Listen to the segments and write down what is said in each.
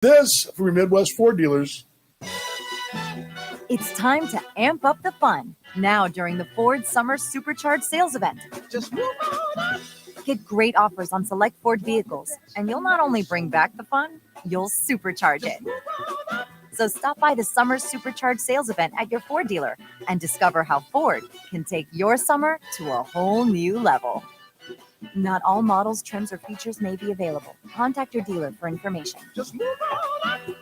This for your Midwest Ford dealers. It's time to amp up the fun now during the Ford Summer Supercharged Sales Event. Just move on. Get great offers on select Ford vehicles, and you'll not only bring back the fun, you'll supercharge it. So stop by the Summer Supercharged Sales Event at your Ford dealer and discover how Ford can take your summer to a whole new level. Not all models, trims, or features may be available. Contact your dealer for information. Just move on.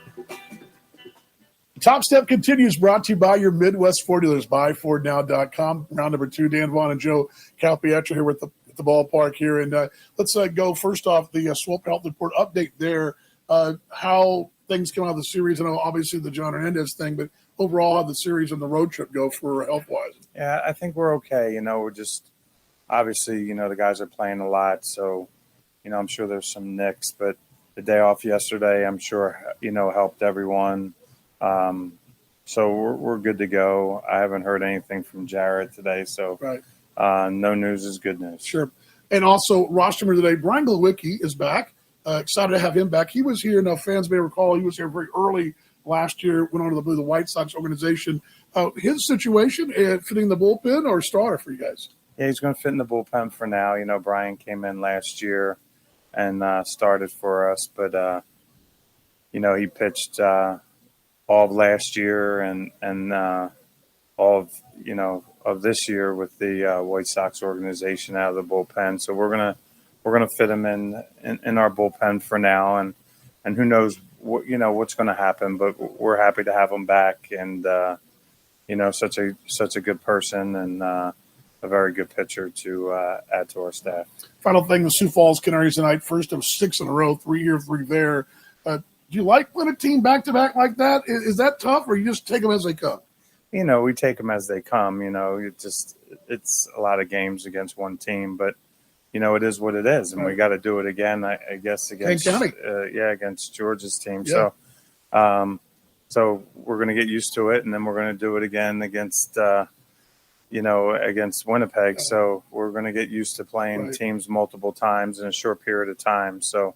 Top Step continues, brought to you by your Midwest Ford dealers. BuyFordNow.com. Round number 2, Dan Vaughn and Joe Calpietro here at the ballpark here. And let's go first off the Swope Health Report update there. How things come out of the series. I know obviously the John Hernandez thing, but overall how the series and the road trip go for health-wise. Yeah, I think we're okay. We're just obviously, the guys are playing a lot. So, I'm sure there's some nicks, but the day off yesterday, I'm sure, helped everyone. So we're good to go. I haven't heard anything from Jared today. So right. No news is good news. Sure. And also roster member today, Brian Glowicki is back. Excited to have him back. He was here. Now fans may recall he was here very early last year, went on to the White Sox organization. His situation, fitting the bullpen or starter for you guys? Yeah, he's going to fit in the bullpen for now. Brian came in last year and started for us, but he pitched all of last year and all of this year with the White Sox organization out of the bullpen. So we're gonna fit him in our bullpen for now, and who knows what's going to happen. But we're happy to have him back, and such a good person and a very good pitcher to add to our staff. Final thing, the Sioux Falls Canaries tonight, first of 6 in a row, 3 here, 3 there. Do you like playing a team back-to-back like that? Is that tough, or you just take them as they come? We take them as they come. It's a lot of games against one team, but it is what it is, and we got to do it again. I guess against against Georgia's team. Yeah. So we're going to get used to it, and then we're going to do it again against against Winnipeg. So we're going to get used to playing teams multiple times in a short period of time. So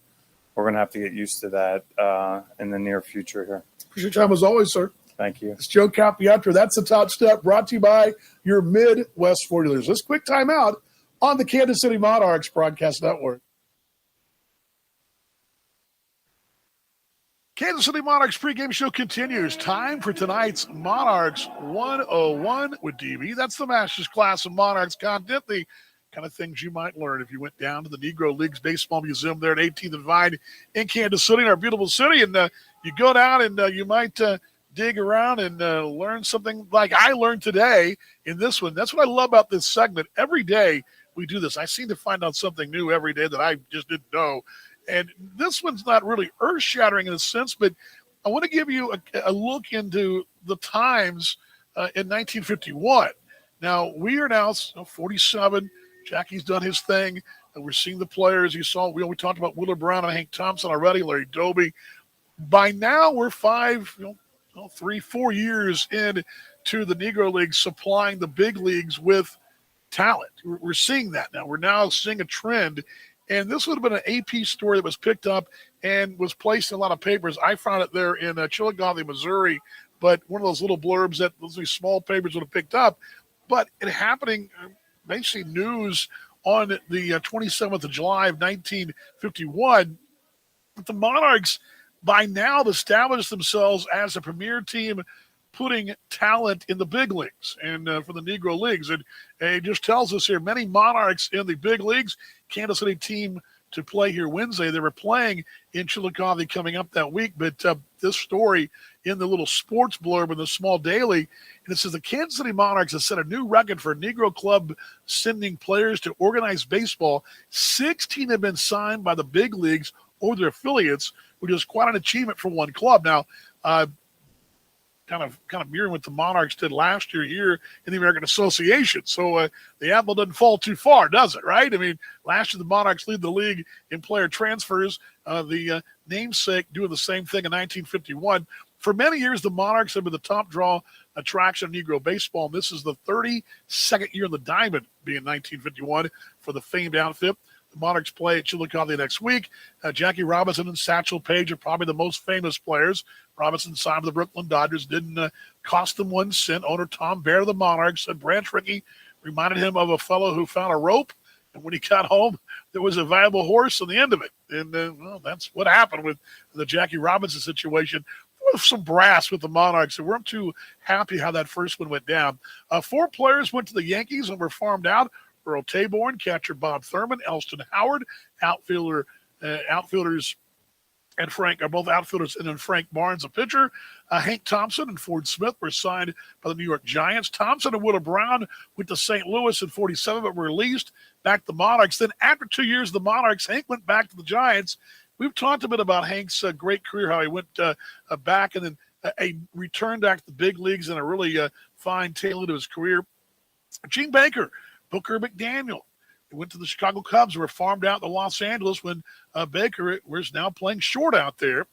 we're going to have to get used to that in the near future here. Appreciate your time as always, sir. Thank you. It's Joe Calpietro. That's the Top Step, brought to you by your Midwest Ford dealers. Let's quick time out on the Kansas City Monarchs Broadcast Network. Kansas City Monarchs pregame show continues. Time for tonight's Monarchs 101 with DB. That's the master's class of Monarchs content, the kind of things you might learn if you went down to the Negro Leagues Baseball Museum there at 18th and Vine in Kansas City, in our beautiful city. And you go down and you might dig around and learn something like I learned today in this one. That's what I love about this segment. Every day we do this. I seem to find out something new every day that I just didn't know. And this one's not really earth-shattering in a sense, but I want to give you a look into the times in 1951. Now, we are now 47. Jackie's done his thing. And we're seeing the players. You saw, we talked about Willard Brown and Hank Thompson already, Larry Doby. By now, we're 3, 4 years into the Negro Leagues supplying the big leagues with talent. We're seeing that now. We're now seeing a trend. And this would have been an AP story that was picked up and was placed in a lot of papers. I found it there in Chillicothe, Missouri, but one of those little blurbs that those small papers would have picked up. But it happening, basically news on the 27th of July of 1951. The Monarchs by now have established themselves as a premier team putting talent in the big leagues and for the Negro Leagues. And it just tells us here, many Monarchs in the big leagues. Kansas City team to play here Wednesday. They were playing in Chillicothe coming up that week. But this story in the little sports blurb in the small daily, and it says the Kansas City Monarchs have set a new record for Negro club sending players to organized baseball. 16 have been signed by the big leagues or their affiliates, which is quite an achievement for one club. Now, kind of mirroring what the Monarchs did last year here in the American Association. So the apple doesn't fall too far, does it, right? I mean, last year the Monarchs lead the league in player transfers. The namesake doing the same thing in 1951. For many years, the Monarchs have been the top draw attraction of Negro baseball. And this is the 32nd year in the diamond, being 1951 for the famed outfit. The Monarchs play at Chillicothe next week. Jackie Robinson and Satchel Paige are probably the most famous players. Robinson signed with the Brooklyn Dodgers, didn't cost them 1 cent. Owner Tom Baer of the Monarchs said Branch Rickey reminded him of a fellow who found a rope, and when he got home, there was a valuable horse on the end of it. And, well, that's what happened with the Jackie Robinson situation. With some brass with the Monarchs, and weren't too happy how that first one went down. 4 players went to the Yankees and were farmed out. Earl Taborn, catcher Bob Thurman, Elston Howard, outfielders, and Frank are both outfielders, and then Frank Barnes, a pitcher. Hank Thompson and Ford Smith were signed by the New York Giants. Thompson and Willa Brown went to St. Louis in 47, but were released back to the Monarchs. Then after 2 years, the Monarchs, Hank went back to the Giants. We've talked a bit about Hank's great career, how he went back and then returned back to the big leagues in a really fine tail end of his career. Gene Baker, Booker McDaniel. He went to the Chicago Cubs, were farmed out to Los Angeles when Baker was now playing short out there.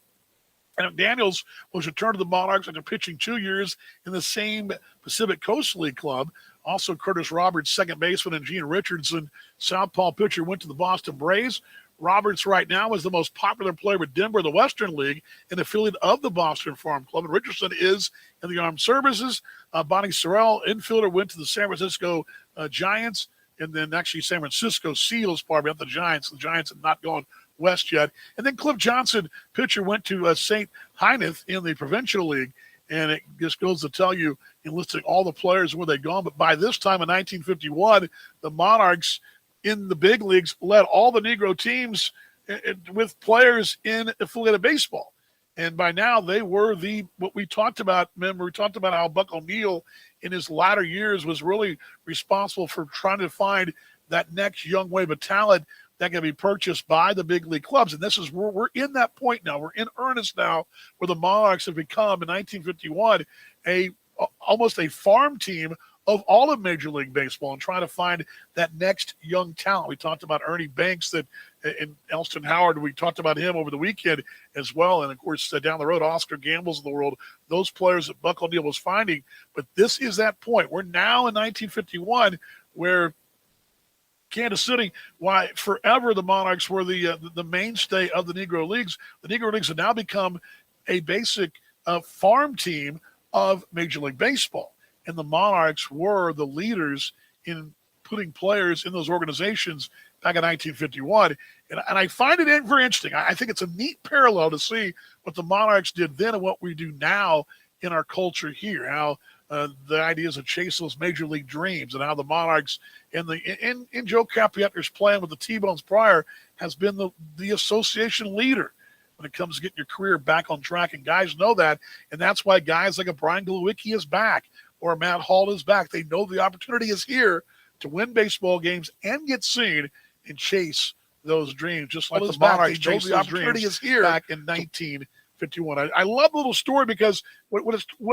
And McDaniels was returned to the Monarchs after pitching 2 years in the same Pacific Coast League club. Also, Curtis Roberts, second baseman, and Gene Richardson, southpaw pitcher, went to the Boston Braves. Roberts right now is the most popular player with Denver in the Western League, an affiliate of the Boston Farm Club. And Richardson is in the Armed Services. Bonnie Sorrell, infielder, went to the San Francisco Giants, and then actually San Francisco Seals, probably not the Giants. The Giants have not gone west yet. And then Cliff Johnson, pitcher, went to St. Heineth in the Provincial League. And it just goes to tell you, in listing all the players where they'd gone. But by this time in 1951, the Monarchs in the big leagues led all the Negro teams with players in affiliated baseball. And by now they were what we talked about. Remember, we talked about how Buck O'Neil in his latter years was really responsible for trying to find that next young wave of talent that can be purchased by the big league clubs. And this is where we're in that point now. We're in earnest now where the Monarchs have become, in 1951, almost a farm team of all of Major League Baseball and trying to find that next young talent. We talked about Ernie Banks and Elston Howard. We talked about him over the weekend as well. And, of course, down the road, Oscar Gamble's of the world, those players that Buck O'Neil was finding. But this is that point. We're now in 1951 where Kansas City, why forever the Monarchs were the mainstay of the Negro Leagues. The Negro Leagues have now become a basic farm team of Major League Baseball. And the Monarchs were the leaders in putting players in those organizations back in 1951. And I find it very interesting. I think it's a neat parallel to see what the Monarchs did then and what we do now in our culture here, how the ideas of chase those major league dreams, and how the Monarchs and Joe Capietner's plan with the T-Bones prior has been the association leader when it comes to getting your career back on track. And guys know that, and that's why guys like a Brian Glowicki is back, or Matt Hall is back. They know the opportunity is here to win baseball games and get seen and chase those dreams, just like the Monarchs chased the opportunity is here back in 1951. I love the little story because what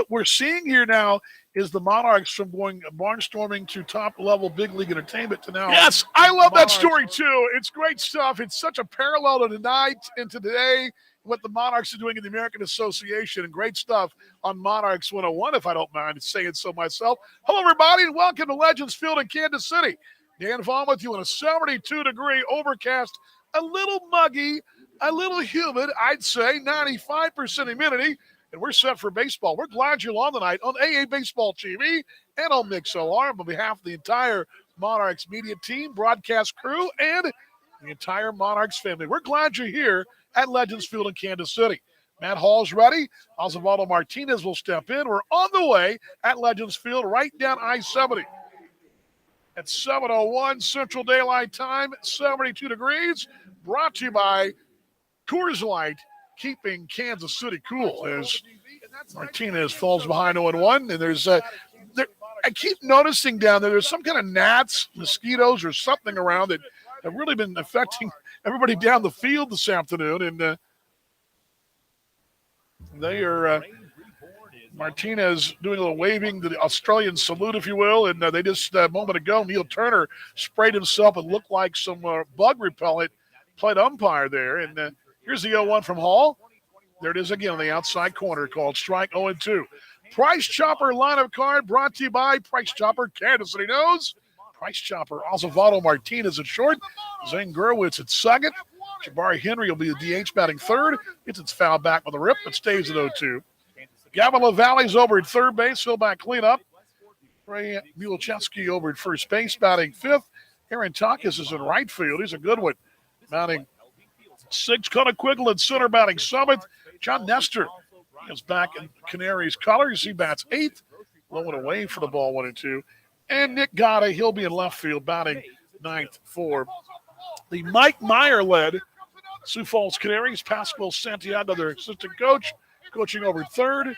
we're seeing here now is the Monarchs from going barnstorming to top-level big league entertainment to now. Yes, I love that story too. It's great stuff. It's such a parallel to tonight and to today, what the Monarchs are doing in the American Association, and great stuff on Monarchs 101, if I don't mind saying so myself. Hello, everybody, and welcome to Legends Field in Kansas City. Dan Vaughn with you in a 72-degree overcast, a little muggy, a little humid, I'd say, 95% humidity, and we're set for baseball. We're glad you're on tonight on AA Baseball TV and on MixLR. On behalf of the entire Monarchs media team, broadcast crew, and the entire Monarchs family, we're glad you're here at Legends Field in Kansas City. Matt Hall's ready. Osvaldo Martinez will step in. We're on the way at Legends Field right down I-70. At 7:01 Central Daylight Time, 72 degrees, brought to you by Coors Light, keeping Kansas City cool as Martinez falls behind 0-1. And there's I keep noticing down there's some kind of gnats, mosquitoes, or something around that have really been affecting everybody down the field this afternoon. And they are Martinez doing a little waving, the Australian salute, if you will. And they just a moment ago, Neil Turner sprayed himself and looked like some bug repellent, played umpire there. And here's the 0-1 from Hall. There it is again on the outside corner, called strike 0-2. Price Chopper lineup card brought to you by Price Chopper. Kansas City knows Price Chopper, Osvaldo Martinez at short. Zane Gerwitz at second. Jabari Henry will be the DH batting third. Gets its foul back with a rip, but stays at 0-2. Gavin LaValle's over at third base. He'll back cleanup. Ray Mulechewski over at first base, batting fifth. Aaron Takas is in right field. He's a good one. Batting sixth. Connor Quiggle at center, batting seventh. John Nestor is back in Canaries colors. He bats eighth. Low and away for the ball, 1-2. And Nick Gatta, he'll be in left field, batting ninth for the Mike Meyer-led Sioux Falls Canaries. Pascal Santiago, their assistant coach, coaching over third.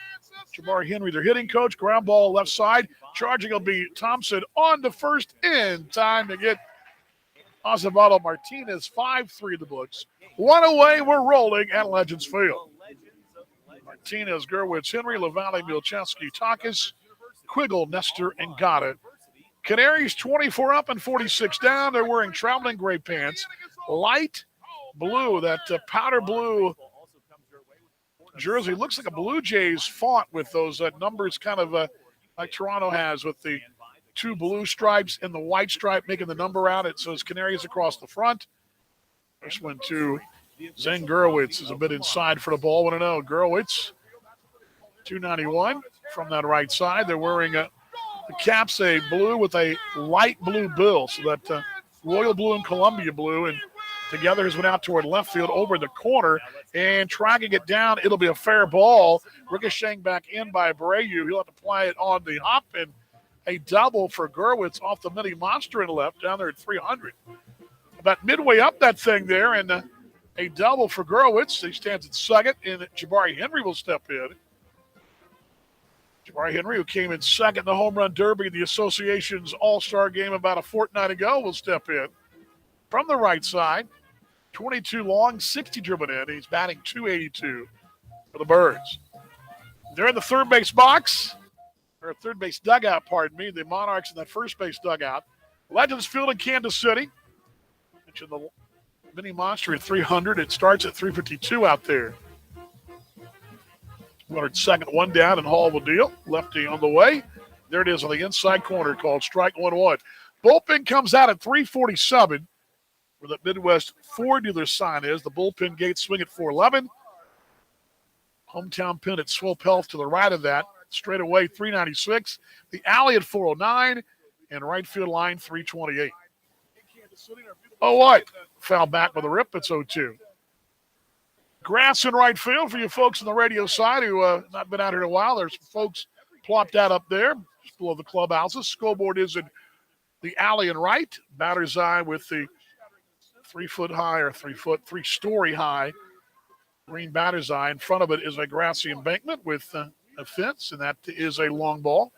Jabari Henry, their hitting coach. Ground ball left side. Charging will be Thompson on to first in time to get Osvaldo Martinez. 5-3 in the books. One away, we're rolling at Legends Field. Martinez, Gerwitz, Henry, LaValle, Mulechewski, Takas, Quiggle, Nestor, and Gatta. Canaries 24 up and 46 down. They're wearing traveling gray pants. Light blue, that powder blue jersey. Looks like a Blue Jays font with those numbers kind of like Toronto has with the two blue stripes and the white stripe making the number out. It says Canaries across the front. First one to Zane Gerwitz is a bit inside for the ball. 1-0. Gerwitz, 291 from that right side. They're wearing the caps a blue with a light blue bill, so that royal blue and Columbia blue, and together has went out toward left field over the corner and tracking it down. It'll be a fair ball. Ricocheting back in by Abreu. He'll have to play it on the hop, and a double for Gerwitz off the mini monster in the left down there at 300. About midway up that thing there, and a double for Gerwitz. He stands at second, and Jabari Henry will step in. Jabari Henry, who came in second in the home run derby in the association's all-star game about a fortnight ago, will step in. From the right side, 22 long, 60 driven in. He's batting 282 for the Birds. They're in the third base box, or third base dugout, pardon me. The Monarchs in that first base dugout. Legends Field in Kansas City. Mentioned the mini monster at 300. It starts at 352 out there. Willard second, one down, and Hall will deal. Lefty on the way. There it is on the inside corner, called strike 1-1. Bullpen comes out at 347, where the Midwest Ford dealer sign is. The bullpen gate swing at 411. Hometown pin at Swope Health to the right of that. Straight away, 396. The alley at 409, and right field line 328. Oh, what? Foul back with a rip. It's 0-2. Grass in right field for you folks on the radio side who not been out here in a while. There's some folks plopped out up there just below the clubhouses. Scoreboard is in the alley and right. Batter's eye with the 3-story high green batter's eye. In front of it is a grassy embankment with a fence, and that is a long ball.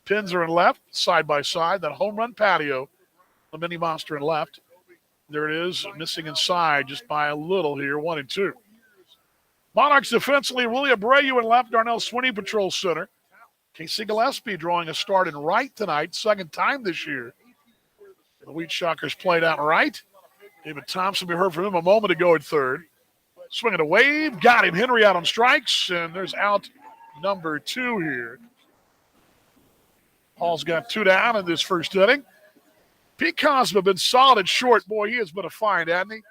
Pins are in left, side by side. That home run patio, the mini monster in left. There it is, missing inside just by a little here, 1-2. Monarchs defensively, Willie Abreu in left, Darnell Swinney patrol center. Casey Gillespie drawing a start in right tonight, second time this year. The Wheat Shockers played out right. David Thompson, we heard from him a moment ago at third. Swinging a wave, got him. Henry out on strikes, and there's out number 2 here. Hall's got 2 down in this first inning. Pete Cosma been solid at short. Boy, he has been a find, hasn't he?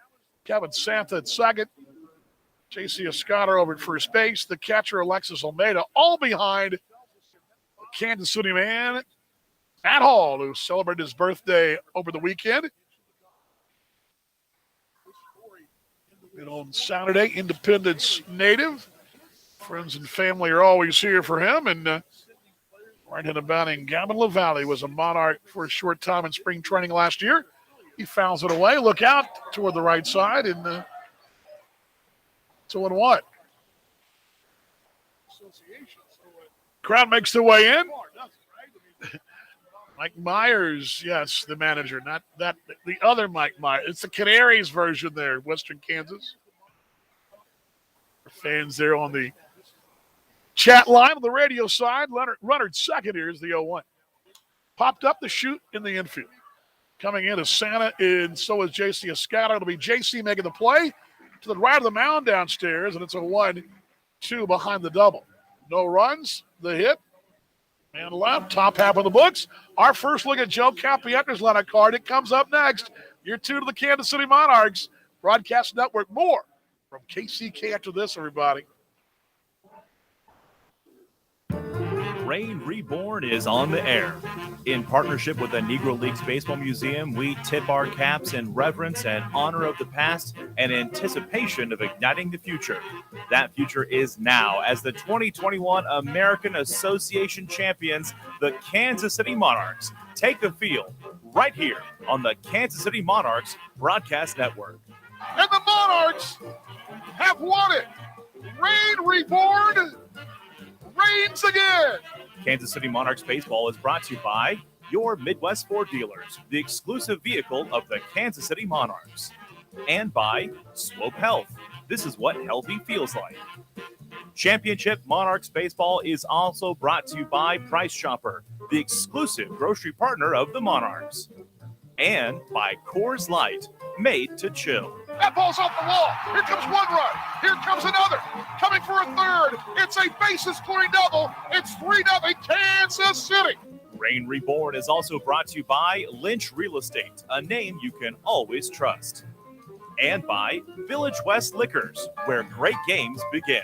Kevin Santa at second. J.C. Escotter over at first base. The catcher, Alexis Almeida, all behind the Kansas City man, Matt Hall, who celebrated his birthday over the weekend. And on Saturday, Independence native. Friends and family are always here for him. And right-handed batting, Gavin LaValle was a Monarch for a short time in spring training last year. He fouls it away. Look out toward the right side. And 2-1. Crowd makes their way in. Mike Myers, yes, the manager, not that the other Mike Myers. It's the Canaries version there, Western Kansas. Fans there on the chat line on the radio side. Leonard second here is the 0-1. Popped up the chute in the infield. Coming in is Santa, and so is J.C. Escotter. It'll be J.C. making the play to the right of the mound downstairs, and it's a 1-2 behind the double. No runs, the hit, And left, top half of the books. Our first look at Joe Capietra's line of card. It comes up next. Year 2 to the Kansas City Monarchs Broadcast Network. More from KCK after this, everybody. Rain Reborn is on the air. In partnership with the Negro Leagues Baseball Museum, we tip our caps in reverence and honor of the past and anticipation of igniting the future. That future is now as the 2021 American Association champions, the Kansas City Monarchs, take the field right here on the Kansas City Monarchs Broadcast Network. And the Monarchs have won it. Rain Reborn reigns again. Kansas City Monarchs baseball is brought to you by your Midwest Ford dealers, the exclusive vehicle of the Kansas City Monarchs, and by Swope Health. This is what healthy feels like. Championship Monarchs baseball is also brought to you by Price Chopper, the exclusive grocery partner of the Monarchs, and by Coors Light, made to chill. That ball's off the wall. Here comes one run. Here comes another. Coming for a third. It's a bases clearing double. It's 3-0 Kansas City. Rain Reborn is also brought to you by Lynch Real Estate, a name you can always trust. And by Village West Liquors, where great games begin.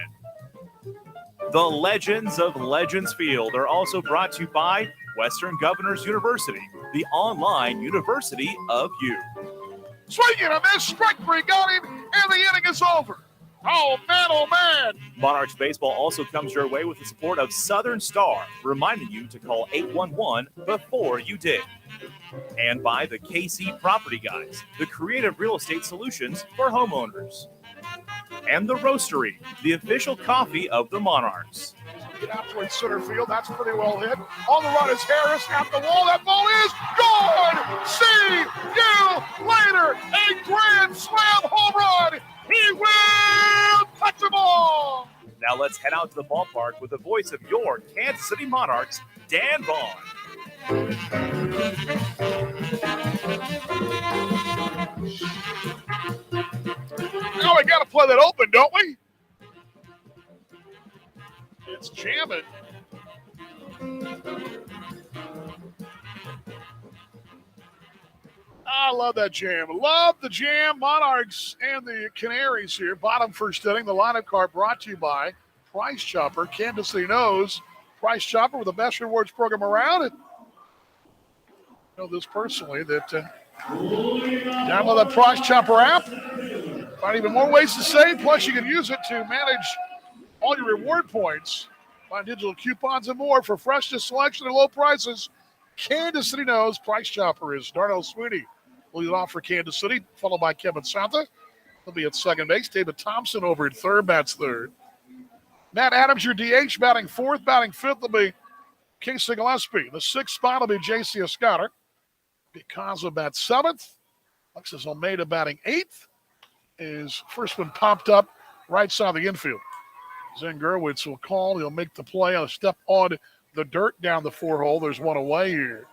The Legends of Legends Field are also brought to you by Western Governors University, the online university of you. Swinging a miss, strike three, got him, and the inning is over. Oh, man. Monarchs baseball also comes your way with the support of Southern Star, reminding you to call 811 before you dig. And by the KC Property Guys, the creative real estate solutions for homeowners. And the Roastery, the official coffee of the Monarchs. Get out towards center field. That's pretty well hit. On the run is Harris at the wall. That ball is gone. See you later. A grand slam home run. He will touch the ball. Now let's head out to the ballpark with the voice of your Kansas City Monarchs, Dan Vaughn. Now we got to play that open, don't we? It's jamming. I love that jam. Love the jam. Monarchs and the Canaries here. Bottom first inning. The lineup card brought to you by Price Chopper. Kansas City knows Price Chopper with the best rewards program around. And I know this personally that download that Price Chopper app. Find even more ways to save. Plus, you can use it to manage all your reward points. Find digital coupons and more for freshness, selection, and low prices. Kansas City knows Price Chopper is. Darnell Sweeney will lead off for Kansas City, followed by Kevin Santa. He'll be at second base. David Thompson over at third, bats third. Matt Adams, your DH, batting fourth. Batting fifth will be Casey Gillespie. The sixth spot will be J.C. Escotter. Picasso bats seventh. Alexis Almeida batting eighth. His first one popped up right side of the infield. Zen Gerwitz will call. He'll make the play on a step on the dirt down the four-hole. There's one away here.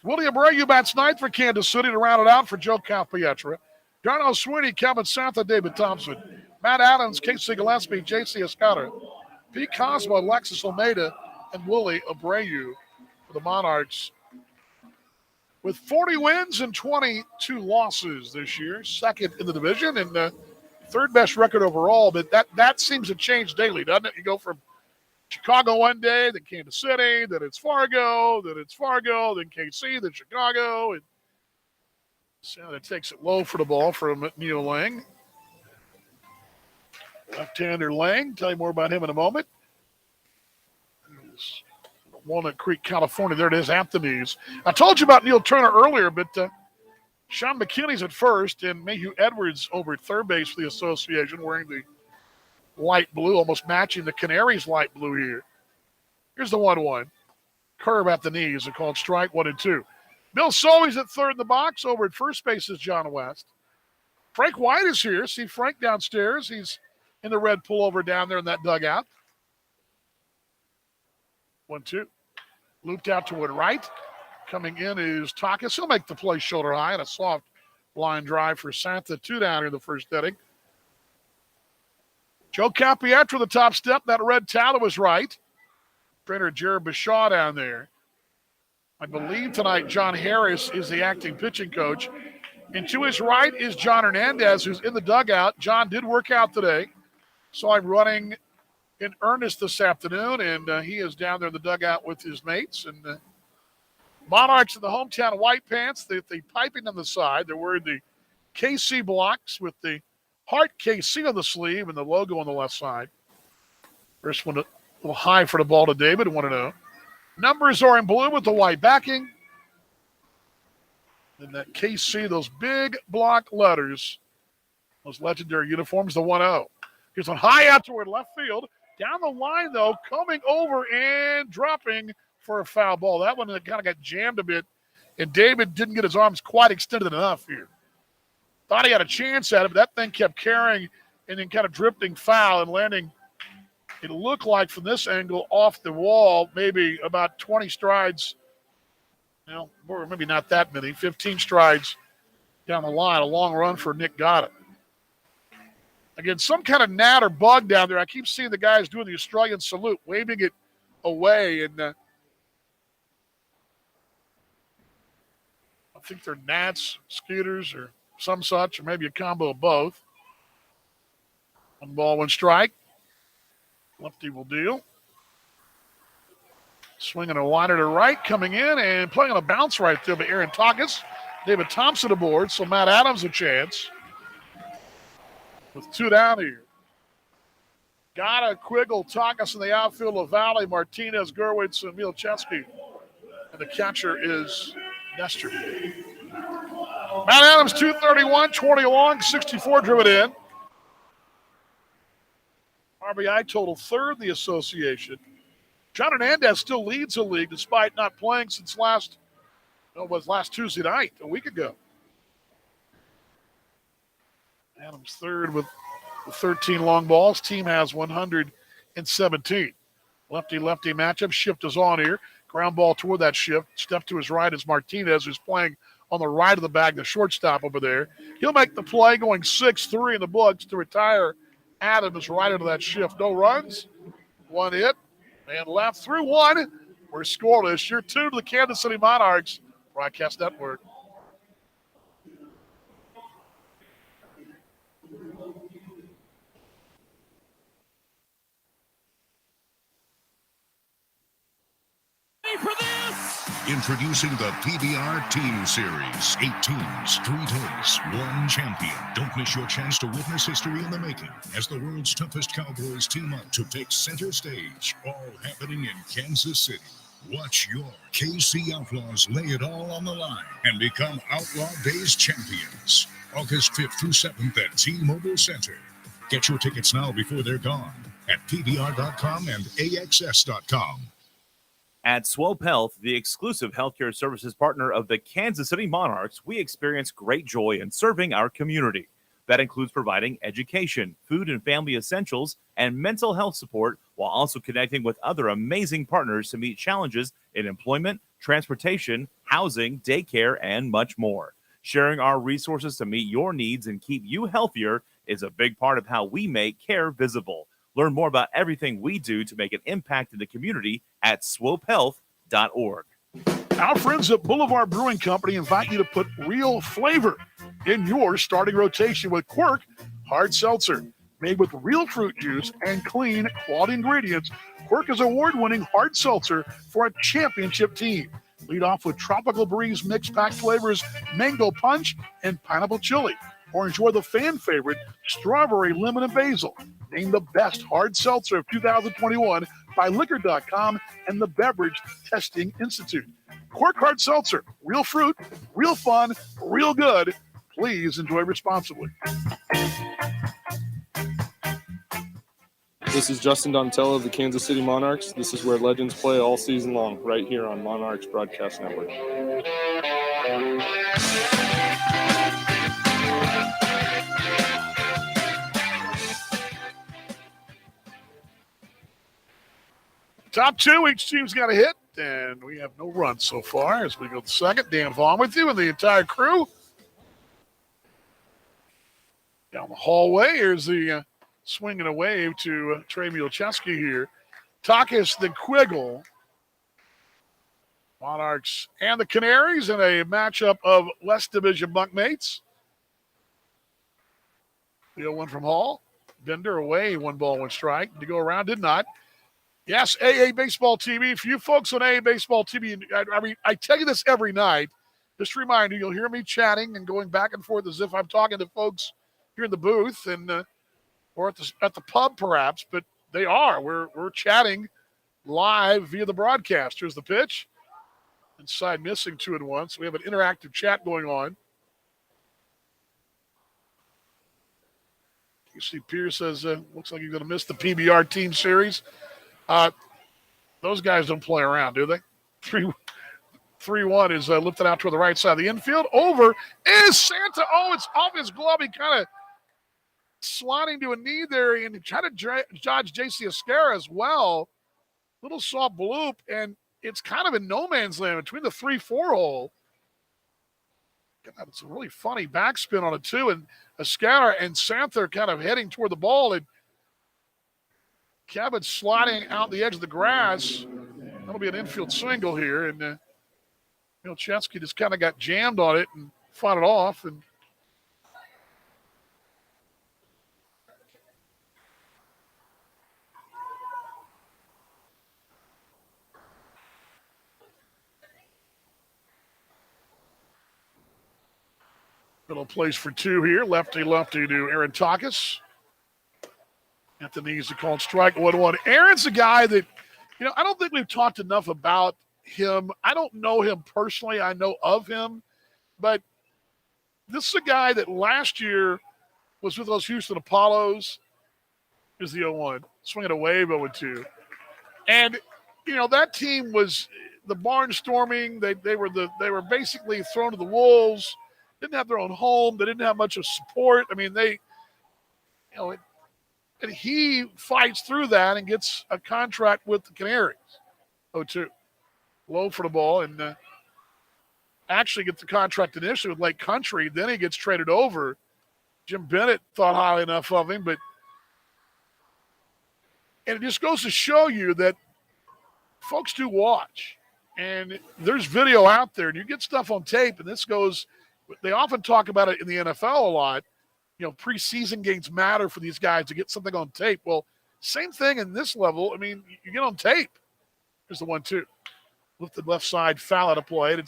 Willie Abreu bats ninth for Kansas City to round it out for Joe Capietra. Darnell Sweeney, Kevin Santa, David Thompson. Matt Adams, Casey Gillespie, J.C. Escotter. Pete Cosmo, Alexis Almeida, and Willie Abreu for the Monarchs. With 40 wins and 22 losses this year, second in the division and third best record overall. But that seems to change daily, doesn't it? You go from Chicago one day, then Kansas City, then it's Fargo, then KC, then Chicago. And Santa takes it low for the ball from Neil Lang. Left-hander Lang. Tell you more about him in a moment. Walnut Creek, California. There it is, Anthony's. I told you about Neil Turner earlier, but Sean McKinney's at first and Mayhew Edwards over at third base for the association wearing the light blue, almost matching the Canaries' light blue here. Here's the 1-1. Curve at the knees. They're called strike 1 and 2. Bill Soley's at third in the box. Over at first base is John West. Frank White is here. See Frank downstairs. He's in the red pullover down there in that dugout. 1-2. Looped out toward right. Coming in is Takas. He'll make the play shoulder high and a soft line drive for Santa. 2 down here in the first inning. Joe Capietra, the top step. That red towel was right. Trainer Jared Bashaw down there. I believe tonight John Harris is the acting pitching coach. And to his right is John Hernandez, who's in the dugout. John did work out today. Saw him running in earnest this afternoon, and he is down there in the dugout with his mates. And Monarchs in the hometown white pants, the piping on the side. They're wearing the KC blocks with the Heart KC on the sleeve and the logo on the left side. First one a little high for the ball to David, 1-0. Numbers are in blue with the white backing. And that KC, those big block letters, those legendary uniforms, the 1-0. Here's one high out toward left field. Down the line, though, coming over and dropping for a foul ball. That one kind of got jammed a bit, and David didn't get his arms quite extended enough here. Thought he had a chance at it, but that thing kept carrying and then kind of drifting foul and landing, it looked like from this angle off the wall, maybe about 20 strides, or maybe not that many, 15 strides down the line. A long run for Nick Gotta. Again, some kind of gnat or bug down there. I keep seeing the guys doing the Australian salute, waving it away, and I think they're gnats, scooters, or some such, or maybe a combo of both. 1 ball, 1 strike. Lefty will deal. Swinging a liner to right, coming in and playing on a bounce right there by Aaron Takas. David Thompson aboard, so Matt Adams a chance. With 2 down here. Gotta, Quiggle, Takas in the outfield, LaValle, Martinez, Gerwitz, and Mielczewski. And the catcher is Nestor. Matt Adams, 231, 20 long, 64 driven in. RBI total 3rd in the association. John Hernandez still leads the league despite not playing since last Tuesday night, a week ago. Adams 3rd with 13 long balls. Team has 117. Lefty-lefty matchup. Shift is on here. Ground ball toward that shift. Step to his right is Martinez, who's playing on the right of the bag, the shortstop over there. He'll make the play going 6-3 in the books to retire Adams right into that shift. No runs. 1 hit. And left through 1. We're scoreless. You're tuned to the Kansas City Monarchs Broadcast Network. Introducing the PBR Team Series. 8 teams, 3 days, 1 champion. Don't miss your chance to witness history in the making as the world's toughest Cowboys team up to take center stage. All happening in Kansas City. Watch your KC Outlaws lay it all on the line and become Outlaw Days champions. August 5th through 7th at T-Mobile Center. Get your tickets now before they're gone at PBR.com and AXS.com. At Swope Health, the exclusive healthcare services partner of the Kansas City Monarchs, we experience great joy in serving our community. That includes providing education, food and family essentials, and mental health support, while also connecting with other amazing partners to meet challenges in employment, transportation, housing, daycare, and much more. Sharing our resources to meet your needs and keep you healthier is a big part of how we make care visible. Learn more about everything we do to make an impact in the community at swopehealth.org. Our friends at Boulevard Brewing Company invite you to put real flavor in your starting rotation with Quirk Hard Seltzer. Made with real fruit juice and clean, quality ingredients, Quirk is award-winning hard seltzer for a championship team. Lead off with Tropical Breeze mixed pack flavors, Mango Punch, and Pineapple Chili. Or enjoy the fan favorite, Strawberry, Lemon, and Basil. Named the best hard seltzer of 2021 by Liquor.com and the Beverage Testing Institute. Quirk Hard Seltzer, real fruit, real fun, real good. Please enjoy responsibly. This is Justin Donatello of the Kansas City Monarchs. This is where legends play all season long, right here on Monarchs Broadcast Network. Top 2, each team's got a hit, and we have no runs so far as we go to second. Dan Vaughn with you and the entire crew. Down the hallway, here's the swing and a wave to Trey Mielczewski here. Takas the Quiggle. Monarchs and the Canaries in a matchup of West Division bunkmates. The 0-1 from Hall. Bender away, 1 ball, 1 strike. To go around, did not. Yes, AA Baseball TV. For you folks on AA Baseball TV, I tell you this every night. Just a reminder, you'll hear me chatting and going back and forth as if I'm talking to folks here in the booth and or at the pub perhaps, but they are. We're chatting live via the broadcast. Here's the pitch. Inside missing 2-1. So we have an interactive chat going on. You see Pierce says, looks like he's going to miss the PBR team series. Those guys don't play around, do they? 3-1 is lifted out toward the right side of the infield. Over is Santa. Oh, it's off his glove. He kind of sliding to a knee there and trying to dodge J.C. Escara as well. Little soft bloop, and it's kind of in no man's land between the 3-4 hole. God, it's a really funny backspin on a 2, and Escara and Santa kind of heading toward the ball, and Cabot sliding out the edge of the grass. That'll be an infield single here, and Chesky just kind of got jammed on it and fought it off, and little place for 2 here. Lefty to Aaron Takas. At the knees, he called strike 1-1. Aaron's a guy that, I don't think we've talked enough about him. I don't know him personally. I know of him. But this is a guy that last year was with those Houston Apollos. Here's the 0-1. Swinging a wave 0-2. And, that team was the barnstorming. They were basically thrown to the wolves. Didn't have their own home. They didn't have much of support. I mean, and he fights through that and gets a contract with the Canaries. 0-2. Low for the ball, and actually gets the contract initially with Lake Country. Then he gets traded over. Jim Bennett thought highly enough of him, and it just goes to show you that folks do watch. And there's video out there, and you get stuff on tape, and they often talk about it in the NFL a lot. Preseason games matter for these guys to get something on tape. Well, same thing in this level. I mean, you get on tape. Here's the 1-2. Lifted left side, foul out of play.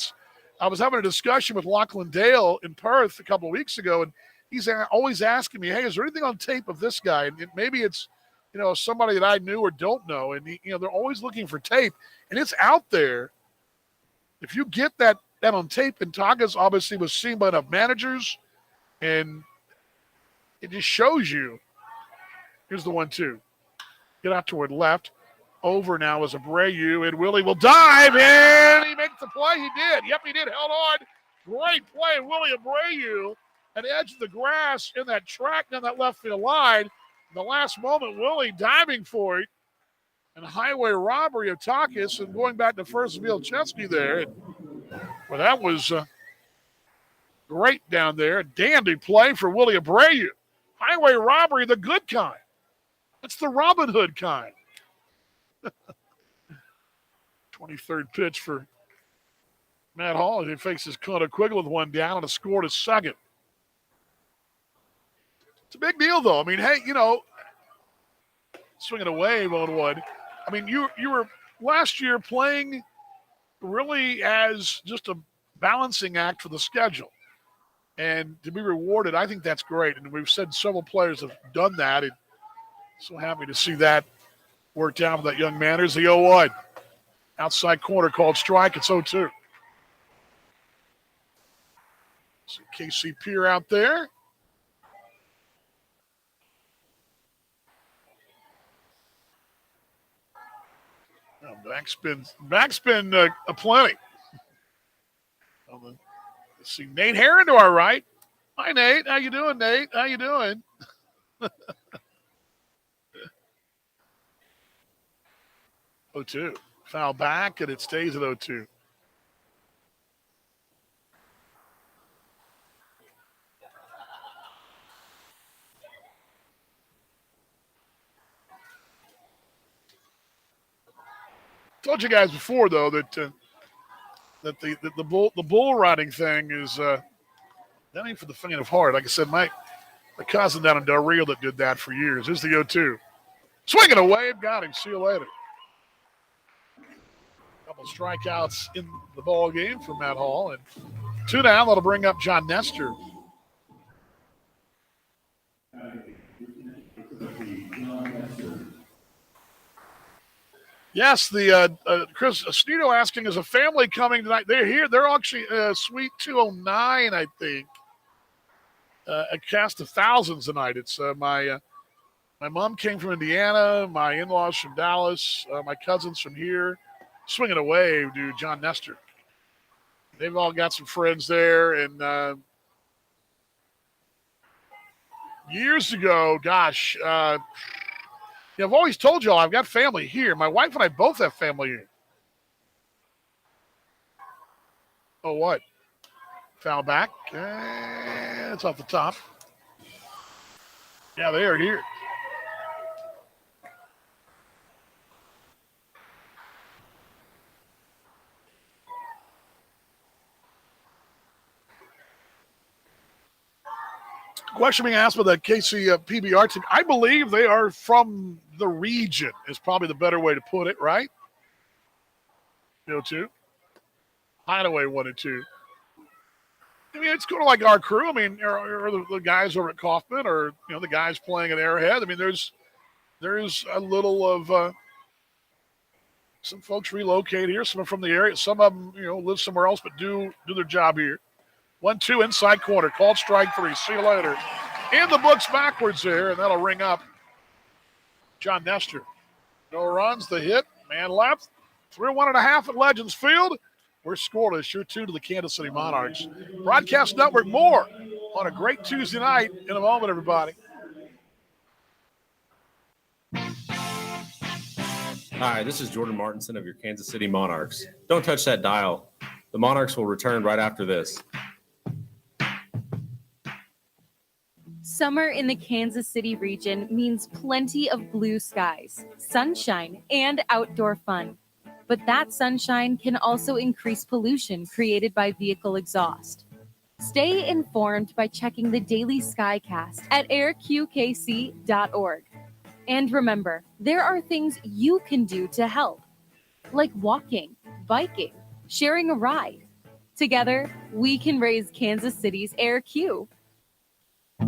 I was having a discussion with Lachlan Dale in Perth a couple of weeks ago, and he's always asking me, hey, is there anything on tape of this guy? And maybe it's, somebody that I knew or don't know. And, they're always looking for tape, and it's out there. If you get that on tape, and Takas obviously was seen by enough managers, and it just shows you. Here's the 1-2. Get out toward left. Over now is Abreu, and Willie will dive in. He makes the play. He did. Yep, he did. Held on. Great play, Willie Abreu. At the edge of the grass in that track down that left field line. In the last moment, Willie diving for it. And highway robbery of Takas, and going back to first field Chesky there. Well, that was great down there. Dandy play for Willie Abreu. Highway robbery, the good kind. That's the Robin Hood kind. 23rd pitch for Matt Hall. He faces Connor Quiggle with 1 down and a score to second. It's a big deal, though. I mean, hey, swinging away 1-1. I mean, you were last year playing really as just a balancing act for the schedule. And to be rewarded, I think that's great. And we've said several players have done that. And so happy to see that worked out for that young man. Here's the 0-1. Outside corner called strike. It's 0-2. So KC Pierre out there. Well, backspin aplenty. Let's see, Nate Herron to our right. Hi, Nate. How you doing, Nate? How you doing? 0-2. Foul back, and it stays at 0-2. Told you guys before though that the bull riding thing is that ain't for the faint of heart. Like I said, my cousin down in Del Rio that did that for years. Here's the 0-2. Swinging away, got him. See you later. Couple strikeouts in the ball game for Matt Hall, and 2 down. That'll bring up John Nestor. Yes, the Chris Snito asking, is a family coming tonight? They're here. They're actually Suite 209, I think. A cast of thousands tonight. It's my mom came from Indiana, my in-laws from Dallas, my cousins from here. Swinging away, dude, John Nestor. They've all got some friends there, and years ago, gosh, I've always told y'all I've got family here. My wife and I both have family here. Oh, what? Foul back. It's off the top. Yeah, they are here. Question being asked by the KC PBR team. I believe they are from the region is probably the better way to put it, right? 0-2. Hideaway 1 and 2. I mean, it's kind of like our crew. I mean, or the guys over at Kaufman, or the guys playing at Arrowhead. I mean, there's a little of some folks relocate here. Some are from the area. Some of them, live somewhere else, but do their job here. 1-2 inside corner. Called strike 3. See you later. In the books backwards there, and that'll ring up John Nestor. No runs, the hit. Man left. Through 1.5 at Legends Field. We're scoreless. You're 2 to the Kansas City Monarchs. Broadcast Network, more on a great Tuesday night in a moment, everybody. Hi, this is Jordan Martinson of your Kansas City Monarchs. Don't touch that dial. The Monarchs will return right after this. Summer in the Kansas City region means plenty of blue skies, sunshine, and outdoor fun. But that sunshine can also increase pollution created by vehicle exhaust. Stay informed by checking the daily Skycast at airqkc.org. And remember, there are things you can do to help, like walking, biking, sharing a ride. Together, we can raise Kansas City's Air Q.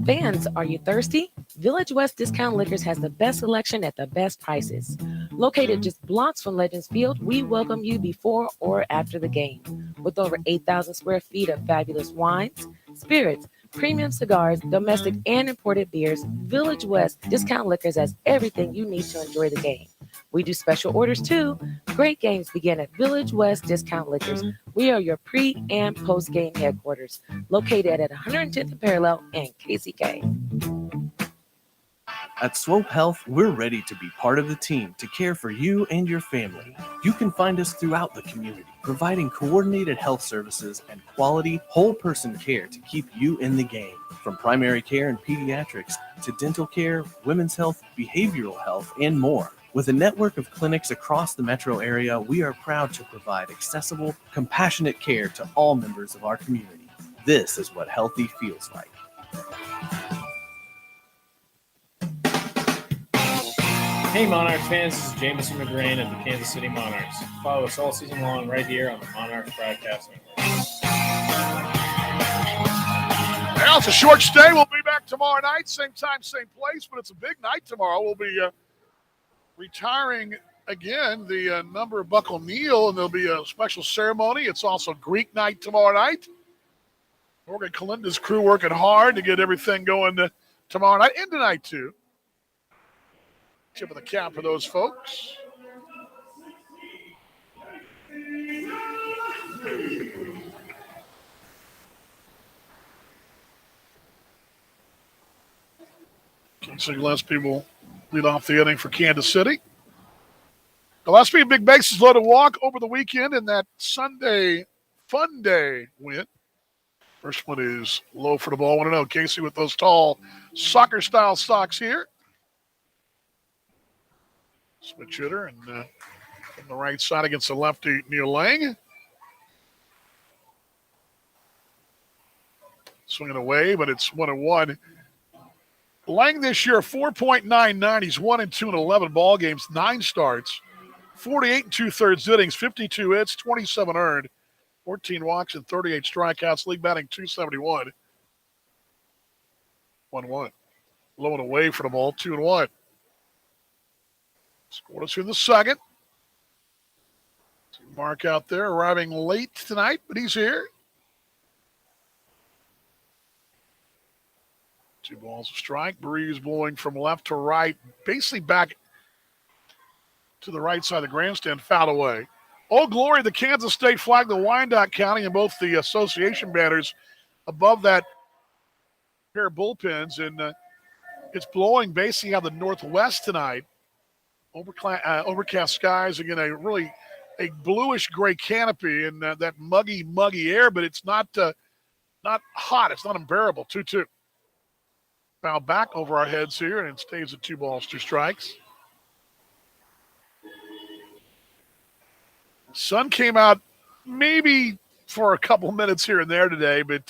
Fans, are you thirsty? Village West Discount Liquors has the best selection at the best prices. Located just blocks from Legends Field, we welcome you before or after the game. With over 8,000 square feet of fabulous wines, spirits, premium cigars, domestic and imported beers, Village West Discount Liquors has everything you need to enjoy the game. We do special orders too. Great games begin at Village West Discount Liquors. We are your pre- and post-game headquarters, located at 110th Parallel and KCK. At Swope Health, we're ready to be part of the team to care for you and your family. You can find us throughout the community, providing coordinated health services and quality whole-person care to keep you in the game. From primary care and pediatrics to dental care, women's health, behavioral health, and more. With a network of clinics across the metro area, we are proud to provide accessible, compassionate care to all members of our community. This is what healthy feels like. Hey Monarchs fans, this is Jamison McGrain of the Kansas City Monarchs. Follow us all season long right here on the Monarchs Broadcast Network. Well, it's a short stay. We'll be back tomorrow night, same time, same place, but it's a big night tomorrow. We'll be retiring again the number of Buck O'Neill, and there'll be a special ceremony. It's also Greek night tomorrow night. Morgan Kalinda's crew working hard to get everything going tomorrow night and tonight too. Tip of the cap for those folks. King Gillespie will lead off the inning for Kansas City. Gillespie, big bases loaded walk over the weekend in that Sunday Fun Day win. First one is low for the ball. 1-0. Casey with those tall soccer-style socks here. Switch hitter, and From the right side against the lefty, Neil Lang. Swinging away, but it's 1-1. Lang this year, 4.99. He's 1-2 in 11 ball games, 9 starts, 48 and 2/3 innings, 52 hits, 27 earned, 14 walks, and 38 strikeouts. League batting 271. 1-1. Low and away for the ball, 2-1. Scoreless in the second. Mark out there arriving late tonight, but he's here. 2 balls a strike. Breeze blowing from left to right, basically back to the right side of the grandstand, foul away. Oh, glory, the Kansas State flag, the Wyandotte County, and both the association banners above that pair of bullpens. And it's blowing basically out of the northwest tonight. Overcast skies, again, a bluish gray canopy and that muggy air, but it's not hot. It's not unbearable. 2-2. Foul back over our heads here, and it stays at 2 balls, 2 strikes. Sun came out maybe for a couple minutes here and there today, but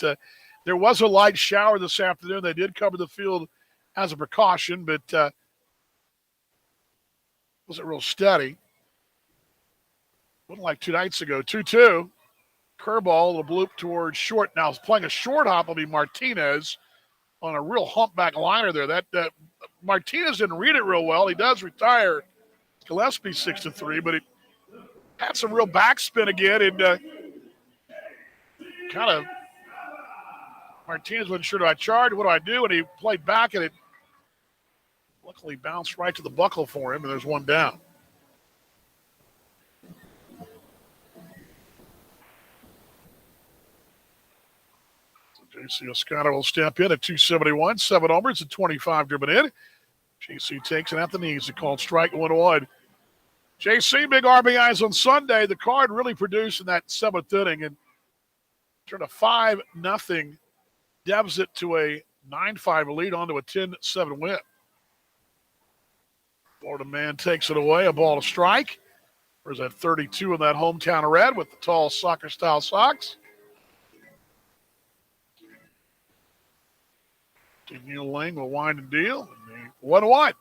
there was a light shower this afternoon. They did cover the field as a precaution, but wasn't real steady. Wasn't like 2 nights ago. 2-2. Curveball, a bloop towards short. Now, playing a short hop will be Martinez on a real humpback liner there. That Martinez didn't read it real well. He does retire Gillespie 6-3, but it had some real backspin again, and kind of Martinez wasn't sure, do I charge? What do I do? And he played back, and it luckily bounced right to the buckle for him, and there's 1 down. J.C. Oscano will step in at 271, 7 homers and 25 driven in. J.C. takes it at the knees. It called strike 1-1. J.C. big RBIs on Sunday. The Card really produced in that 7th inning and turned a 5-0 deficit to a 9-5 lead onto a 10-7 win. Florida man takes it away. A ball to strike. There's that 32 in that hometown red with the tall soccer-style socks. Neil Lang will wind and deal. 1-1.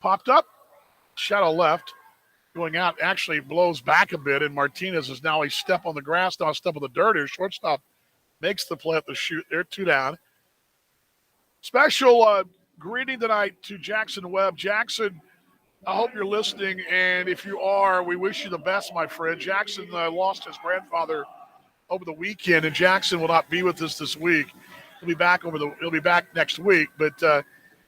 Popped up. Shadow left. Going out actually blows back a bit, and Martinez is now a step on the grass, now a step on the dirt here. Shortstop makes the play at the shoot. They're 2 down. Special greeting tonight to Jackson Webb. Jackson, I hope you're listening, and if you are, we wish you the best, my friend. Jackson lost his grandfather over the weekend, and Jackson will not be with us this week. He'll be back next week, but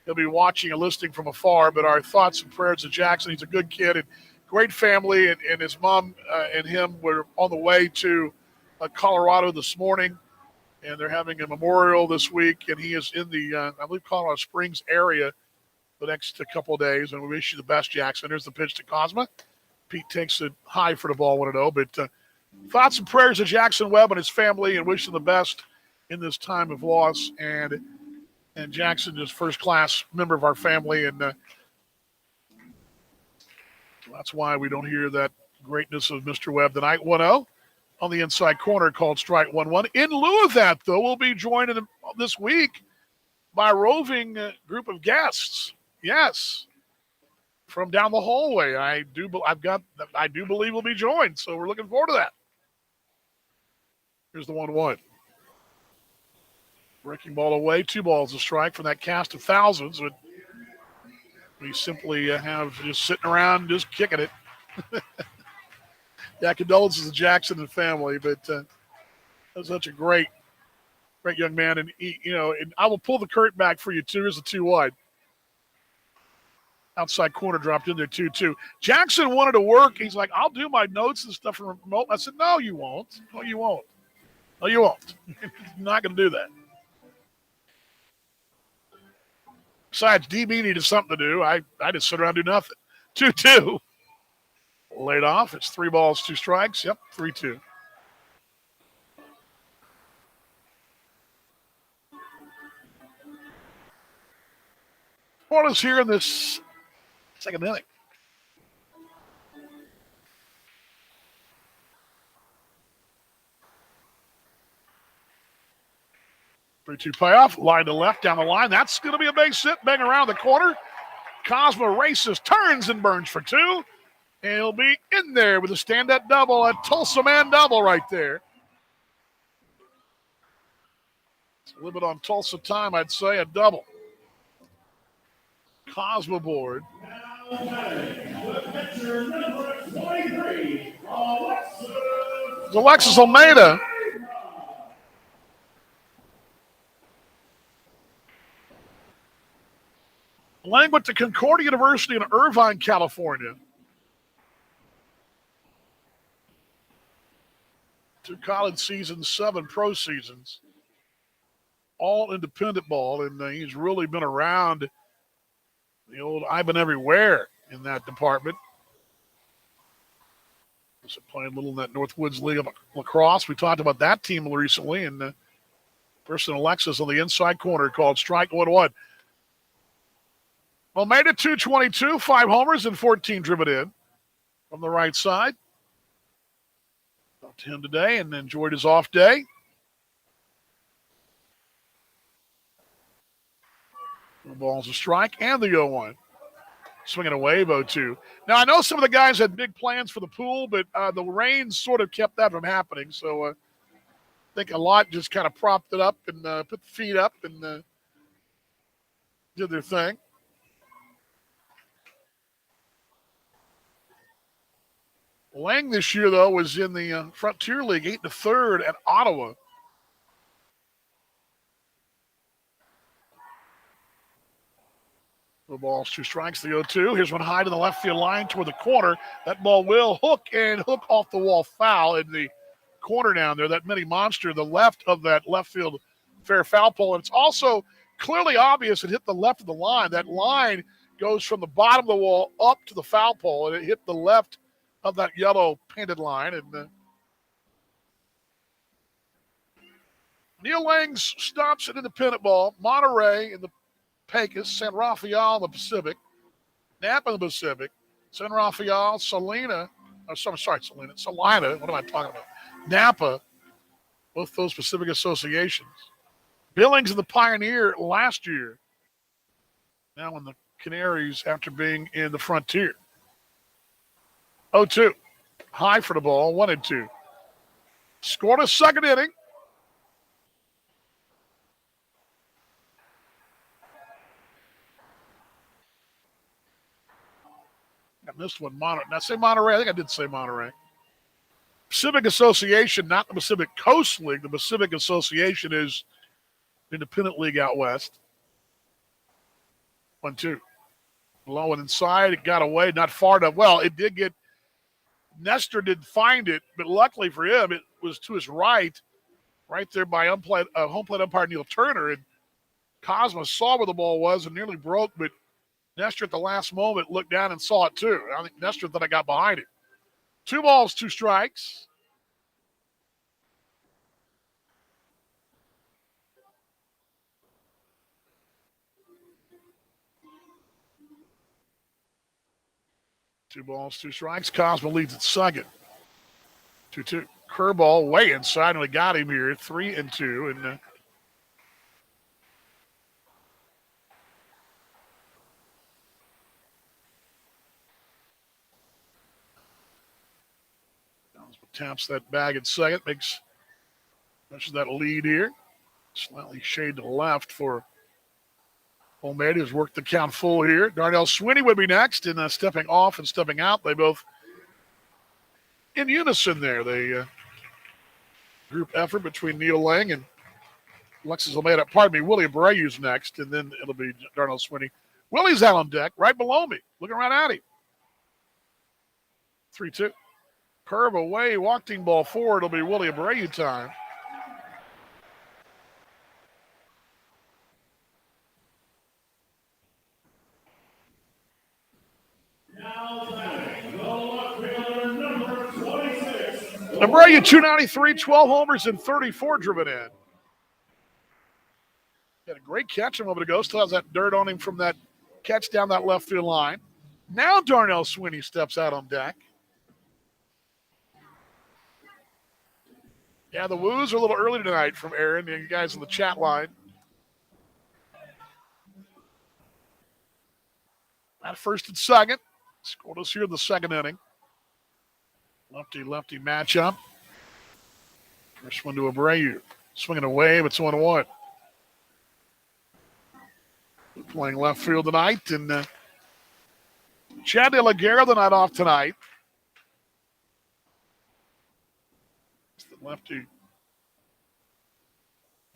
he'll be watching and listening from afar. But our thoughts and prayers to Jackson. He's a good kid and great family, and his mom and him were on the way to Colorado this morning, and they're having a memorial this week, and he is in the, I believe, Colorado Springs area the next couple of days, and we wish you the best, Jackson. Here's the pitch to Cosma. Pete takes it high for the ball, 1-0, but thoughts and prayers to Jackson Webb and his family, and wish him the best in this time of loss, and Jackson is first-class member of our family, and that's why we don't hear that greatness of Mr. Webb tonight. 1-0 on the inside corner, called strike 1-1. In lieu of that, though, we'll be joined this week by a roving group of guests. Yes, from down the hallway. I do believe we'll be joined, so we're looking forward to that. Here's the 1-1. Breaking ball away, 2 balls a strike from that cast of thousands. But we simply have just sitting around, just kicking it. Yeah, condolences to Jackson and family, but that's such a great young man. And, and I will pull the curtain back for you, too. Here's the 2-1. Outside corner dropped in there, 2-2. Jackson wanted to work. He's like, I'll do my notes and stuff from remote. I said, no, you won't. No, you won't. No, you won't. You're not going to do that. Besides, DB needed something to do. I just sit around and do nothing. 2-2. Laid off. It's 3 balls, 2 strikes. Yep, 3-2. What is here in this second inning? 3-2 payoff. Line to left, down the line. That's going to be a base hit. Bang around the corner. Cosmo races, turns, and burns for 2. And he'll be in there with a stand-up double, a Tulsa man double right there. It's a little bit on Tulsa time, I'd say, a double. Cosmo board. It's Alexis Almeida. Lang went to Concordia University in Irvine, California. 2 college seasons, 7 pro seasons. All independent ball, and he's really been around the old I've been everywhere in that department. Also playing a little in that Northwoods League of Lacrosse. We talked about that team recently, and person Alexis on the inside corner called strike 1-1. Well, made it 222, 5 homers and 14 driven in from the right side. Talked to him today and enjoyed his off day. The ball's a strike and the 0-1. Swinging away, 0-2. Now, I know some of the guys had big plans for the pool, but the rain sort of kept that from happening. So I think a lot just kind of propped it up and put the feet up and did their thing. Lang this year, though, was in the Frontier League, 8 1/3 at Ottawa. The ball's 2 strikes, the 0-2. Here's one high to the left field line toward the corner. That ball will hook off the wall foul in the corner down there. That mini monster, the left of that left field fair foul pole. And it's also clearly obvious it hit the left of the line. That line goes from the bottom of the wall up to the foul pole, and it hit the left of that yellow painted line. And Neil Langs stops at independent ball. Monterey in the Takas, San Rafael in the Pacific, Napa in the Pacific, San Rafael, Salina. Salina. What am I talking about? Napa, both those Pacific associations. Billings in the Pioneer last year. Now in the Canaries after being in the Frontier. 0-2. High for the ball, 1-2. Scored a second inning. I missed one. Did I say Monterey? I think I did say Monterey. Pacific Association, not the Pacific Coast League. The Pacific Association is independent league out west. 1-2. Low and inside. It got away, not far enough. Well, it did get Nestor did find it, but luckily for him, it was to his right there by home plate umpire Neil Turner. And Cosmos saw where the ball was and nearly broke, but Nestor at the last moment looked down and saw it too. I think Nestor thought I got behind it. 2 balls, 2 strikes. Two balls, 2 strikes. Cosmo leads at second. 2-2. Curveball way inside, and we got him here. 3-2. And taps that bag at second, makes that lead here. Slightly shade to the left for Almeida, who's worked the count full here. Darnell Swinney would be next, and stepping off and stepping out. They both in unison there. They group effort between Neil Lang and Alexis Almeida. Willie Abreu's next, and then it'll be Darnell Swinney. Willie's out on deck, right below me, looking right at him. 3-2. Curve away, walking ball forward. It'll be Willie Abreu time. Abreu, 293, 12 homers and 34 driven in. Had a great catch a moment ago. Still has that dirt on him from that catch down that left field line. Now Darnell Swinney steps out on deck. Yeah, the woos are a little early tonight from Aaron, you guys in the chat line. At first and second. Scored us here in the second inning. Lefty-lefty matchup. First one to Abreu. Swinging away, but it's 1-1. Playing left field tonight, and Chad De La Guerra the night off tonight. It's the lefty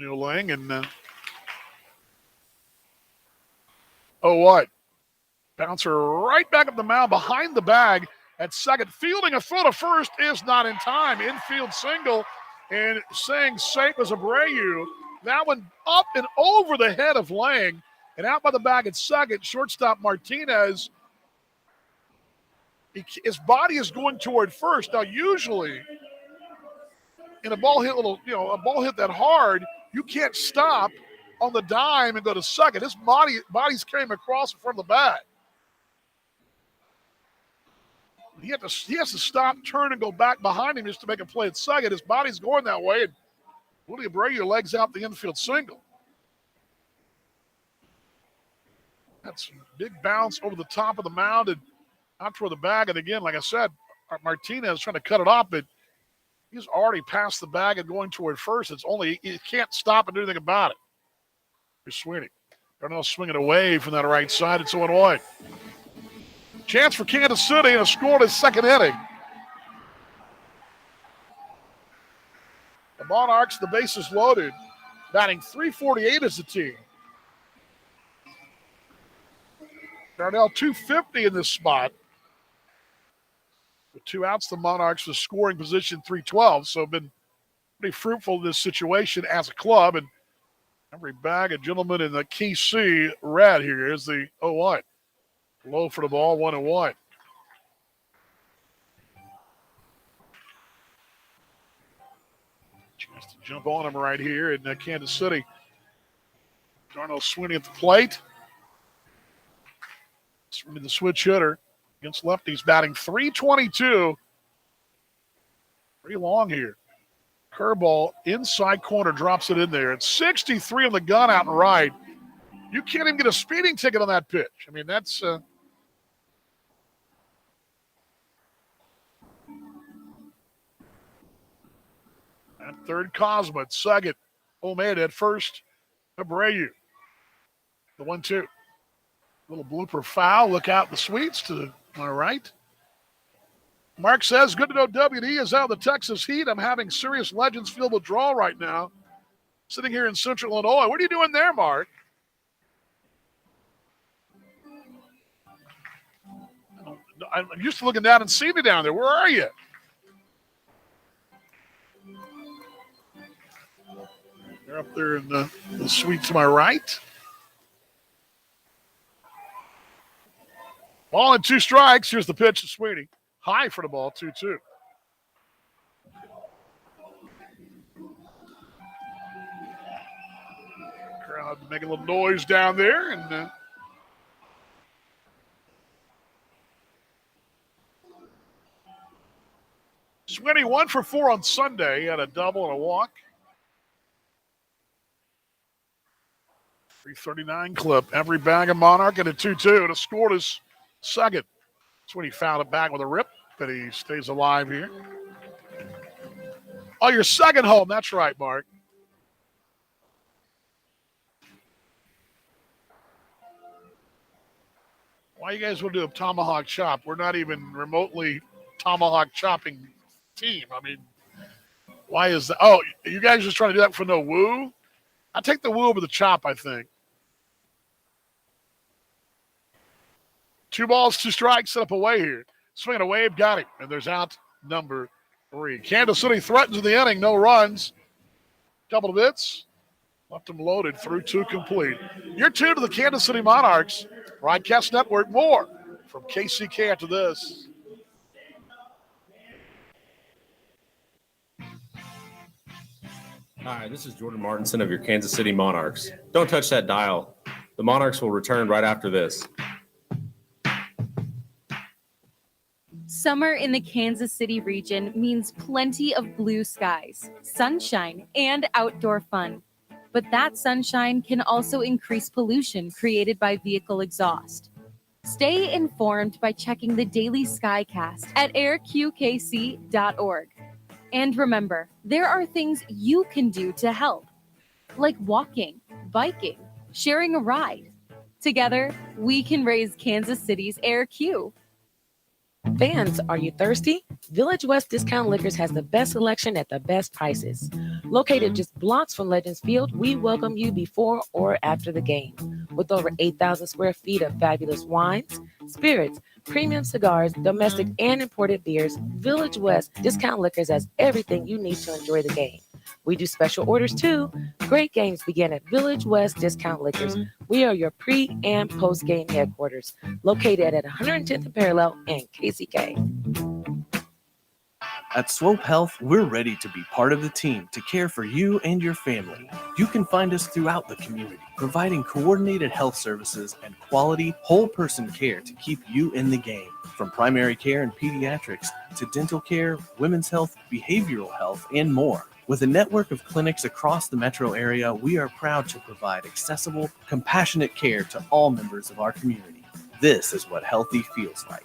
Newling, and oh, what? Bouncer right back up the mound behind the bag at second. Fielding a throw to first is not in time. Infield single, and saying safe as Abreu. That one up and over the head of Lang, and out by the bag at second. Shortstop Martinez. His body is going toward first. Now, usually, in a ball hit that hard, you can't stop on the dime and go to second. His body's carrying across in front of the bag. He has to stop, turn, and go back behind him just to make a play at second. His body's going that way, and Willie Abreu legs out the infield single. That's a big bounce over the top of the mound and out toward the bag. And again, like I said, Martinez trying to cut it off, but he's already past the bag and going toward first. He can't stop and do anything about it. Here's Sweeney. Darnell swinging away from that right side. It's 1-1. Chance for Kansas City and a scoreless second inning. The Monarchs, the bases loaded, batting .348 as a team. Darnell 250 in this spot. With 2 outs, the Monarchs was scoring position .312, so been pretty fruitful in this situation as a club. And every bag of gentlemen in the Key C red here is the 0-1. Low for the ball, 1-1. Chance to jump on him right here in Kansas City. Darnell Sweeney at the plate. Sweeney, the switch hitter against lefties, batting .322. Pretty long here. Curveball, inside corner, drops it in there. It's 63 on the gun out and right. You can't even get a speeding ticket on that pitch. I mean, that's at third, Cosma. At second, Omeda. At first, Abreu. The 1-2. Little blooper foul. Look out the suites to my right. Mark says, good to know WD is out of the Texas heat. I'm having serious Legends Field withdrawal right now. Sitting here in Central Illinois. What are you doing there, Mark? I'm used to looking down and seeing you down there. Where are you? They're up there in the suite to my right. Ball and 2 strikes. Here's the pitch to Sweeney. High for the ball, 2-2. Crowd making a little noise down there, and Sweeney 1 for 4 on Sunday. He had a double and a walk. 339 clip. Every bag of Monarch and a 2-2 and a scoreless second. Sweeney fouled it back with a rip, but he stays alive here. Oh, your second home. That's right, Mark. Why you guys want to do a tomahawk chop? We're not even remotely tomahawk chopping team. I mean, why is that? Oh, you guys just trying to do that for no woo? I take the woo over the chop, I think. 2 balls, 2 strikes, set up away here. Swinging a wave, got him. And there's out number 3. Kansas City threatens the inning, no runs. Couple of hits. Left them loaded through 2 complete. You're tuned to the Kansas City Monarchs Broadcast Network. More from KCK after this. Hi, this is Jordan Martinson of your Kansas City Monarchs. Don't touch that dial. The Monarchs will return right after this. Summer in the Kansas City region means plenty of blue skies, sunshine, and outdoor fun. But that sunshine can also increase pollution created by vehicle exhaust. Stay informed by checking the daily Skycast at airqkc.org. And remember, there are things you can do to help, like walking, biking, sharing a ride. Together, we can raise Kansas City's Air Q. Fans, are you thirsty? Village West Discount Liquors has the best selection at the best prices. Located just blocks from Legends Field, we welcome you before or after the game. With over 8,000 square feet of fabulous wines, spirits, premium cigars, domestic and imported beers, Village West Discount Liquors has everything you need to enjoy the game. We do special orders too. Great games begin at Village West Discount Liquors. We are your pre- and post-game headquarters, located at 110th and Parallel and KCK. At Swope Health, we're ready to be part of the team to care for you and your family. You can find us throughout the community, providing coordinated health services and quality, whole-person care to keep you in the game. From primary care and pediatrics to dental care, women's health, behavioral health, and more. With a network of clinics across the metro area, we are proud to provide accessible, compassionate care to all members of our community. This is what healthy feels like.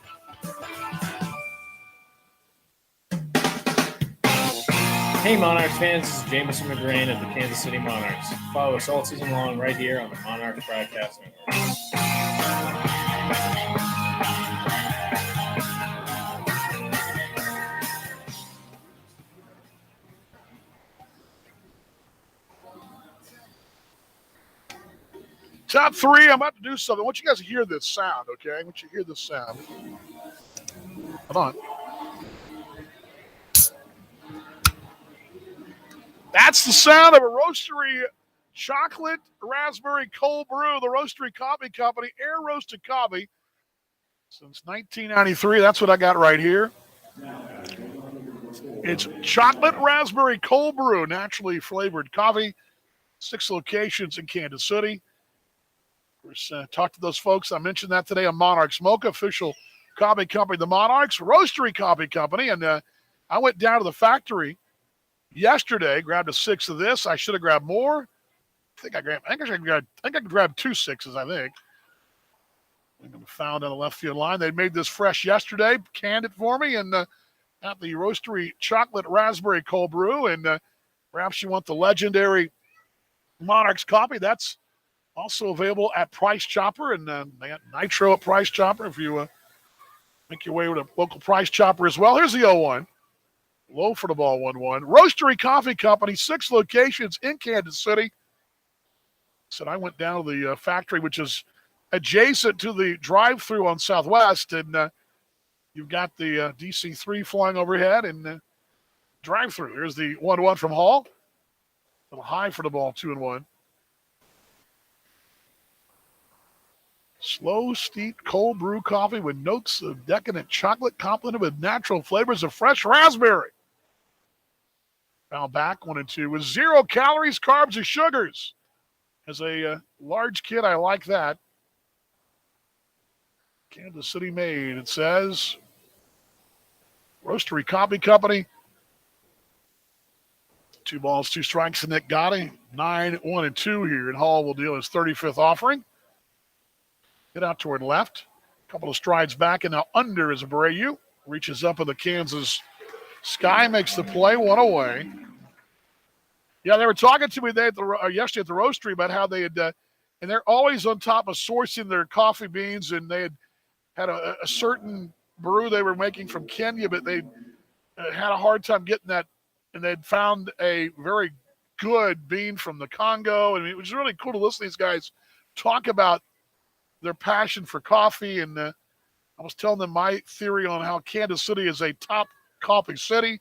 Hey Monarchs fans, this is Jameson McGrain of the Kansas City Monarchs. Follow us all season long right here on the Monarchs Broadcast Network. Top three, I'm about to do something. I want you guys to hear this sound, okay? I want you to hear this sound. Hold on. That's the sound of a roastery chocolate raspberry cold brew. The Roastery Coffee Company, air roasted coffee since 1993. That's what I got right here. It's chocolate raspberry cold brew, naturally flavored coffee. 6 locations in Kansas City. Talk to those folks. I mentioned that today on Monarchs Mocha, official coffee company, the Monarchs Roastery Coffee Company. And I went down to the factory yesterday, grabbed a 6 of this. I should have grabbed more. I think I grabbed 2 6s, I think. Found on the left field line. They made this fresh yesterday, canned it for me, and got the Roastery chocolate raspberry cold brew. And perhaps you want the legendary Monarchs coffee. That's also available at Price Chopper, and they got Nitro at Price Chopper if you make your way with a local Price Chopper as well. Here's the 0-1. Low for the ball, 1-1. Roastery Coffee Company, 6 locations in Kansas City. So I went down to the factory, which is adjacent to the drive-thru on Southwest, and you've got the DC-3 flying overhead and drive-thru. Here's the 1-1 from Hall. A little high for the ball, 2-1. Slow, steeped, cold brew coffee with notes of decadent chocolate complemented with natural flavors of fresh raspberry. Found back 1-2 with 0 calories, carbs, and sugars. As a large kid, I like that. Kansas City made, it says. Roastery Coffee Company. 2 balls, 2 strikes to Nick Gotti. 9-1-2 here. And Hall will deal his 35th offering. Get out toward left. A couple of strides back, and now under is Abreu. Reaches up in the Kansas sky, makes the play, 1 away. Yeah, they were talking to me yesterday at the Roastery about how they had, and they're always on top of sourcing their coffee beans, and they had a certain brew they were making from Kenya, but they had a hard time getting that, and they'd found a very good bean from the Congo, and it was really cool to listen to these guys talk about their passion for coffee. And I was telling them my theory on how Kansas City is a top coffee city. It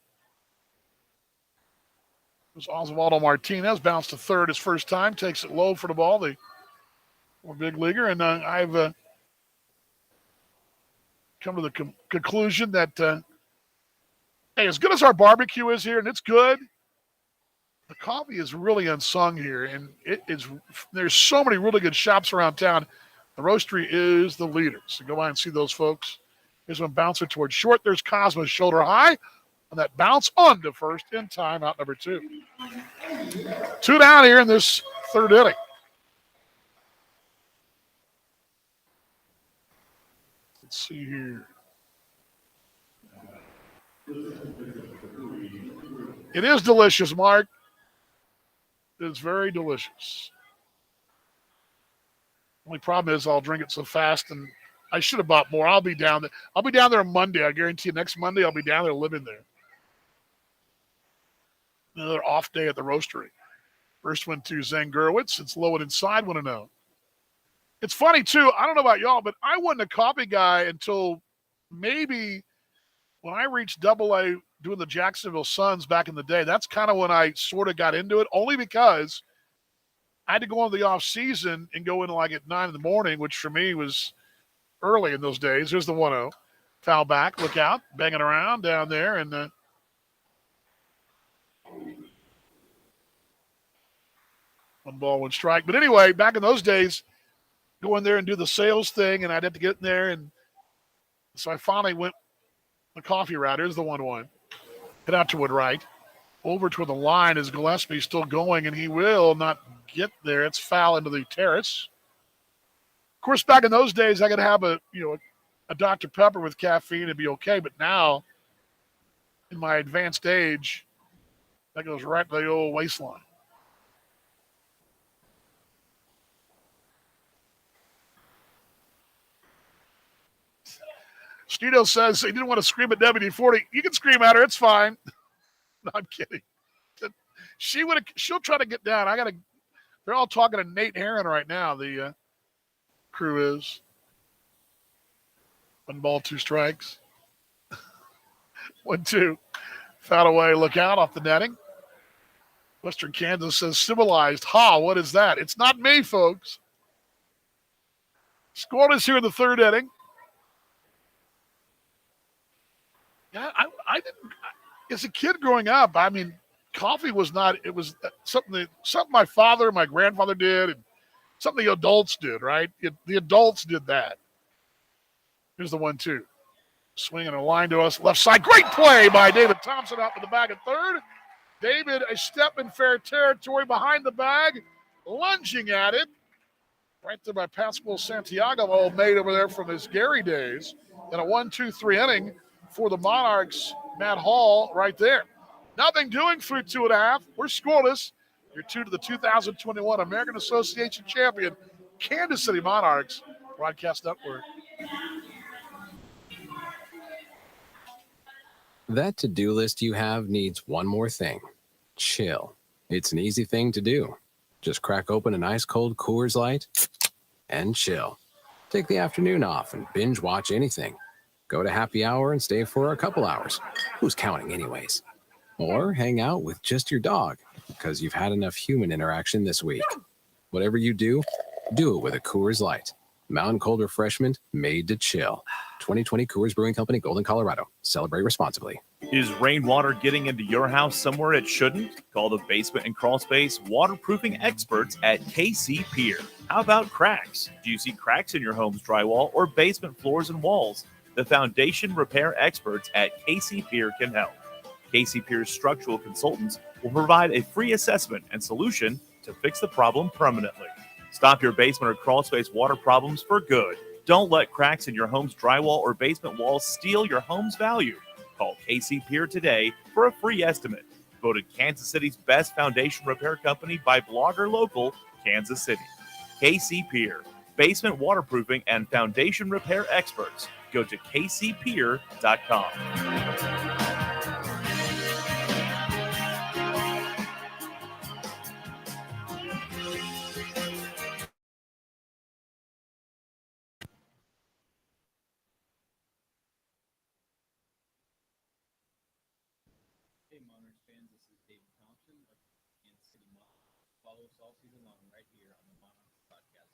was Osvaldo Martinez, bounced to third his first time, takes it low for the ball, the big leaguer. And I've come to the conclusion that, hey, as good as our barbecue is here, and it's good, the coffee is really unsung here. And there's so many really good shops around town. The Roastery is the leader. So go by and see those folks. Here's one bouncer towards short. There's Cosmo's shoulder high. And that bounce on to first in time, out number 2. 2 down here in this third inning. Let's see here. It is delicious, Mark. It's very delicious. Only problem is I'll drink it so fast, and I should have bought more. I'll be down there. I'll be down there on Monday. I guarantee you next Monday I'll be down there living there. Another off day at the roastery. First one to Zangurwitz. It's low and inside, 1-0. It's funny, too. I don't know about y'all, but I wasn't a coffee guy until maybe when I reached AA doing the Jacksonville Suns back in the day. That's kind of when I sort of got into it, only because I had to go into the off season and go in like at 9 in the morning, which for me was early in those days. There's the 1-0. Foul back. Look out. Banging around down there. And one ball, one strike. But anyway, back in those days, go in there and do the sales thing, and I'd have to get in there. And so I finally went the coffee route. Here's the 1-1. Hit out toward right. Over toward the line is Gillespie still going, and he will not get there. It's foul into the terrace. Of course, back in those days, I could have a Dr. Pepper with caffeine and be okay. But now, in my advanced age, that goes right to the old waistline. Stito says he didn't want to scream at WD-40. You can scream at her. It's fine. No, I'm kidding. She'll try to get down. They're all talking to Nate Herron right now. The crew is. 1 ball, 2 strikes. 1-2. Foul away. Look out off the netting. Western Kansas says civilized. Ha, what is that? It's not me, folks. Scoreless here in the third inning. Yeah, I didn't. As a kid growing up, I mean, coffee was not. It was something my father, my grandfather did, and something the adults did. Right? The adults did that. Here's the 1-2. Swinging a line to us, left side. Great play by David Thompson out to the bag at third. David, a step in fair territory behind the bag, lunging at it. Right there by Pascal Santiago, old mate over there from his Gary days. And a 1-2-3 inning for the Monarchs. Matt Hall right there. Nothing doing through 2.5. We're scoreless. You're 2 to the 2021 American Association champion, Kansas City Monarchs Broadcast Network. That to-do list you have needs one more thing. Chill. It's an easy thing to do. Just crack open an ice-cold Coors Light and chill. Take the afternoon off and binge watch anything. Go to happy hour and stay for a couple hours. Who's counting anyways? Or hang out with just your dog because you've had enough human interaction this week. Whatever you do, do it with a Coors Light. Mountain cold refreshment made to chill. 2020 Coors Brewing Company, Golden, Colorado. Celebrate responsibly. Is rainwater getting into your house somewhere it shouldn't? Call the basement and crawl space waterproofing experts at KC Pier. How about cracks? Do you see cracks in your home's drywall or basement floors and walls? The foundation repair experts at KC Pier can help. KC Pier's structural consultants will provide a free assessment and solution to fix the problem permanently. Stop your basement or crawl space water problems for good. Don't let cracks in your home's drywall or basement walls steal your home's value. Call KC Pier today for a free estimate. Voted Kansas City's best foundation repair company by Blogger Local, Kansas City. KC Pier, basement waterproofing and foundation repair experts. Go to kcpier.com. Hey, Monarchs fans, this is David Thompson of Kansas City Monarchs. Follow us all season long right here on the Monarchs Podcast.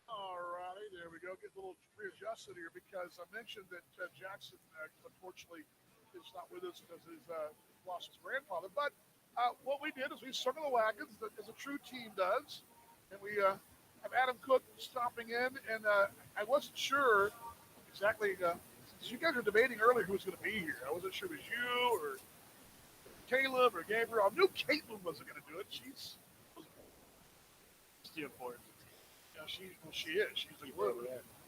All righty, there we go get a little readjusted here because I mentioned that Jackson, unfortunately, is not with us because he's lost his grandfather. But what we did is we circled the wagons as a true team does, and we have Adam Cook stopping in, and I wasn't sure exactly. You guys were debating earlier who was going to be here. I wasn't sure it was you or Caleb or Gabriel. I knew Caitlin wasn't going to do it. She's the important. Yeah, she is. She's the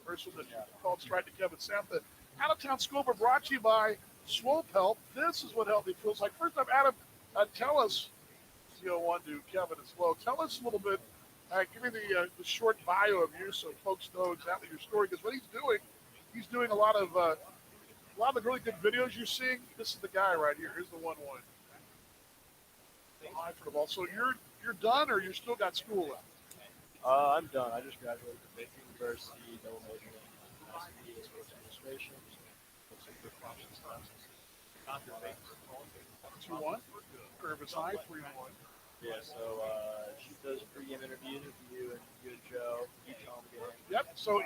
person that called strike to Kevin Sapp. The out-of-town scoop are brought to you by Swope Health. This is what healthy feels like. First up, Adam, tell us, one to Kevin as well. Tell us a little bit. Give me the short bio of you so folks know exactly your story. Because what he's doing a lot of the really good videos you're seeing. This is the guy right here. Here's the 1-1. High for the ball. So you're done, or you still got school left? I'm done. I just graduated from Baker University, double major in ICT, sports administration. Some options classes. 2-1. Curve is high. 3-1. Yeah. So she does pregame interviews with you and Joe each home game. Yep. So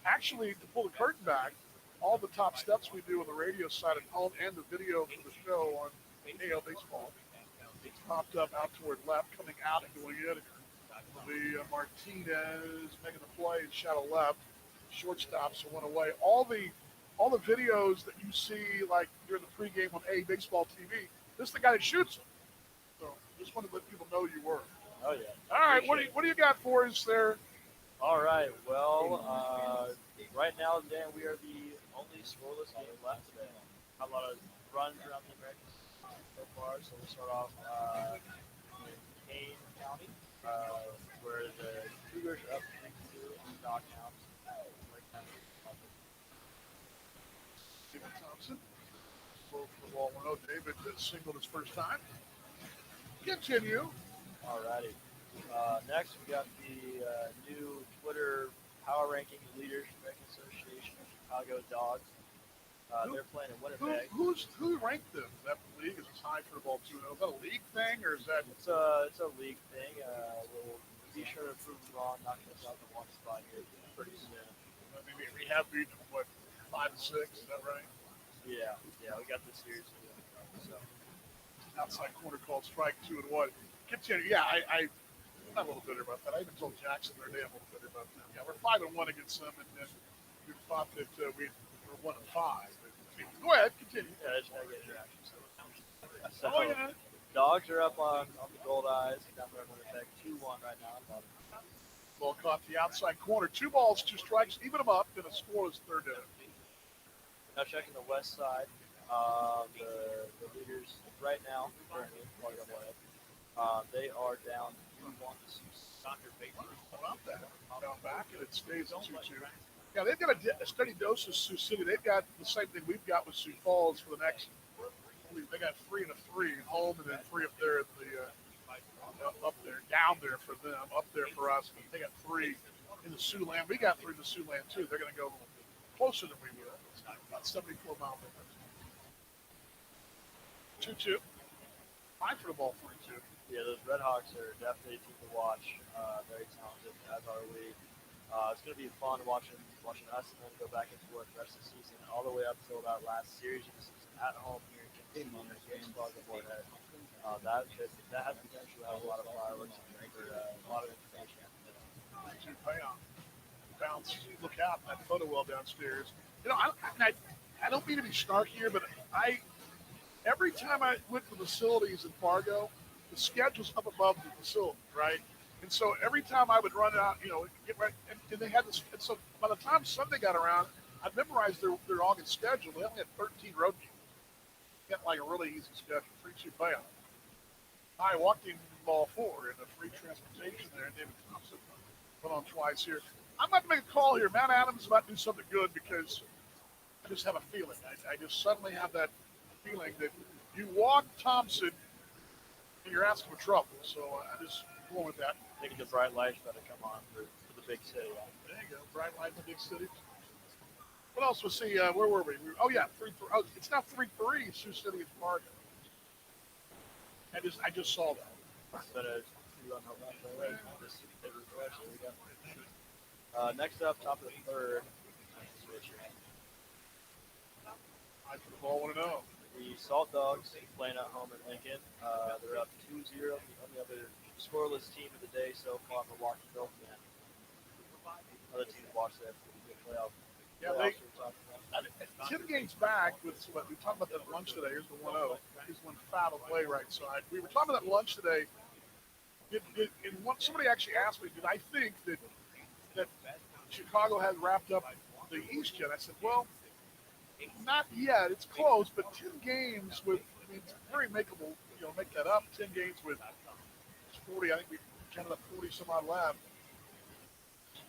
actually, to pull the curtain back, all the top steps we do on the radio side at home and the video for the show on AL Baseball. It's popped up out toward left, coming out and going in. The Martinez making the play in shadow left, shortstop, so went away. All the videos that you see like during the pregame on A Baseball TV, this is the guy that shoots them. So just wanted to let people know you were. Oh yeah. All right, what do you got for us there? All right. Well, right now, Dan, we are the only scoreless game left today. A lot of runs around the American so far. So we'll start off in Kane County, where the Cougars are up 3-2 on the dog counts. David Thompson. Both for the ball 1-0. David singled his first time. Continue. All righty. Next, we got the new Twitter Power Ranking Leaders American Association of Chicago Dogs. They're playing in Winnipeg. Who ranked them? Is that the league? Is it high for the ball 2-0? Is that a league thing, or is that? It's a league thing. We'll be sure to prove them wrong, knocking us out the one spot here pretty soon. Maybe we have beaten them, what, 5-6? Is that right? Yeah, we got this series. So outside corner called strike 2-1. Continue. Yeah, I'm not a little bitter about that. I even told Jackson the other day I'm a little bitter about that. Yeah, we're 5-1 against them, and then we thought that we were 1-5. Go ahead, continue. Yeah, I just gotta get your action. So Dogs are up on the Gold Eyes down there in Winnipeg, 2-1 right now. Ball caught the outside corner. 2 balls, 2 strikes, even them up, and a scoreless third inning. Now checking the west side, the leaders right now, currently, they are down 2-1 to Soccer Baseball. About that. Down back, and it stays 2-2. Yeah, they've got a steady dose of Sioux City. They've got the same thing we've got with Sioux Falls for the next. They got 3 and a 3 home, and then 3 up there at the up there, down there for them, up there for us. But they got 3 in the Siouxland. We got 3 in the Siouxland too. They're going to go closer than we will. It's about 74 miles. 2-2. High for the ball, 42. Yeah, those Red Hawks are definitely a team to watch. Very talented, as are we. It's going to be fun watching us and then go back and forth the rest of the season, all the way up until that last series of the season at home here in Kansas City. That has potential to have a lot of fireworks and for a lot of information. Bounce, look out, that photo well downstairs. I don't mean to be snarky here, but every time I went to facilities in Fargo, the schedule's up above the facility, right? And so every time I would run out, get right, and they had this. And so by the time Sunday got around, I memorized their August schedule. They only had 13 road games. Got like a really easy schedule, 3-2 payoff. I walked in ball 4 in the free transportation there. David Thompson went on twice here. I'm about to make a call here. Matt Adams is about to do something good because I just have a feeling. I just suddenly have that feeling that you walk Thompson and you're asking for trouble. So I just go with that. I think the bright lights got to come on for the big city. There you go, bright light in the big city. What else was see? Where were we? Oh yeah, 3-3. Oh, it's not 3-3. Sioux City and Fargo. I just saw that. It's been a 2-1 home run play. Next up, top of the third, I for the ball 1-0. the Salt Dogs playing at home in Lincoln. They're up 2-0. The only other scoreless team of the day so far, Milwaukee Bills. Other teams watch that playoff. Yeah, they 10 games back with what we talked about that at lunch today. Here's the 1-0. Here's one foul on the right side. We were talking about that lunch today. Somebody actually asked me, did I think that Chicago had wrapped up the East yet? I said, well, not yet. It's close, but 10 games with, I mean, it's very makeable, make that up. 10 games with 40, I think we counted up 40 some odd left.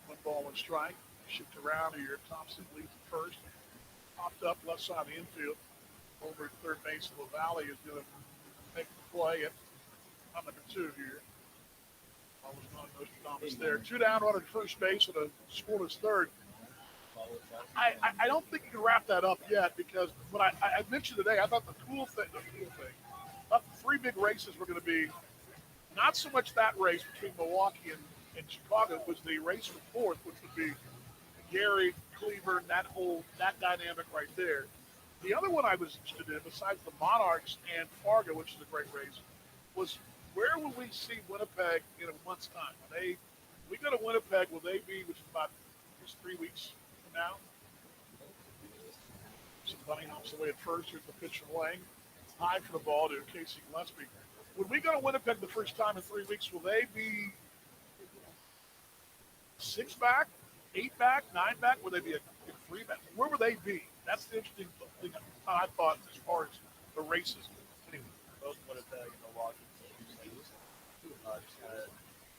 One ball, one strike. Shipped around here. Thompson leads at first. Popped up left side of the infield. Over at third base of the Valley is going to make the play at number 2 here. Almost not Thomas there. 2 down, running first base with a scoreless third. I don't think you can wrap that up yet because what I mentioned today, I thought the cool thing, the 3 big races were going to be not so much that race between Milwaukee and Chicago, was the race for fourth, which would be Gary, Cleveland, that dynamic right there. The other one I was interested in, besides the Monarchs and Fargo, which is a great race, was where will we see Winnipeg in a month's time? We go to Winnipeg, will they be, which is about just 3 weeks from now? So Bunny hops away at first. Here's the pitch from Lang. High for the ball to Casey Gillespie. When we go to Winnipeg the first time in 3 weeks, will they be 6 back, 8 back, 9 back? Will they be a 3 back? Where will they be? That's the interesting thing I thought as far as the races. Anyway. Both Winnipeg and Milwaukee. Just kind of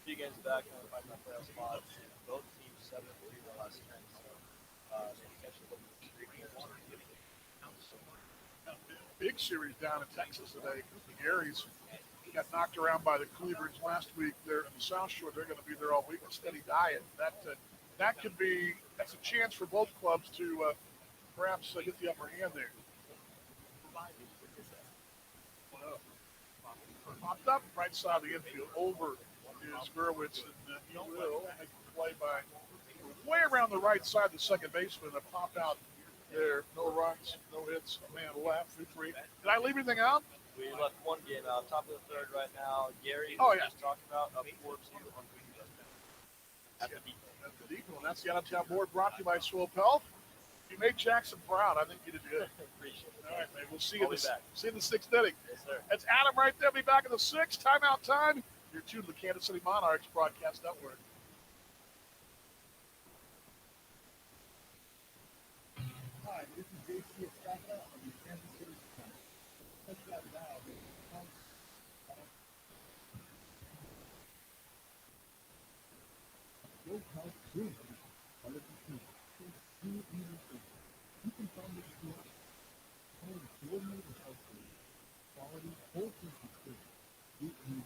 few games back on the fighting playoff spot. Both teams 7-3 in the last 10. So they catch a little bit Big series down in Texas today. The Garys got knocked around by the Cleaverds last week. They're in the South Shore. They're going to be there all week. A steady diet. That's a chance for both clubs to perhaps get the upper hand there. Popped up right side of the infield. Over is Gurwitz, and he will make the play by way around the right side of the second baseman. A pop out there. No runs, no hits, a man left. 3-3. Did I leave anything out? We left one game out. Top of the third right now. Gary, just talking about up 4-2 on at the depot. At the depot. And that's the out-of-town board brought to you by Swope Health. You made Jackson proud. I think you did good. Appreciate it. All right, man. We'll see you in the 6th inning. Yes, sir. That's Adam right there. Be back in the 6th. Timeout time. You're tuned to the Kansas City Monarchs Broadcast Network. Hi, this is JC Estrada of the Kansas City Monarchs. Check that out. Your health proven quality care. You can find this store called Coordinated Health Care. Quality whole person care. You can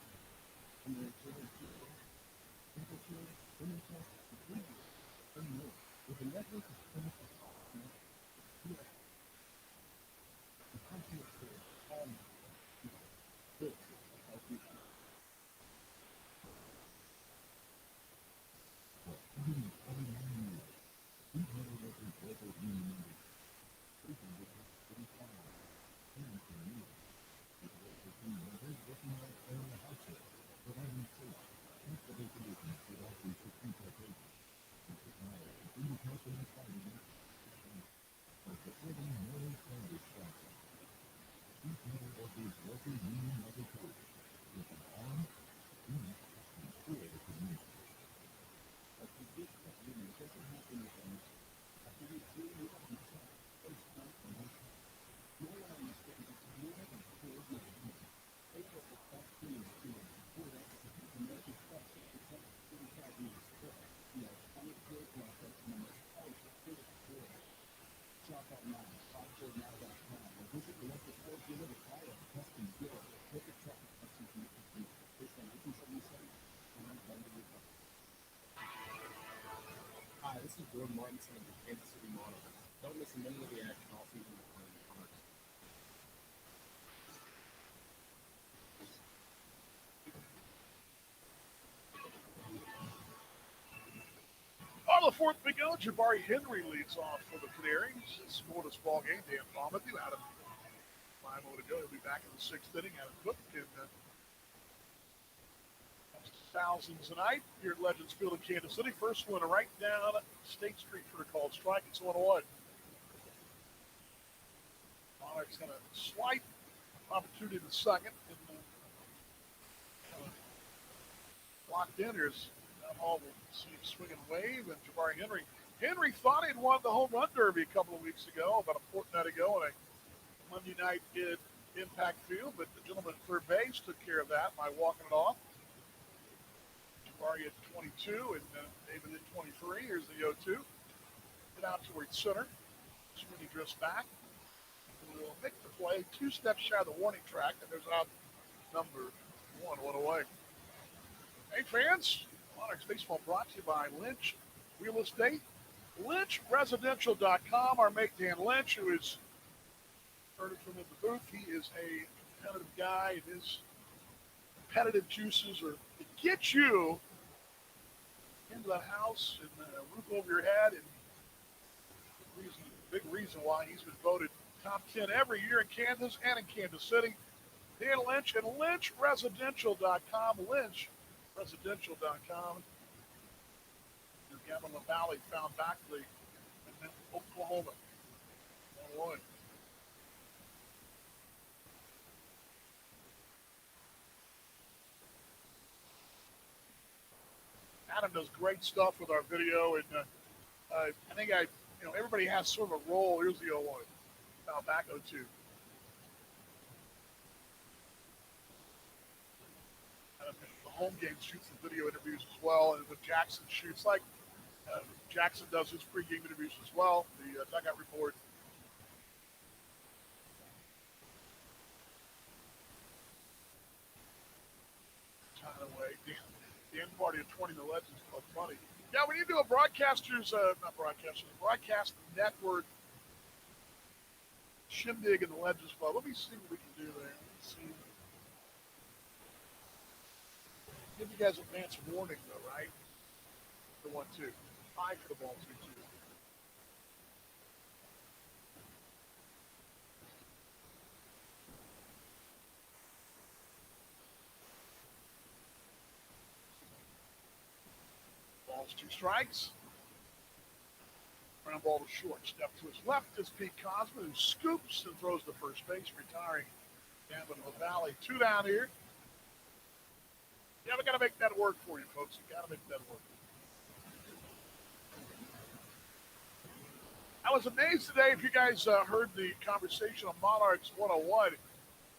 temperature, swimming tests, and more. With a network of clinical Hi, this is Jordan Martinson of the Kansas City Monarchs. Don't miss a minute of the action all season long. Bottom of the fourth we go. Jabari Henry leads off for the Canaries. Scoreless ball game. Dan Palmer, out of 5 to go. He'll be back in the 6th inning. Adam Cook and thousands tonight here at Legends Field in Kansas City. First one right down State Street for a called strike. It's 1-1. Monarchs got a slight opportunity in the second. And, locked in. Here's all will see him swing and wave. And Jabari Henry. Henry thought he'd won the home run derby a couple of weeks ago, about a fortnight ago, in a Monday night impact field. But the gentleman at third base took care of that by walking it off. Jabari at 22 and David at 23. Here's the 0-2. Get out towards center. Sweeney drifts back. We'll make the play 2 steps shy of the warning track, and there's out number 1 away. Hey fans, Monarchs Baseball brought to you by Lynch Real Estate. LynchResidential.com. Our mate Dan Lynch, who is heard it from in the booth. He is a competitive guy, and his competitive juices are to get you into that house and a roof over your head. And big reason why he's been voted top 10 every year in Kansas and in Kansas City. Dan Lynch and LynchResidential.com. LynchResidential.com. Gavin LaValle found Backley in Oklahoma. 1-1. Adam does great stuff with our video, and I think everybody has sort of a role. Here's the 0-1. Foul back 0-2. The home game shoots the video interviews as well, and with Jackson shoots, like Jackson does his pregame interviews as well. The dugout report. Time away. The end party of 20 the Legends Club funny. Yeah, we need to do a broadcast network shindig in the Legends Club. Let me see what we can do there. Let's see. Give you guys advance warning though, right? The 1-2. 5 for the ball, 2-2. Ball's 2 strikes. Ground ball to short. Step to his left is Pete Cosman, who scoops and throws to first base, retiring Gavin LaValle. 2 down here. Yeah, we got to make that work for you, folks. We got to make that work. I was amazed today, if you guys heard the conversation on Monarchs 101,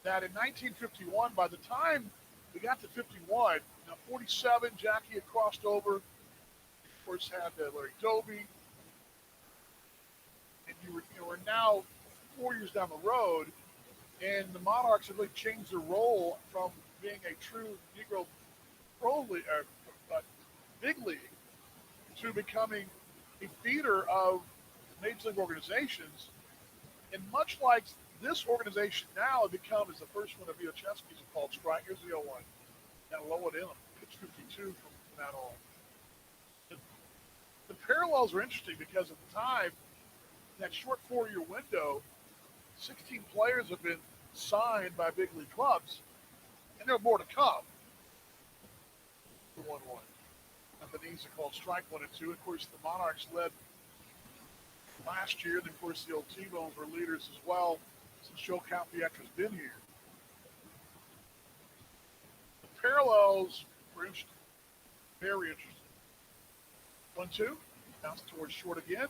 that in 1951, by the time we got to 51, 47, Jackie had crossed over. Of course, had Larry Doby. And you were now 4 years down the road, and the Monarchs have really changed their role from being a true Negro big league to becoming a feeder of major league organizations. And much like this organization now, it becomes the first one of Viochesky's called strike. Here's the 0-1. Now low it in. Pitch 52 from that on. The parallels are interesting because at the time, that short 4-year window, 16 players have been signed by big league clubs, and there are more to come. The 1-1. Ebenezer called strike 1 and 2. Of course, the Monarchs led last year, and of course, the old T-Bones were leaders as well since Joe Campietra's been here. The parallels were interesting. Very interesting. 1-2. Bounce towards short again.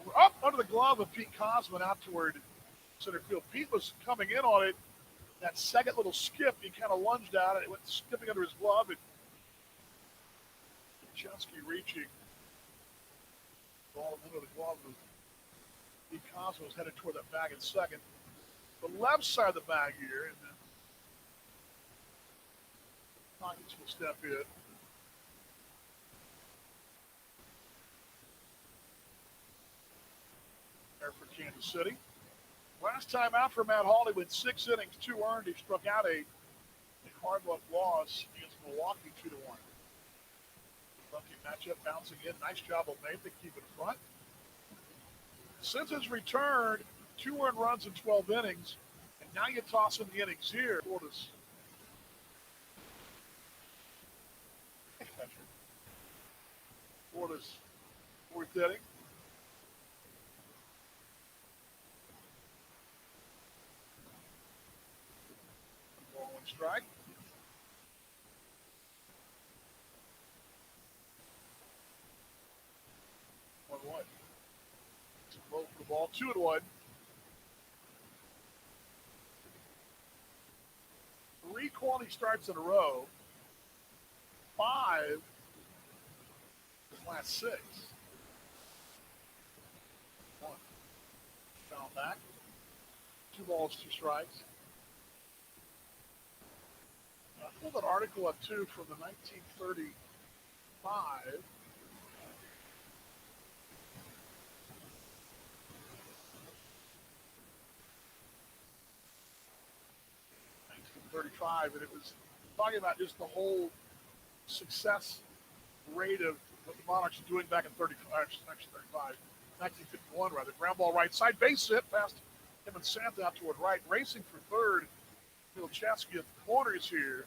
We're up under the glove of Pete Cosman out toward center field. Pete was coming in on it. That second little skip, he kind of lunged out it. It went skipping under his glove. And Chesky reaching. Ball under the glove of Pete Cosman was headed toward that bag in second. The left side of the bag here. And then Takas will step in. There for Kansas City. Last time out for Matt Hawley went 6 innings, 2 earned. He struck out a hard luck loss against Milwaukee 2-1. Lucky matchup bouncing in. Nice job of Maine to keep it front. Since his return, 2 earned runs in 12 innings, and now you toss in the innings here. Florida's fourth inning. Ball one strike. One. Low for the ball. 2-1. 3 quality starts in a row. 5 his last 6. 1. Foul back. 2 balls, 2 strikes. I pulled an article up too from the 1935. 35, and it was talking about just the whole success rate of what the Monarchs are doing back in 1951 rather. Ground ball right side, base hit past him and Santa out toward right, racing for third. Milchowski at the corners here.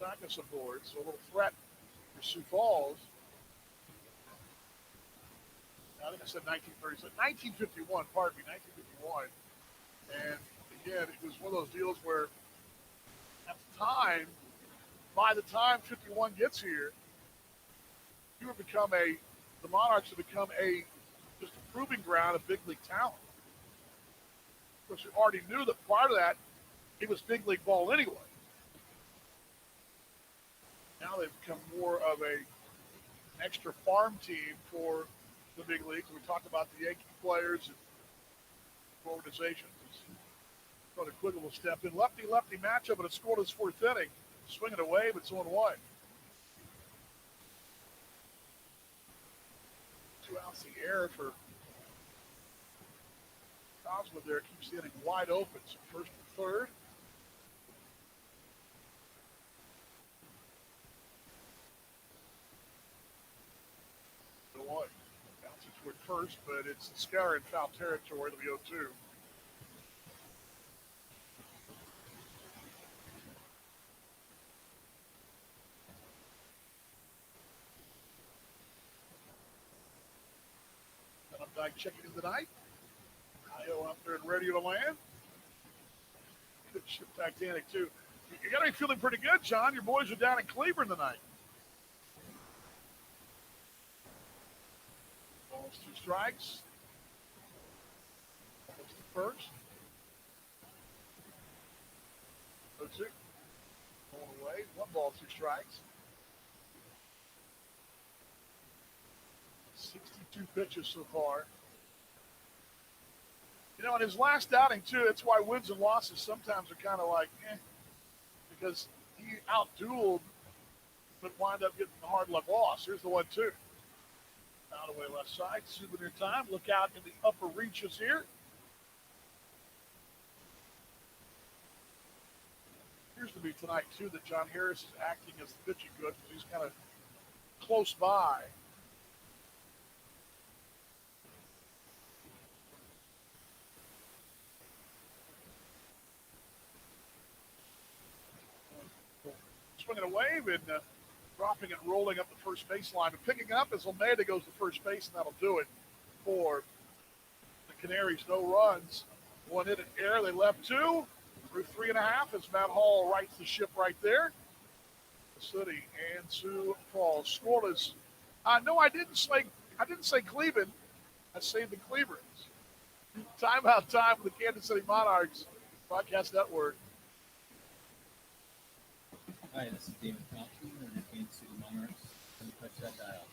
Takas aboard, so a little threat for Sioux Falls. I think I said 1930, 1951, pardon me, 1951. And again, it was one of those deals where at the time, by the time 51 gets here, the Monarchs have become just a proving ground of big league talent. Of course, you already knew that prior to that, it was big league ball anyway. Now they've become more of an extra farm team for the big leagues. We talked about the Yankee players and organizations. Brother Quiggle will step in. Lefty-lefty matchup, but it scored his 4th inning. Swinging away, but it's 1-1. 2 outs the air for Cosmo there. Keeps the inning wide open. So first and third. One. Bouncing toward first, but it's Scar in foul territory. It'll be 0-2. Dyke checking in tonight. Io out there and ready to land. Good ship Titanic, too. You got to be feeling pretty good, John. Your boys are down in Cleveland tonight. Balls, 2 strikes. That's the first. 0-2. Going away. 1 ball, 2 strikes. 62 pitches so far. You know, in his last outing, too, that's why wins and losses sometimes are kind of like, because he outdueled but wind up getting a hard luck loss. Here's the 1-2. Out away left side. Souvenir time. Look out in the upper reaches here. Appears to be tonight, too, that John Harris is acting as the pitching coach because he's kind of close by. Swinging a wave and dropping it, rolling up the first baseline, and picking up as Almeida goes to first base, and that'll do it for the Canaries. No runs. 1 hit in air. They left 2 through 3.5 as Matt Hall rights the ship right there. The city and Sioux Falls scoreless. No, I didn't say Cleveland. I saved the Cleaverans. Timeout time for the Kansas City Monarchs Broadcast Network. Hi, this is David Thompson of the Kansas City Monarchs. Don't touch that dial.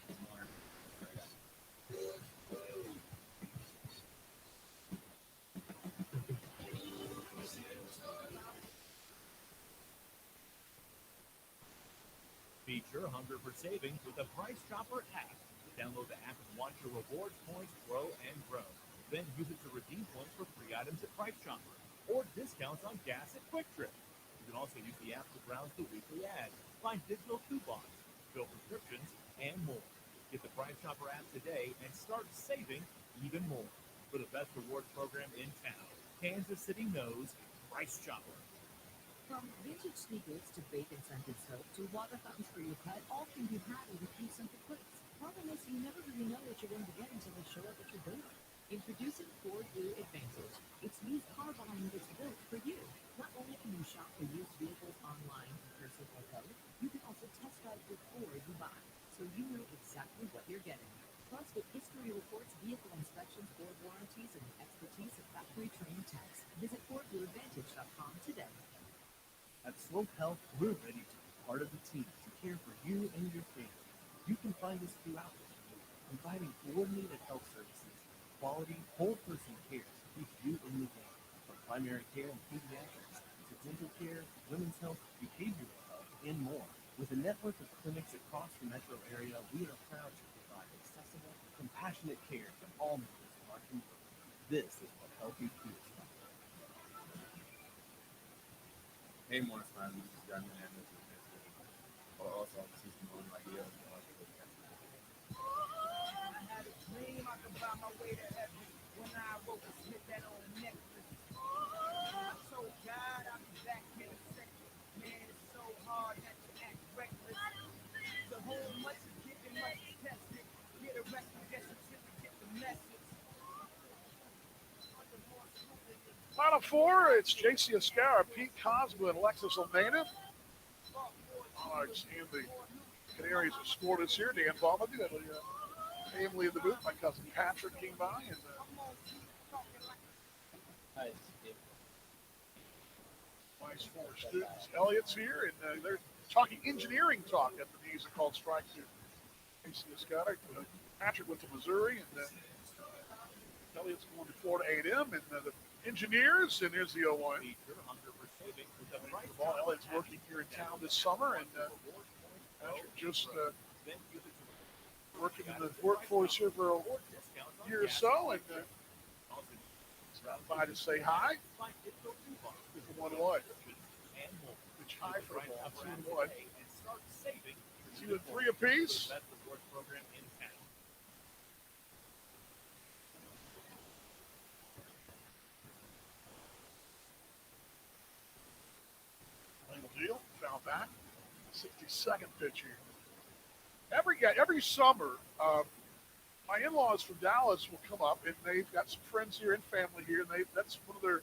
Beat your hunger for savings with the Price Chopper app. Download the app and watch your rewards points grow and grow. Then use it to redeem points for free items at Price Chopper or discounts on gas at Quick Trip. You can also use the app to browse the weekly ads, find digital coupons, fill prescriptions, and more. Get the Price Chopper app today and start saving even more. For the best rewards program in town, Kansas City knows Price Chopper. From vintage sneakers to bacon-scented soap to water fountains for your pet, all can be had with a few simple clicks. Problem is, you never really know what you're going to get until they show up at your door. Introducing Ford Blue Advantage. It's used car buying that's built for you. Not only can you shop for used vehicles online, in person, or both, you can also test drive before you buy, so you know exactly what you're getting. Plus, with history reports, vehicle inspections, Ford warranties, and the expertise of factory-trained techs, visit FordBlueAdvantage.com today. At Slope Health, we're ready to be part of the team to care for you and your family. You can find us throughout the community, providing coordinated health services, quality, whole-person care to keep you in the game. From primary care and pediatrics to dental care, women's health, behavioral health, and more. With a network of clinics across the metro area, we are proud to provide accessible, compassionate care to all members of our community. This is what healthy feels like. Hey, Monarchs fans, this is Daniel Anderson. Also, season 1 right here. I had a dream I could buy my way to heaven. When I woke up, hit that on the necklace. I told God I'll be back in a second. Man, it's so hard not to act reckless. The whole much is given, much is tested. Get arrested, get certificate, the message. Final four, it's J.C. Escara, Pete Cosmo, and Alexis O'Neill. Monarchs and the Canaries have scored us here. Dan Ballman, the family in the booth. My cousin Patrick came by. And vice former students. Elliot's here, and they're talking engineering talk at the music called Strike to J.C. Escara. Patrick went to Missouri, and Elliot's going to Florida A&M, and the engineers, and here's the 0-1. Elliot's working here in town this summer, and Patrick just working in the workforce here for a year or so, and stopped by to say hi. It's a 1-1. Which high for the ball, 2-1. 2 and 3 apiece. Deal, foul back, 62nd pitch here. Every summer, my in-laws from Dallas will come up, and they've got some friends here and family here, and that's one of their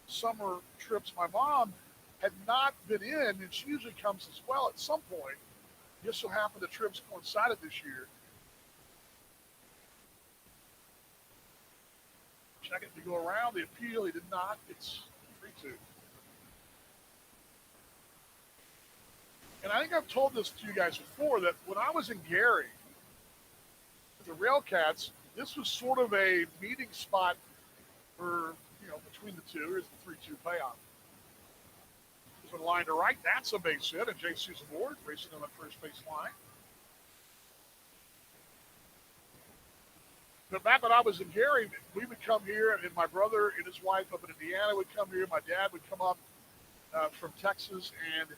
summer trips. My mom had not been in, and she usually comes as well at some point. Just so happened the trips coincided this year. Second to go around, the appeal, he did not. It's 3-2. And I think I've told this to you guys before, that when I was in Gary, with the Railcats, this was sort of a meeting spot for, between the two. Here's the 3-2 payoff. There's a line to right. That's a base hit, and J.C.'s aboard, racing on the first base line. But back when I was in Gary, we would come here, and my brother and his wife up in Indiana would come here. My dad would come up from Texas, and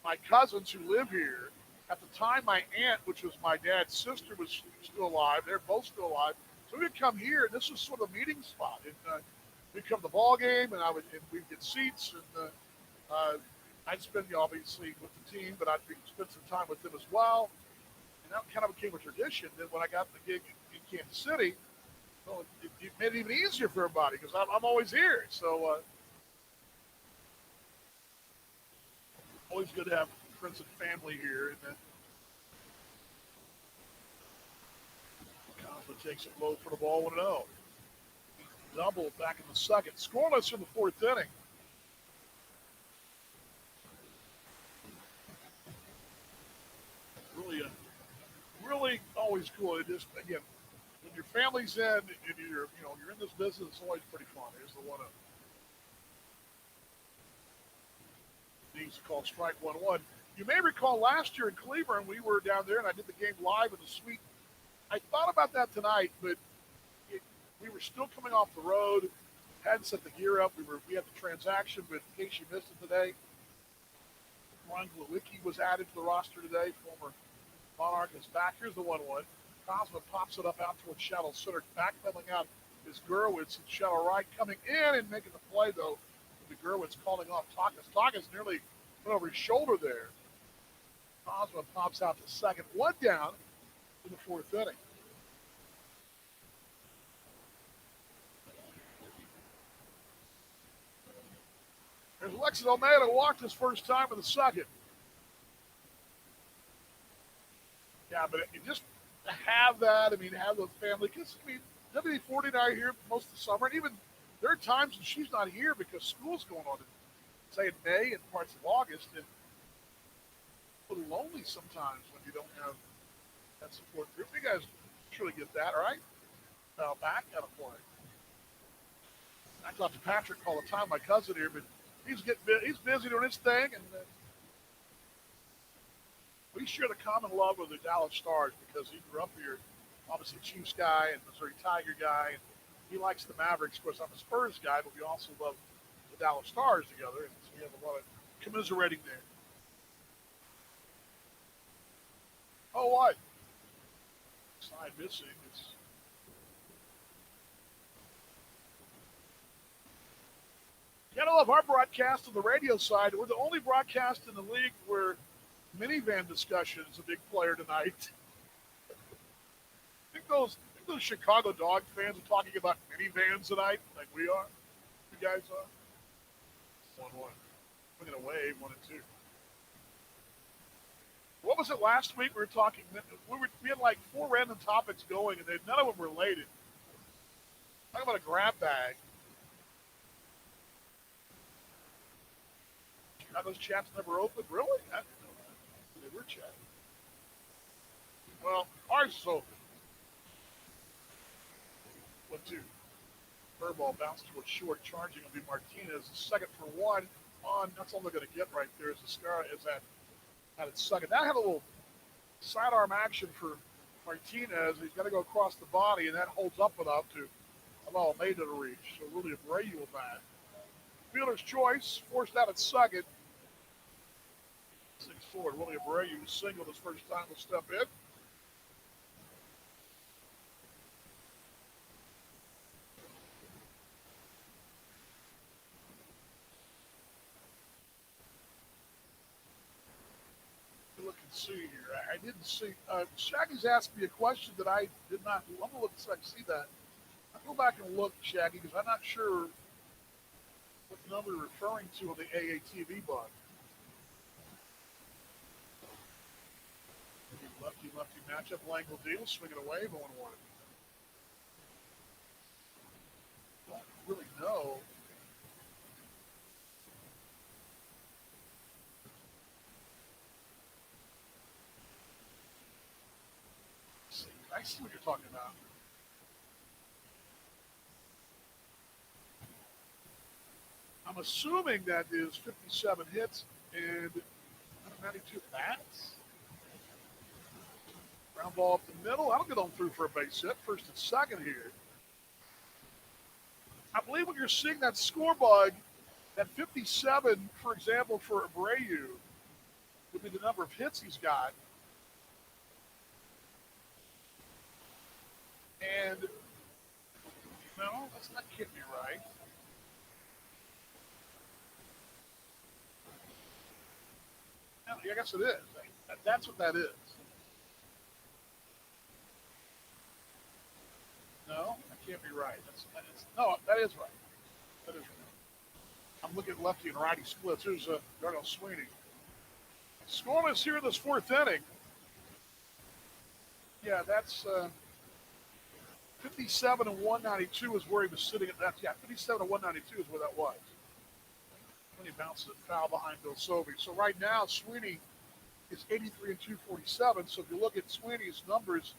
my cousins who live here, at the time my aunt, which was my dad's sister, was still alive. They're both still alive. So we'd come here, and this was sort of a meeting spot. And we'd come to the ball game, and we'd get seats, and I'd spend obviously with the team, but I'd spend some time with them as well. And that kind of became a tradition. Then when I got the gig in Kansas City, well, it made it even easier for everybody because I'm always here. So always good to have friends and family here. And then Coughlin takes it low for the ball, 1-0. Double back in the second. Scoreless in the fourth inning. Really always cool. It just, again, when your family's in and you're in this business, it's always pretty fun. Here's the 1-0. Needs called strike 1-1. You may recall last year in Cleveland, we were down there and I did the game live in the suite. I thought about that tonight, but we were still coming off the road, hadn't set the gear up. We had the transaction, but in case you missed it today, Ron Glowicki was added to the roster today, former Monarch is back. Here's the 1-1. Cosma pops it up out towards shallow center. Backpedaling out is Gurwitz in shallow right. Coming in and making the play, though. The Gurwitz calling off Takas. Takas nearly went over his shoulder there. Cosma pops out to second. 1 down in the 4th inning. There's Alexis Almeida, walked his first time in the second. Yeah, but just to have that, have the family, because, WD-40 and I are here most of the summer, and even there are times when she's not here because school's going on, say in May and parts of August, and it's a little lonely sometimes when you don't have that support group. You guys surely get that, right? Now back at a point. I talk to Patrick all the time, my cousin here, but he's busy doing his thing, and we share the common love of the Dallas Stars because he grew up here, obviously Chiefs guy and Missouri Tiger guy, and he likes the Mavericks. Of course, I'm a Spurs guy, but we also love the Dallas Stars together, and so we have a lot of commiserating there. Oh, what? Side missing. You gotta love our broadcast on the radio side. We're the only broadcast in the league where minivan discussion is a big player tonight. I think those Chicago Dog fans are talking about minivans tonight, like we are. You guys are. 1-1. We're gonna wave 1-2. What was it last week? We were talking. We had like 4 random topics going, and none of them were related. Talking about a grab bag. Those chats never opened? Really? I didn't know that. They were chatting. Well, ours is open. 1-2. Curveball bounced towards short. Charging will be Martinez. Second for 1 on. That's all they're going to get right there. Is at its second. That had a little sidearm action for Martinez. He's got to go across the body, and that holds up enough to allow Almeida to reach. So really Abreu with that. Fielder's choice, forced out at second. 6-4. Willie Abreu singled his first time to step in. Look and see here. I didn't see. Shaggy's asked me a question that I did not. I'm gonna look so I can see that. I'll go back and look, Shaggy, because I'm not sure what number you're referring to on the AATV bug. Lefty matchup. Langle deal, swinging away, 1-1. Don't really know. I see what you're talking about. I'm assuming that is 57 hits and 92 bats. Ground ball up the middle. That'll get on through for a base hit. First and second here. I believe when you're seeing that score bug, that 57, for example, for Abreu, would be the number of hits he's got. And, no, that can't be right. I guess it is. That's what that is. No, that can't be right. That is right. That is right. I'm looking at lefty and righty splits. Here's Darnell Sweeney. Scoreless here in this 4th inning. Yeah, that's 57 and 192 is where he was sitting at that. Yeah, 57 and 192 is where that was. When he bounces it foul behind Bill Sovey. So right now, Sweeney is 83 and 247. So if you look at Sweeney's numbers,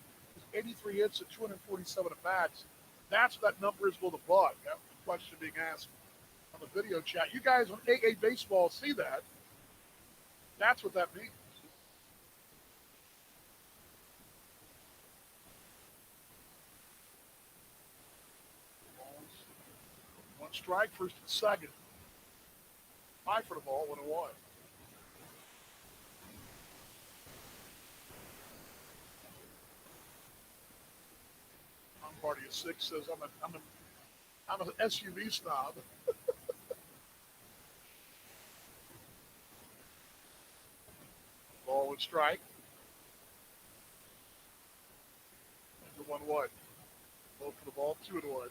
83 hits and 247 at bats. That's what that number is with a bug. That was the question being asked on the video chat. You guys on AA Baseball see that. That's what that means. One strike, first and second. High for the ball, 1-1. Party of Six says I'm an SUV snob. Ball would strike. And the 1-1. Both for the ball, 2-1.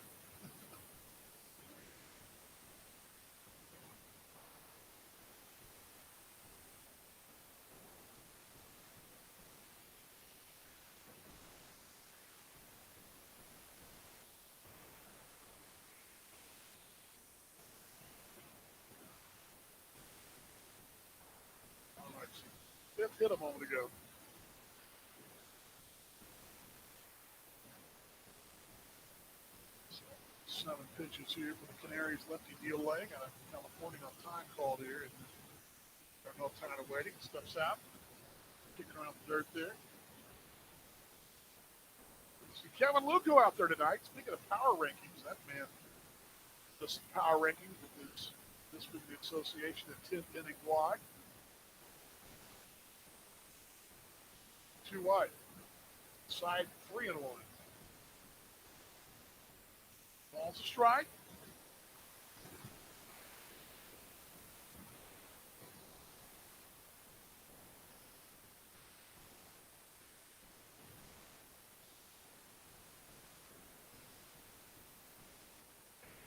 Fifth hit a moment ago. 7 pitches here for the Canaries lefty deal leg. Got a California on time called here. And there's no time of waiting. Steps out. Kicking around the dirt there. See Kevin Lugo out there tonight. Speaking of power rankings, that man does some power rankings with his District of the Association at 10th inning block. 2 wide. Side 3-1. Ball's a strike.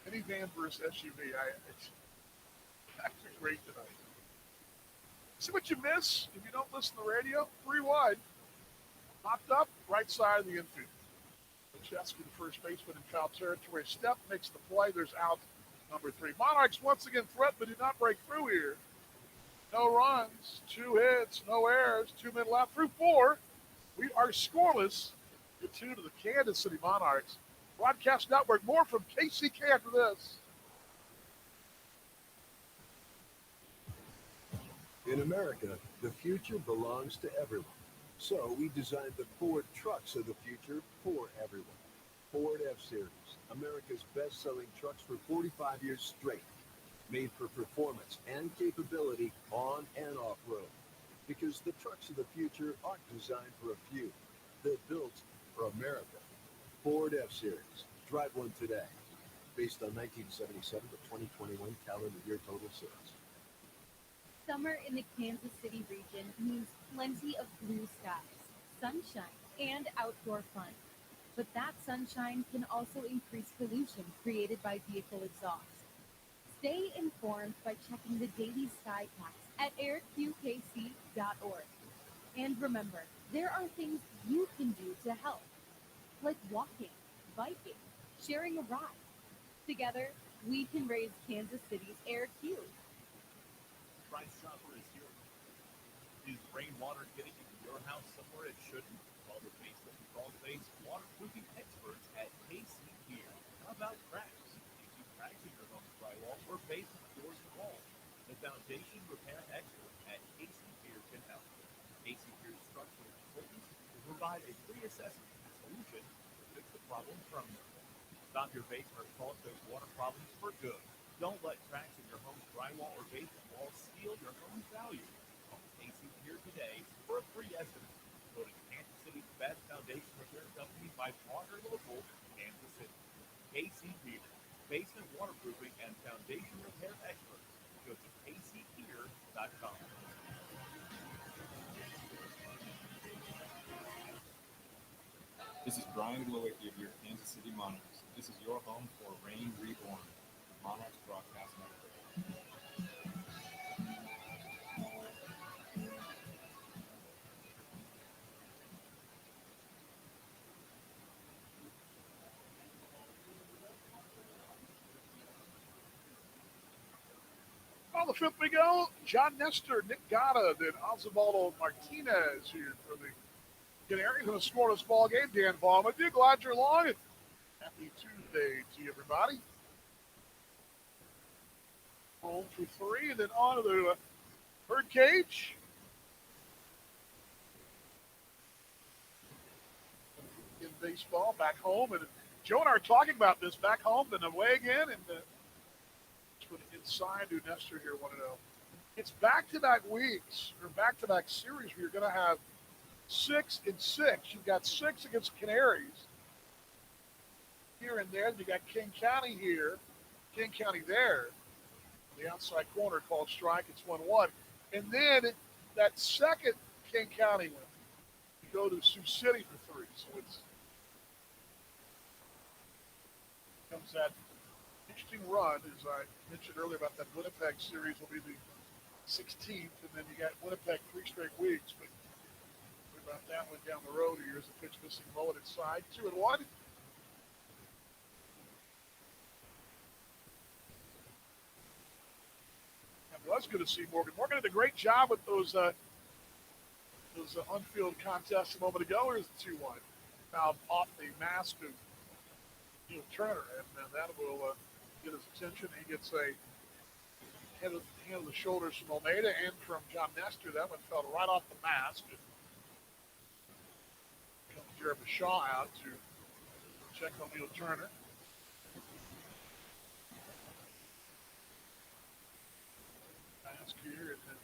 Minivan versus SUV. It's actually great tonight. See what you miss if you don't listen to the radio? 3 wide. Popped up, right side of the infield. Chesky, the first baseman in foul territory. Step makes the play. There's out number 3. Monarchs once again threat, but did not break through here. No runs, 2 hits, no errors, 2 men left through 4. We are scoreless. Good 2 to the Kansas City Monarchs. Broadcast Network. More from KCK after this. In America, the future belongs to everyone. So we designed the Ford trucks of the future for everyone. Ford F-Series, America's best-selling trucks for 45 years straight. Made for performance and capability on and off-road. Because the trucks of the future aren't designed for a few. They're built for America. Ford F-Series. Drive one today. Based on 1977 to 2021 calendar year total sales. Summer in the Kansas City region means plenty of blue skies, sunshine, and outdoor fun. But that sunshine can also increase pollution created by vehicle exhaust. Stay informed by checking the daily sky packs at airqkc.org. And remember, there are things you can do to help, like walking, biking, sharing a ride. Together, we can raise Kansas City's air Q. Price Chopper is here. Is rainwater getting into your house somewhere it shouldn't? Call the basement and crawl space waterproofing experts at KC Pier. How about cracks? If you cracks in your home drywall or basement doors and walls, the foundation repair expert at KC Pier can help. KC Pier structural consultants will provide a free assessment and solution to fix the problem from there. Stop your basement or crawl space water problems for good. Don't let cracks in your home's drywall or basement walls steal your home's value. Call KC Pier today for a free estimate. Go to Kansas City's best foundation repair company by Water Local, Kansas City. KC Pier, basement waterproofing and foundation repair experts. Go to kcpier.com. This is Brian Glowicki of your Kansas City Monarchs. This is your home for Rain Reborn, Monarchs Broadcast Network. On the 5th we go. John Nestor, Nick Gatta, then Osvaldo Martinez here for the Canaries in a scoreless ball game. Dan Vaughn with you. Glad you're along. And happy Tuesday to you, everybody. Home for 3, and then on to the bird cage. In baseball, back home. And Joe and I are talking about this back home, then away again. And inside to Nestor here, 1-0. It's back-to-back weeks, or back-to-back series where you're going to have 6 and 6. You've got 6 against Canaries. here and there. You got King County here, King County there. The outside corner called strike. It's 1-1. And then that second King County one, you go to Sioux City for 3. So it's comes that interesting run, as I mentioned earlier about that Winnipeg series will be the 16th, and then you got Winnipeg 3 straight weeks. But what about that one down the road? Here's a pitch missing low at inside. 2-1. Was good to see Morgan. Morgan did a great job with those on-field contests a moment ago. Here's the 2-1. Fouled off the mask of Neil Turner, and that will get his attention. He gets a hand of the shoulders from Almeida and from John Nestor. That one fell right off the mask. And comes Jeremy Shaw out to check on Neil Turner. Here, and then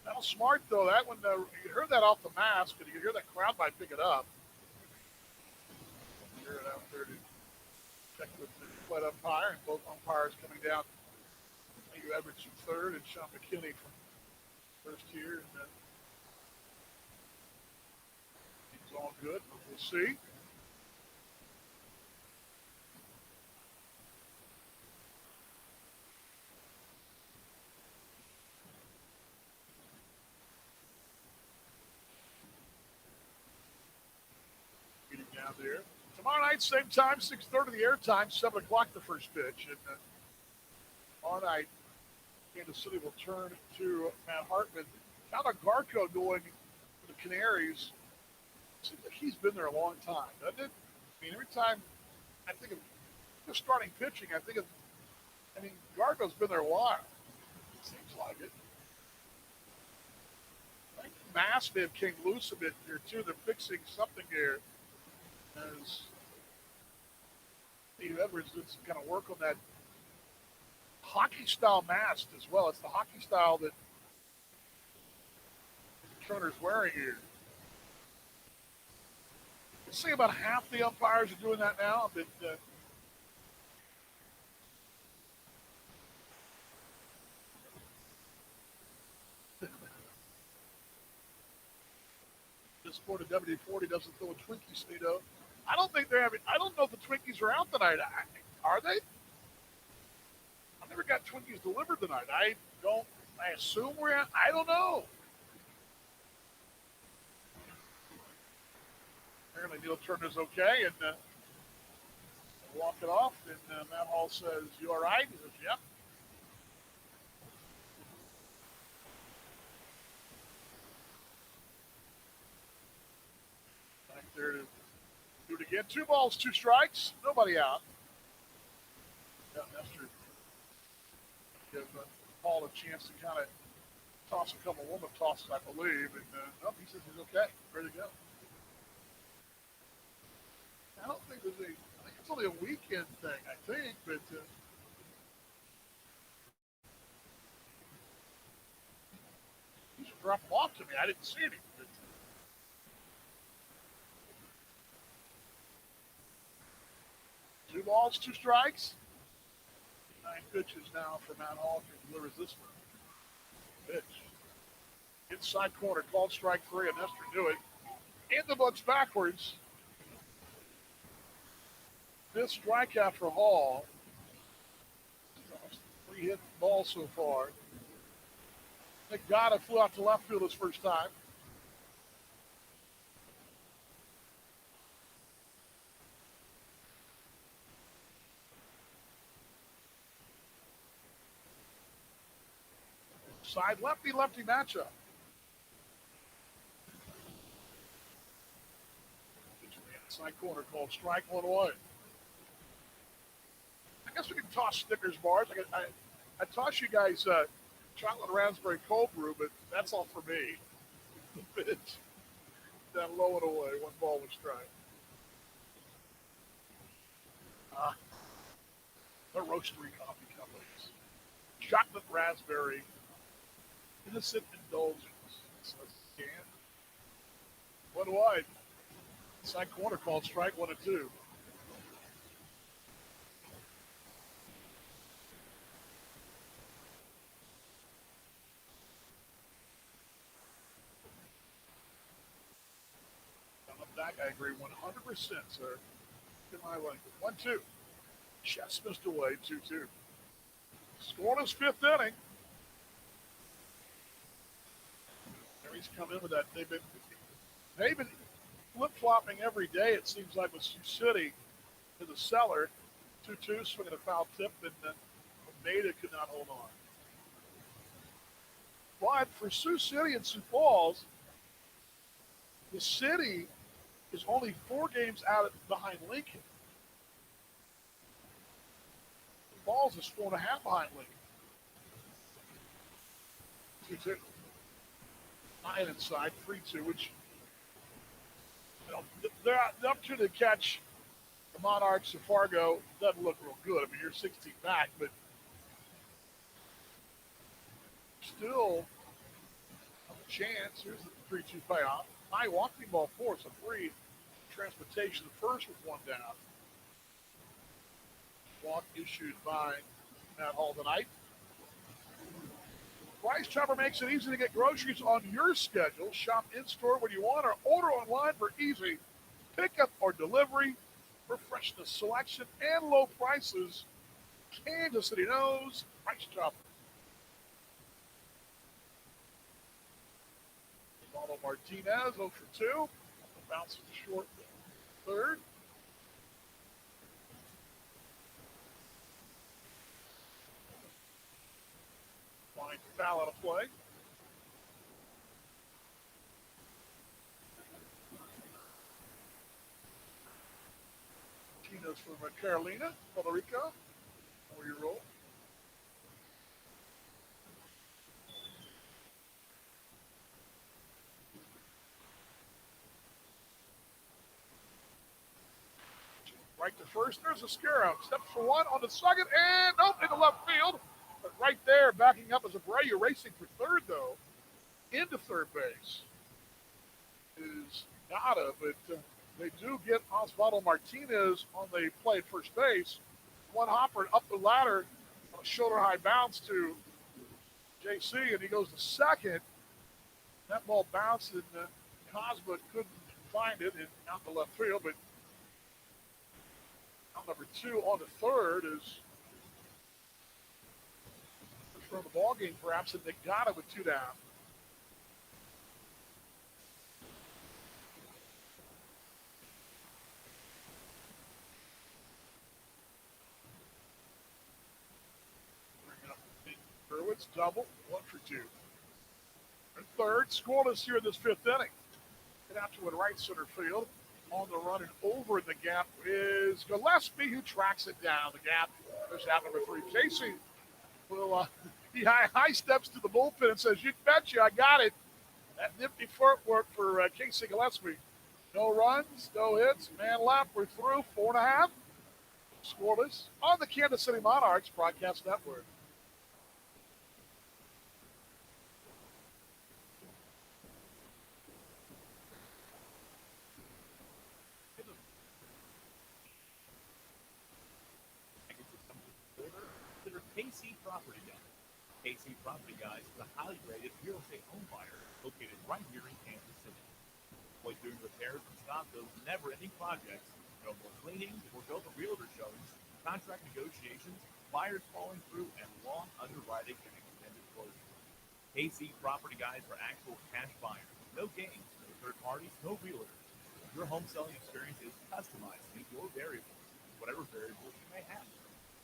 that was smart though. That one you heard that off the mask, and you could hear that crowd might pick it up. Hear it out there to check with the plate umpire, and both umpires coming down. Matthew Edwards from third, and Sean McKinney from first here, and it's all good. We'll see. Down there. Tomorrow night, same time, 6:30 the airtime, 7 o'clock the first pitch. And tomorrow night, Kansas City will turn to Matt Hartman. Tyler Garco going for the Canaries. Seems like he's been there a long time, doesn't it? I mean, every time I think of just starting pitching, Garco's been there a while. It seems like it. I think Mass may have came loose a bit here, too. They're fixing something here. As Steve Edwards did some kind of work on that hockey-style mask as well. It's the hockey style that Turner's wearing here. I'd say about half the umpires are doing that now. But this sport of WD-40 doesn't throw a Twinkie, Stito. I don't think they're having. I don't know if the Twinkies are out tonight. Are they? I never got Twinkies delivered tonight. I assume we're out. I don't know. Apparently Neil Turner's okay, and walk it off. And Matt Hall says, "You all right?" He says, "Yep." Back there to do it again. 2 balls, 2 strikes. Nobody out. Yeah, Nestor give Paul a chance to kind of toss a couple woman tosses, I believe. And he says he's okay. Ready to go. I don't think I think it's only a weekend thing, I think. But he should drop them off to me. I didn't see any. But, 2 balls, 2 strikes. 9 pitches now for Matt Hall to delivers this one. Pitch. Inside corner, called strike 3, and Nestor knew it. In the books backwards. This strikeout for Hall. 3 hit ball so far. Nick Gotta flew out to left field his first time. Side lefty-lefty matchup. Inside corner called strike 1 away. I guess we can toss Snickers bars. I toss you guys chocolate raspberry cold brew, but that's all for me. Pitch down low and away. 1 ball, 1 strike. The roastery coffee companies. Chocolate raspberry. Innocent indulgence. So it's 1 wide. Inside corner called strike 1-2. Back, I agree 100%, sir. In my way. 1-2. Just missed away, 2-2. Scoreless fifth inning. Mary's come in with that. They've been flip-flopping every day, it seems like, with Sioux City to the cellar. 2-2, swinging a foul tip, and Maida could not hold on. But for Sioux City and Sioux Falls, the city is only 4 games out behind Lincoln. The Falls is 4.5 behind Lincoln. 2-2. 9 inside, 3-2, which the opportunity to catch the Monarchs of Fargo doesn't look real good. I mean, you're 16 back, but still a chance. Here's the 3-2 payoff. High walking ball force, a free transportation. The first with 1 down. Walk issued by Matt Hall tonight. Price Chopper makes it easy to get groceries on your schedule. Shop in-store when you want or order online for easy pickup or delivery. For freshness, selection, and low prices, Kansas City knows Price Chopper. Ronaldo Martinez 0 for 2. Bounces short third. Line foul out of play. Martinez from Carolina, Puerto Rico. 4-year-old. Right to first. There's a Scarrow. Steps for 1 on the second, and nope, into left field. But right there, backing up as Abreu, racing for third, though. Into third base is Nada, but they do get Osvaldo Martinez on the play at first base. One hopper up the ladder on a shoulder-high bounce to JC, and he goes to second. That ball bounced, and Cosma couldn't find it and out the left field, but number 2 on the third is from the ball game, perhaps, and they got it with 2 down. Bring up Hurwitz, double, 1 for 2. And third, scoreless here in this 5th inning. Get out to a right center field. On the run and over in the gap is Gillespie, who tracks it down. The gap is out number 3. Casey will he high steps to the bullpen and says, "You betcha, I got it." That nifty footwork for Casey Gillespie. No runs, no hits, man left. We're through 4.5. Scoreless on the Kansas City Monarchs Broadcast Network. KC Property Guys. KC Property Guys is a highly rated real estate home buyer located right here in Kansas City. Avoid doing repairs and stop those never-ending projects. No more cleaning, or go to realtor showings, contract negotiations, buyers falling through, and long underwriting and extended closure. KC Property Guys are actual cash buyers. No games, no third parties, no realtors. Your home selling experience is customized to meet your variables, whatever variables you may have.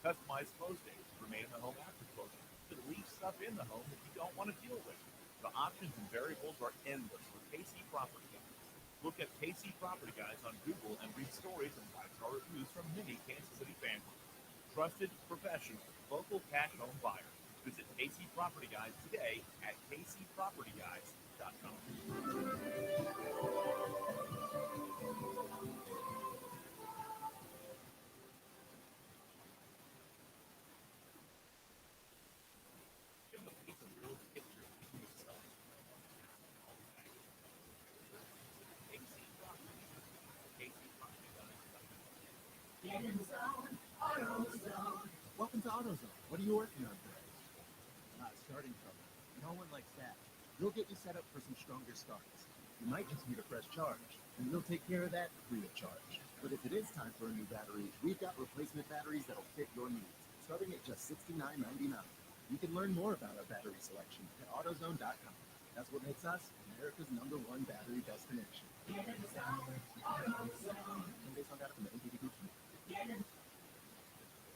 Customized close dates. Remain in the home after closing. To leave stuff in the home that you don't want to deal with. The options and variables are endless with KC Property Guys. Look at KC Property Guys on Google and read stories and 5-star reviews from many Kansas City families. Trusted, professional, local cash home buyers. Visit KC Property Guys today at kcpropertyguys.com. Welcome to AutoZone. What are you working on today? Starting trouble. No one likes that. We'll get you set up for some stronger starts. You might just need a fresh charge, and we'll take care of that free of charge. But if it is time for a new battery, we've got replacement batteries that'll fit your needs, starting at just $69.99. You can learn more about our battery selection at AutoZone.com. That's what makes us America's #1 battery destination.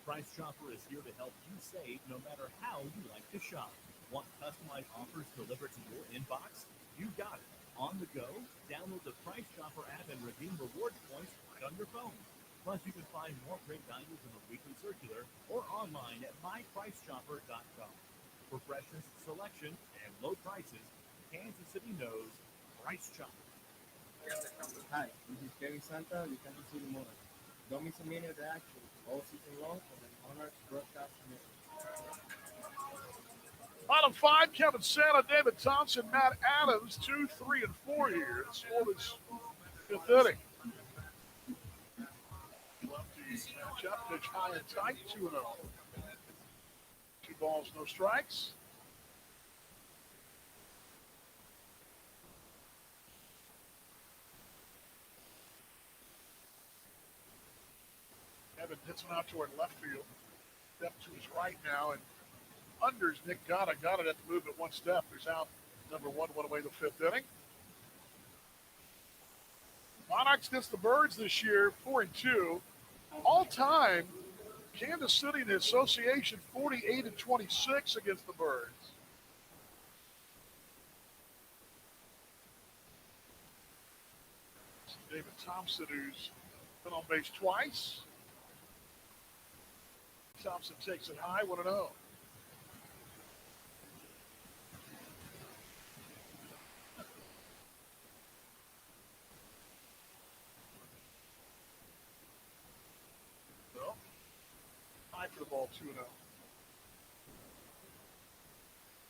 Price Chopper is here to help you save no matter how you like to shop. Want customized offers delivered to your inbox? You got it. On the go, download the Price Chopper app and redeem rewards points right on your phone. Plus, you can find more great values in the weekly circular or online at mypricechopper.com. For freshness, selection, and low prices, Kansas City knows Price Chopper. Hi, this is Kevin Santa of the Kansas City Monarchs. Don't miss a minute of the action all season long on the Monarchs Broadcast Network. Bottom 5, Kevin Santa, David Thompson, Matt Adams, 2, 3, and 4 here. This one is 5th inning. Lefty matchup, pitch high and tight, 2-0. 2 balls, no strikes. Kevin hits one out toward left field. Step to his right now, and unders Nick got it at the move at 1 step. He's out number 1 away the 5th inning. Monarchs against the Birds this year, 4-2. All time, Kansas City in the association 48-26 against the Birds. David Thompson, who's been on base twice. Thompson takes it high, 1-0. So, high for the ball, 2-0.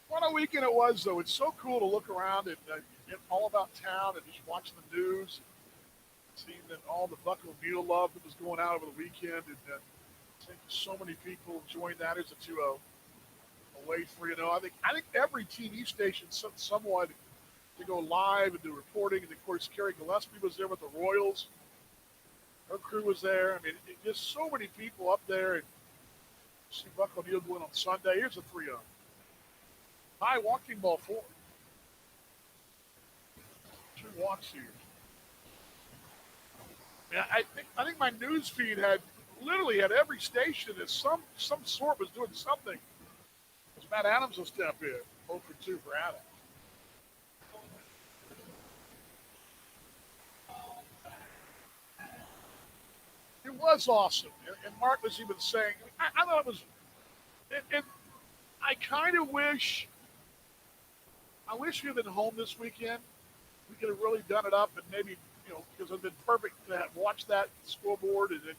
What a weekend it was, though. It's so cool to look around and get all about town and just watch the news, seeing that all the Buck O'Neill love that was going out over the weekend, and I think so many people enjoying that. As a 2-0 away 3-0. I think every TV station sent someone to go live and do reporting. And of course, Carrie Gillespie was there with the Royals. Her crew was there. I mean, just so many people up there. And see Buck O'Neill going on Sunday. Here's a 3-0. High walking ball 4. 2 walks here. Yeah, I think my news feed literally had every station that some sort was doing something. Because Matt Adams will step in. 0 for 2 for Adams. It was awesome. And Mark was even saying, I thought it was, and I kind of wish we had been home this weekend. We could have really done it up and maybe, because it would have been perfect to watch that scoreboard and then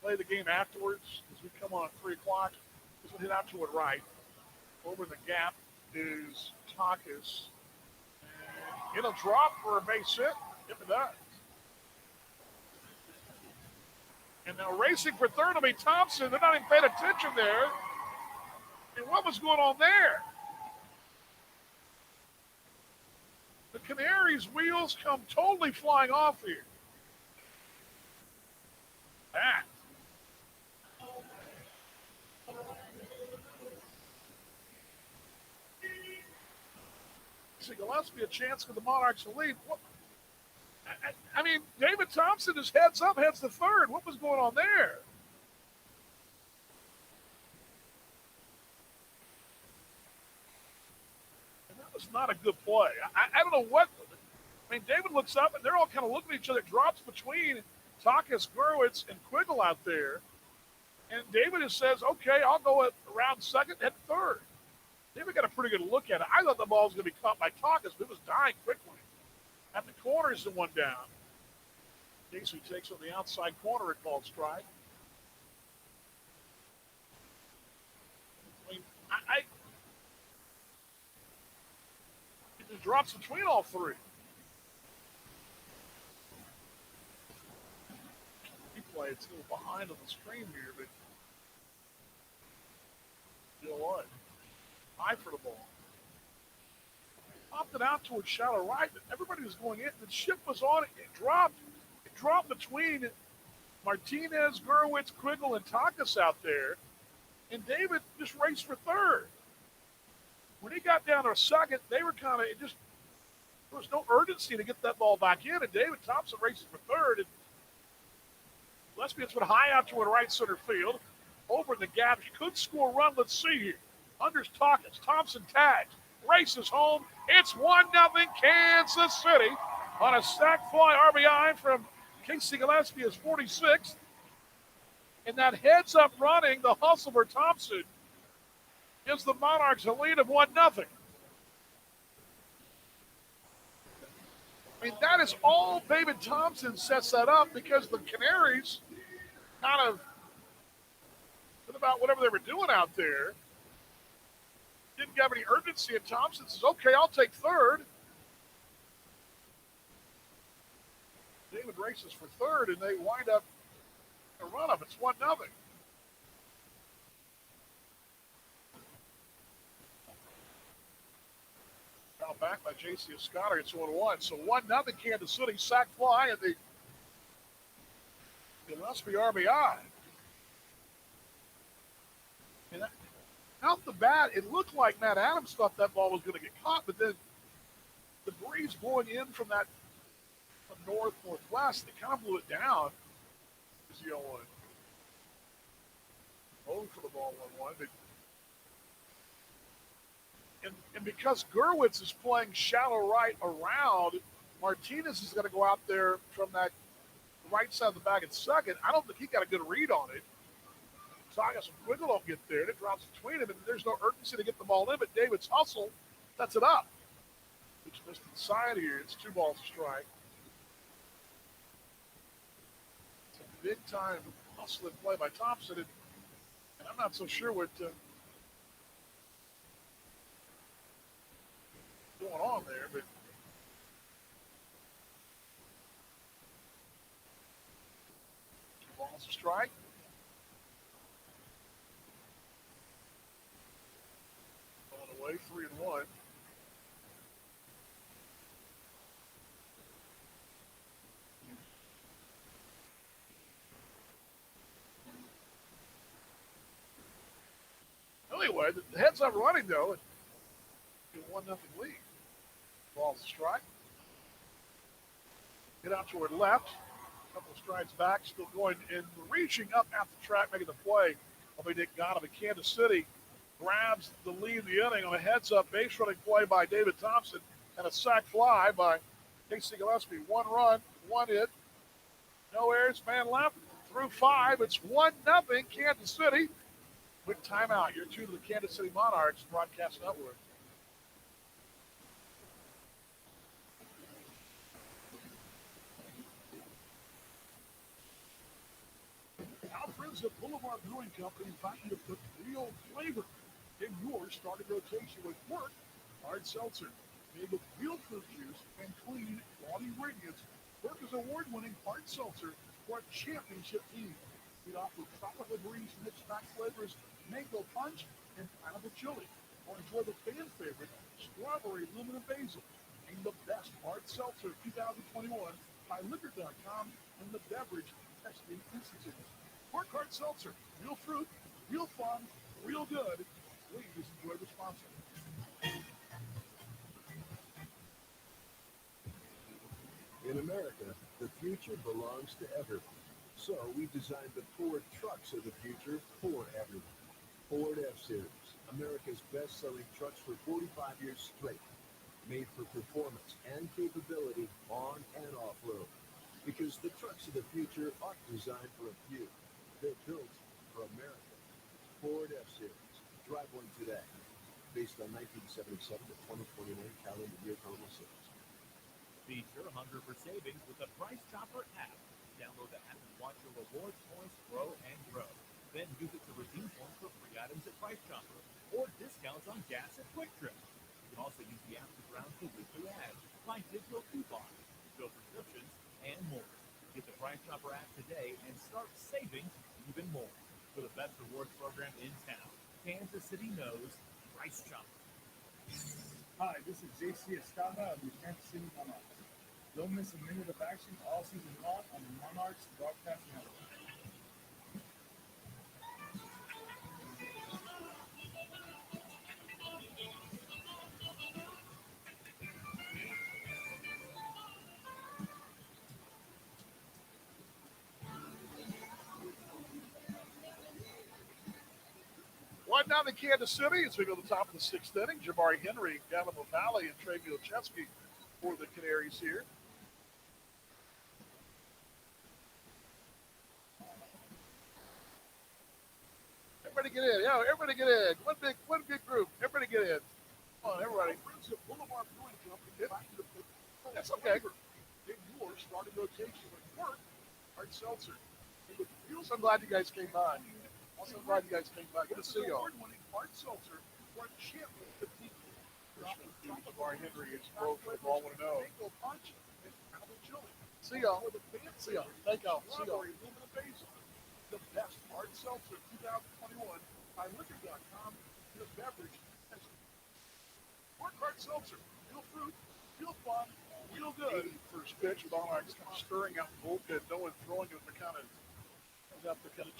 play the game afterwards as we come on at 3 o'clock. This will hit out to it right. Over the gap is Takas. It'll drop for a base hit if it does. And now racing for third will be Thompson. They're not even paying attention there. And what was going on there? The Canaries' wheels come totally flying off here. That. See, Gillespie a chance for the Monarchs to lead. I mean, David Thompson is heads up, heads to third. What was going on there? And that was not a good play. I don't know what. I mean, David looks up, and they're all kind of looking at each other. It drops between Takas, Gurwitz, and Quiggle out there. And David just says, okay, I'll go around second, head third. David got a pretty good look at it. I thought the ball was going to be caught by Takas, but it was dying quickly. At the corners, the one down. Casey takes on the outside corner, a called strike. I mean, it just drops between all three. He played. anyway. It's a little behind on the stream here, but you know what? High for the ball. Popped it out towards shallow right, but everybody was going in. The ship was on it. It dropped. It dropped between Martinez, Gurwitz, Krigel, and Takas out there. And David just raced for third. When he got down to second, they were kind of, there was no urgency to get that ball back in. And David Thompson races for third. And Lesbians went high out toward right center field. Over in the gap. He could score a run. Let's see here. Unders Takas. Thompson tags. Races home. It's 1-0 Kansas City on a sac fly RBI from Casey Gillespie's 46th. And that heads up running, the hustle for Thompson, gives the Monarchs a lead of 1-0. I mean, that is all David Thompson sets that up because the Canaries kind of did about whatever they were doing out there. Didn't have any urgency, and Thompson says, okay, I'll take third. David races for third, and they wind up a run up. It's 1-0. Now back by J.C. Escotter. It's 1-1. So 1-0 Kansas City. Sack fly, and it must be RBI. And out the bat, it looked like Matt Adams thought that ball was going to get caught, but then the breeze blowing in from that northwest, it kind of blew it down. Is the 0-1. Oh, for the ball 1-1. And because Gurwitz is playing shallow right around, Martinez is going to go out there from that right side of the bag at second. I don't think he got a good read on it. Takas and Quiggle don't get there. It drops between him, and there's no urgency to get the ball in, but David's hustle sets it up. Which missed inside here. It's 2 balls to strike. It's a big-time hustling play by Thompson, and I'm not so sure what going on there, but balls to strike. Away 3-1. Anyway, the heads up running though. 1-0 lead. Ball's a strike. Get out toward left. A couple of strides back, still going and reaching up at the track, making the play. Although Nick got him. Kansas City grabs the lead in the inning on a heads-up base running play by David Thompson and a sac fly by Casey Gillespie. 1 run, 1 hit, no errors, man left through 5. It's 1-0 Kansas City. Quick timeout. You're tuned to the Kansas City Monarchs broadcast network. Alfred's at Boulevard Brewing Company invite you to put real flavor in your starting rotation with Work Hard Seltzer. Made with real fruit juice and clean, quality ingredients, Work is award-winning hard seltzer for a championship team. We offer tropical breeze mixed back flavors, mango punch, and pineapple chili. Or enjoy the fan favorite, strawberry lemon and basil. Named the best hard seltzer 2021 by Liquor.com and the Beverage Testing Institute. Work Hard Seltzer, real fruit, real fun, real good. Please enjoy responsibly. In America, the future belongs to everyone. So we designed the Ford trucks of the future for everyone. Ford F-Series, America's best-selling trucks for 45 years straight. Made for performance and capability on and off-road. Because the trucks of the future aren't designed for a few. They're built for America. Ford F-Series. Drive one today. Based on 1977 to 2029 calendar year total sales. Feature hunger for savings with the Price Chopper app. Download the app and watch your rewards points grow and grow. Then use it to redeem points for free items at Price Chopper or discounts on gas at Quick Trip. You can also use the app to browse the weekly ads, find digital coupons, fill prescriptions, and more. Get the Price Chopper app today and start saving even more for the best rewards program in town. Kansas City knows Price Chopper. Hi, this is JC Estrada of the Kansas City Monarchs. Don't miss a minute of action all season long on the Monarchs Broadcast Network. One down to Kansas City as we go to the top of the sixth inning. Jabari Henry, Gavin O'Malley, and Trey Milchewski for the Canaries here. Everybody get in. Yeah, everybody get in. One big group. Everybody get in. Come on, everybody. Boulevard Brewing Company. Back to the That's okay. Big Moore starting rotation with work. Hard seltzer. I'm glad you guys came by. Also glad you guys came by. Good to see y'all. Hard seltzer. One champion. Jabari Henry is broke. We all want to know. See y'all. See y'all. Thank y'all. See y'all. The best hard seltzer 2021 by Liquor.com. The beverage. Work hard seltzer. Feel fruit. Feel fun. Feel good. First pitch. Monarchs kind of stirring out the bullpen. No one throwing it. They're kind of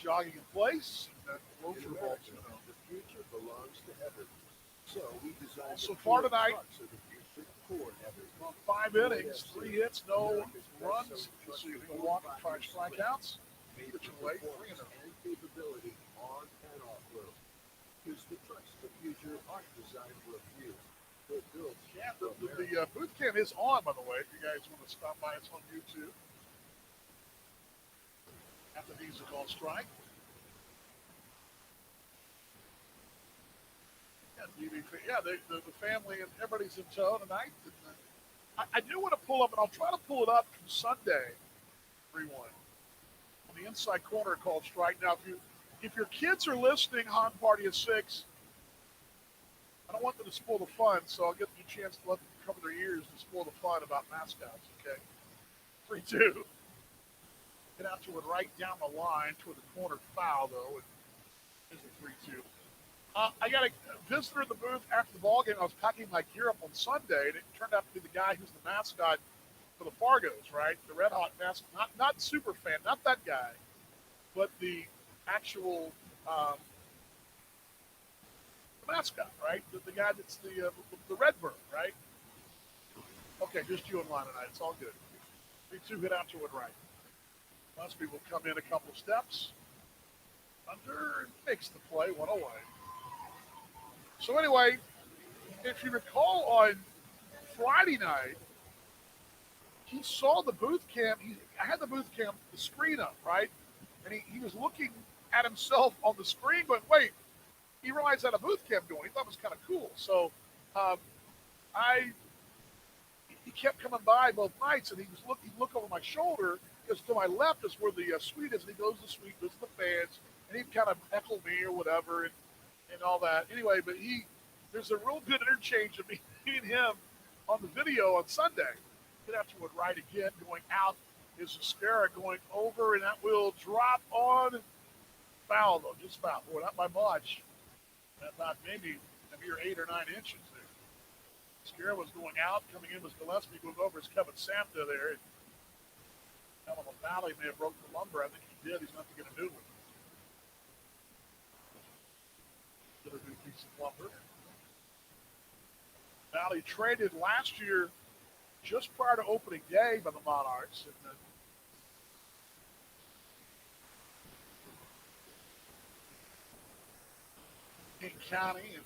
jogging in place. That closer ball. The future belongs to everyone. So we designed So far tonight, so the future for everyone. 5 innings, 3 hits, no runs. So you can walk 5 strikeouts. Pitch away, 3-0. And capability on and off road. Because the trucks of the future aren't designed for a few. They're built. Yeah, the booth cam is on, by the way. If you guys want to stop by, it's on YouTube. After these are called strike. Yeah, the family and everybody's in tow tonight. I do want to pull up, and I'll try to pull it up from Sunday, everyone. On the inside corner called strike. Now, if your kids are listening, Han Party at 6, I don't want them to spoil the fun, so I'll give them a chance to let them cover their ears and spoil the fun about mascots, okay? 3-2. Get out to it right down the line toward the corner foul, though. There's a 3-2. I got a visitor in the booth after the ball game. I was packing my gear up on Sunday, and it turned out to be the guy who's the mascot for the Fargos, right? The Red Hawk mascot. Not super fan, not that guy, but the actual mascot, right? The guy that's the Redbird, right? Okay, just you in line tonight. It's all good. 3-2 hit out to it right. Busby will come in a couple of steps. Under and makes the play, one away. So anyway, if you recall on Friday night, he saw the booth cam. I had the booth cam, the screen up, right? And he was looking at himself on the screen, but wait, he realized I had a booth cam going. He thought it was kind of cool. So he kept coming by both nights, and he'd look over my shoulder, because to my left is where the suite is, and he goes to the suite, goes to the fans, and he'd kind of heckle me or whatever, and all that. Anyway, but there's a real good interchange of me and him on the video on Sunday. Get out to it right again, going out is Zascara going over, and that will drop on foul, though, just foul. Boy, not by much. About maybe a mere 8 or 9 inches there. Zascara was going out, coming in was Gillespie, going over is Kevin Samta there. Ellen Valley may have broken the lumber. I think he did. He's going to have to get a new one. Get a new piece of lumber. Valley traded last year just prior to opening day by the Monarchs. And King County and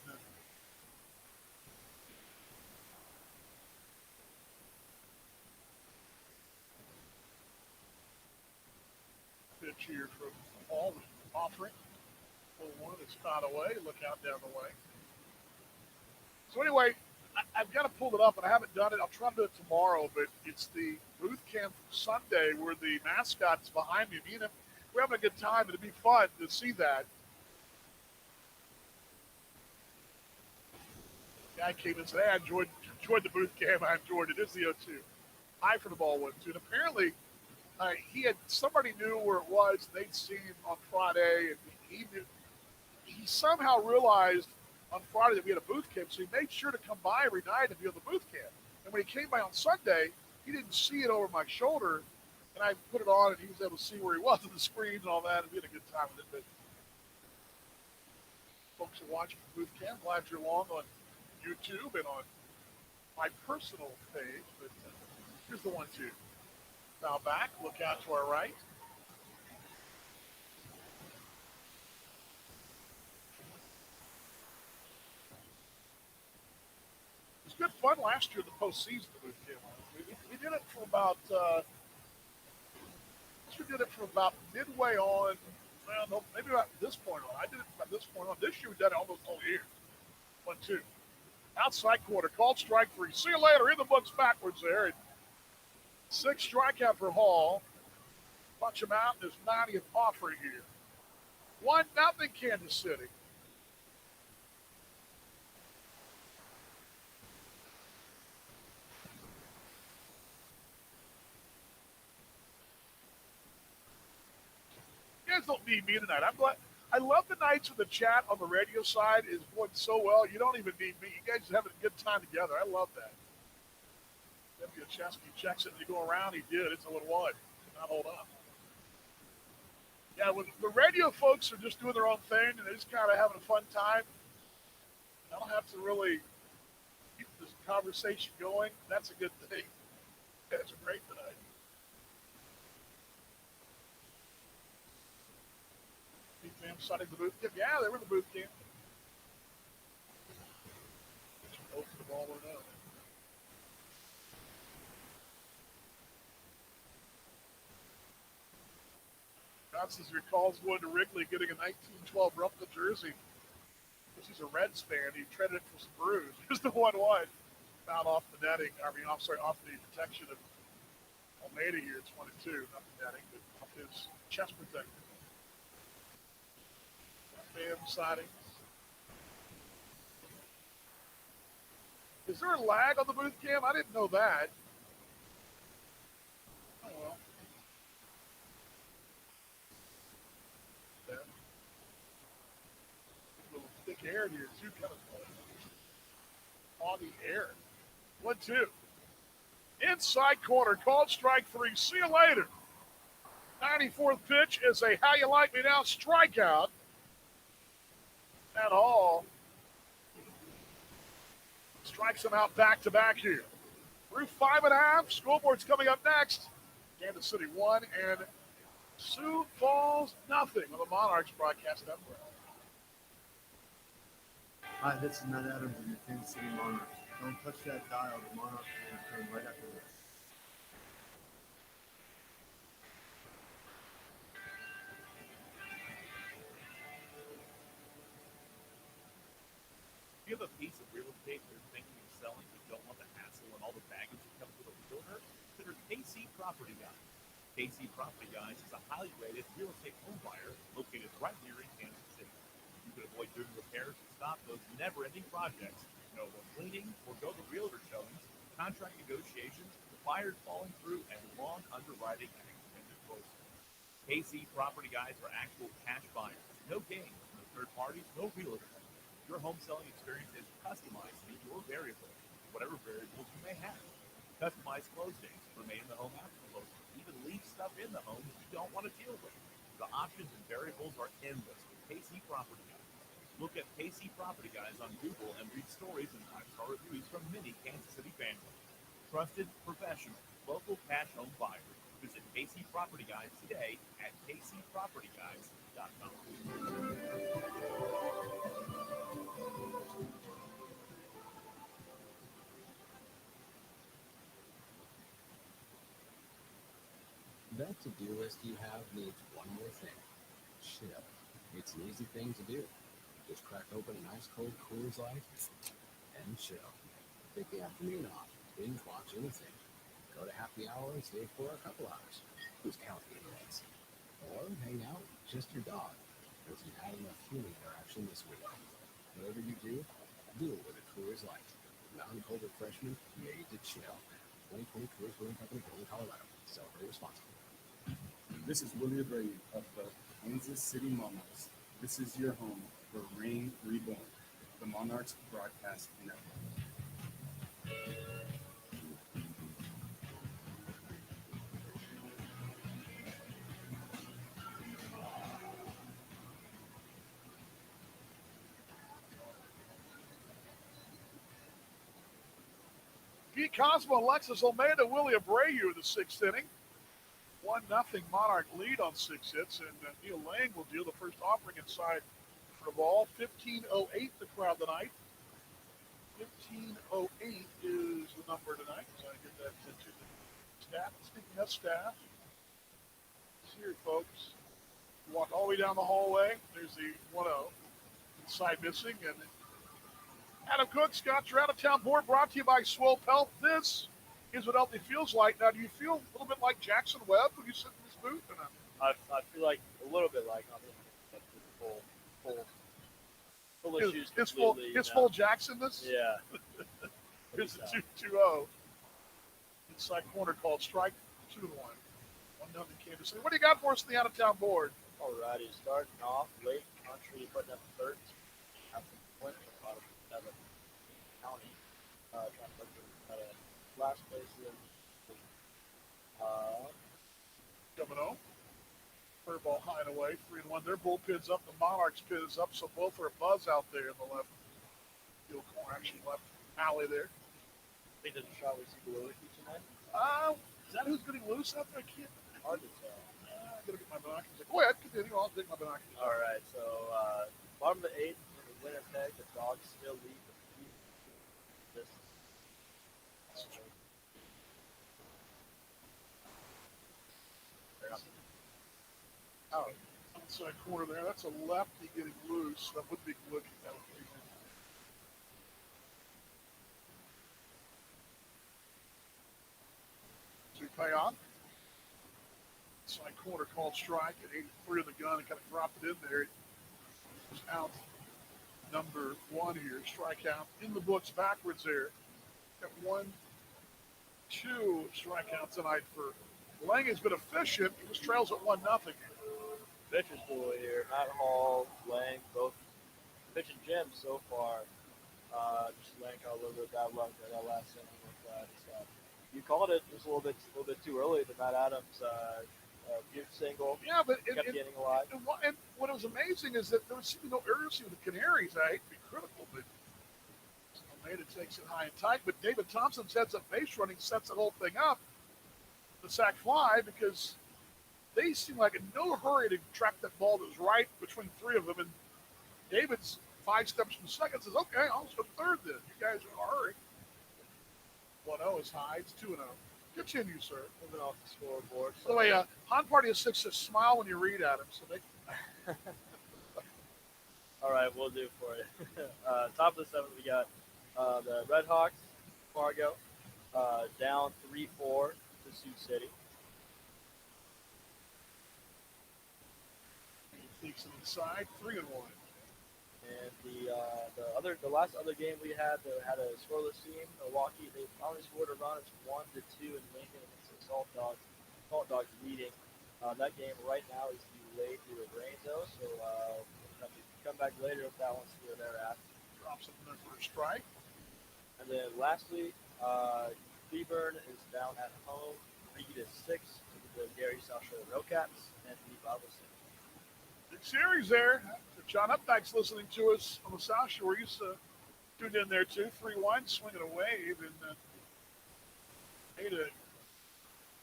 pitch here from Hall offering. One that's not away. Look out down the way. So anyway, I've got to pull it up, and I haven't done it. I'll try to do it tomorrow, but it's the booth camp from Sunday where the mascot is behind me. We're having a good time, and it'd be fun to see that. The guy came in and said, hey, I enjoyed the booth camp. I enjoyed it. It's the 0-2. High for the ball, 1-2. And apparently, He had somebody knew where it was. They'd seen him on Friday, and he knew. He somehow realized on Friday that we had a booth camp, so he made sure to come by every night and be on the booth camp. And when he came by on Sunday, he didn't see it over my shoulder, and I put it on, and he was able to see where he was on the screen and all that, and we had a good time with it. But folks are watching booth camp. Glad you're along on YouTube and on my personal page. But here's the 1-2. Foul back. Look out to our right. It was good fun last year in the postseason. We did it for about midway on. Well, no, maybe about this point on. I did it about this point on. This year we did it almost all year. 1-2. Outside quarter. Called strike 3. See you later. In the books backwards there. And 6 strikeout for Hall. Punch him out in his 90th offering here. 1-0 Kansas City. You guys don't need me tonight. I'm glad. I love the nights when the chat on the radio side is going so well. You don't even need me. You guys are having a good time together. I love that. Chesky checks it and you go around. He did. It's a little wide. Not hold up. Yeah, when the radio folks are just doing their own thing and they're just kind of having a fun time, I don't have to really keep this conversation going. That's a good thing. It's a great tonight. Fam signing the booth camp. Yeah, they were in the booth camp. Both the ball or no. Johnson recalls going to Wrigley getting a 1912 replica jersey. He's a Reds fan. He traded it for some brews. Here's the 1-1. Found off the netting. Off the protection of Almeida here. It's 1-2. Not the netting, but off his chest protector. Fam sightings. Is there a lag on the booth cam? I didn't know that. Oh well. A little thick air here too, kind of foggy air. 1-2. Inside corner, called strike 3. See you later. 94th pitch is a how you like me now strikeout. At all. Strikes him out back-to-back here. Through 5.5. Scoreboard's coming up next. Kansas City 1 and Sioux Falls nothing on the Monarchs broadcast network. Hi, this is Matt Adams of your Kansas City Monarchs. Don't touch that dial. The Monarchs will return right after this. If you have a piece of real estate you're thinking of selling but don't want the hassle and all the baggage that comes with a realtor, consider KC Property Guys. KC Property Guys is a highly rated real estate home buyer located right here in Kansas City. You can avoid doing repairs and stop those never-ending projects. No more cleaning, forego the realtor showings, contract negotiations, the buyers falling through, and long underwriting and extended closing. KC Property Guys are actual cash buyers. No games, no third parties, no realtors. Your home selling experience is customized to meet your variables, whatever variables you may have. Customized close dates, remain in the home after closing, even leave stuff in the home that you don't want to deal with. The options and variables are endless with KC Property Guys. Look at KC Property Guys on Google and read stories and 5-star reviews from many Kansas City families. Trusted, professional, local cash home buyers. Visit KC Property Guys today at kcpropertyguys.com. That to-do list you have needs one more thing. Chill. It's an easy thing to do. Just crack open a nice cold Coors Light and chill. Take the afternoon off. Binge watch anything. Go to happy hour and stay for a couple hours. Who's counting minutes? Or hang out with just your dog. Because you've had enough human interaction this week. Whatever you do it with a Coors Light. Mountain cold refreshment made to chill. 2020 Coors Brewing Company, Golden, Colorado. Celebrate responsibly. This is Willie Abreu of the Kansas City Monarchs. This is your home for Reign Reborn, the Monarchs Broadcast Network. Pete Cosmo, Alexis Almeida, Willie Abreu in the sixth inning. 1-0 Monarch lead on 6 hits, and Neil Lang will deal the first offering inside for the ball. 15:08 the crowd tonight. 15:08 is the number tonight. So I get that to the staff. Speaking of staff, here, folks. Walk all the way down the hallway. There's the 1-0. Inside missing, and Adam Cook, Scott, your out-of-town board brought to you by Swope Health. This is what healthy feels like. Now, do you feel a little bit like Jackson Webb when you sit in this booth? Or not? I feel like a little bit like I'm full of shoes completely. His full Jacksonness? Yeah. Here's the 2-2-0. Inside corner called strike 2-1. 1-0 Kansas City. What do you got for us on the out-of-town board? Alrighty, starting off late country, putting up 13. Point out of 7 county. Trying to look at last place here. Coming on. Curveball high and away, 3-1. Their bullpen's up, the Monarchs pit is up, so both are buzz out there in the left field corner, actually left alley there. I think there's a shot we see below tonight. Is that who's getting loose out there? I can't. Hard to tell. I gotta get my binoculars. Go ahead, continue. I'll take my binoculars. All right, so bottom of the 8th, in Winnipeg, the Dogs still lead the distance. Oh, outside corner there. That's a lefty getting loose. That would be good. That would be good. To pay off. Inside corner called strike at 83 in the gun and kind of dropped it in there. It was out number 1 here. Strikeout in the books backwards there. Got 1, 2 strikeouts tonight for Lang. Has been efficient. He just trails at 1-0. Pitcher's boy here. Matt Hall, Lang, both pitching gems so far. Just Lang got a little bit of bad luck there that last inning with that. You called it just a little bit too early. The Matt Adams huge single. Yeah, but kept getting a lot. And what was amazing is that there was no urgency with the Canaries. I hate to be critical, but Almeida takes it high and tight. But David Thompson's heads up base running sets the whole thing up. The sac fly, because they seem like in no hurry to track that ball that was right between 3 of them. And David's 5 steps from second says, okay, I'll just go third then. You guys are in a hurry. 1-0 is high. It's 2-0. Continue, sir. Moving off the scoreboard. By the way, Han Party of 6 says smile when you read at him. So they... All right, we'll do for you. Top of the 7th, we got the Red Hawks, Fargo, down 3-4 to Sioux City. He takes it inside, 3-1. And the last other game we had a scoreless team. Milwaukee, they finally scored a run. It's 1-2 in Lincoln against the Salt Dogs. Salt Dogs leading. That game right now is delayed due to rain though, so we'll come back later if that wants to go there at. Drops it for a strike. And then lastly, Cleburne is down at home, 3-6 to the Gary South Shore Railcats and the Bible. Big series there. John Updike's listening to us on the South Shore. He's tuned in there too. 3-1, swinging a wave, and made a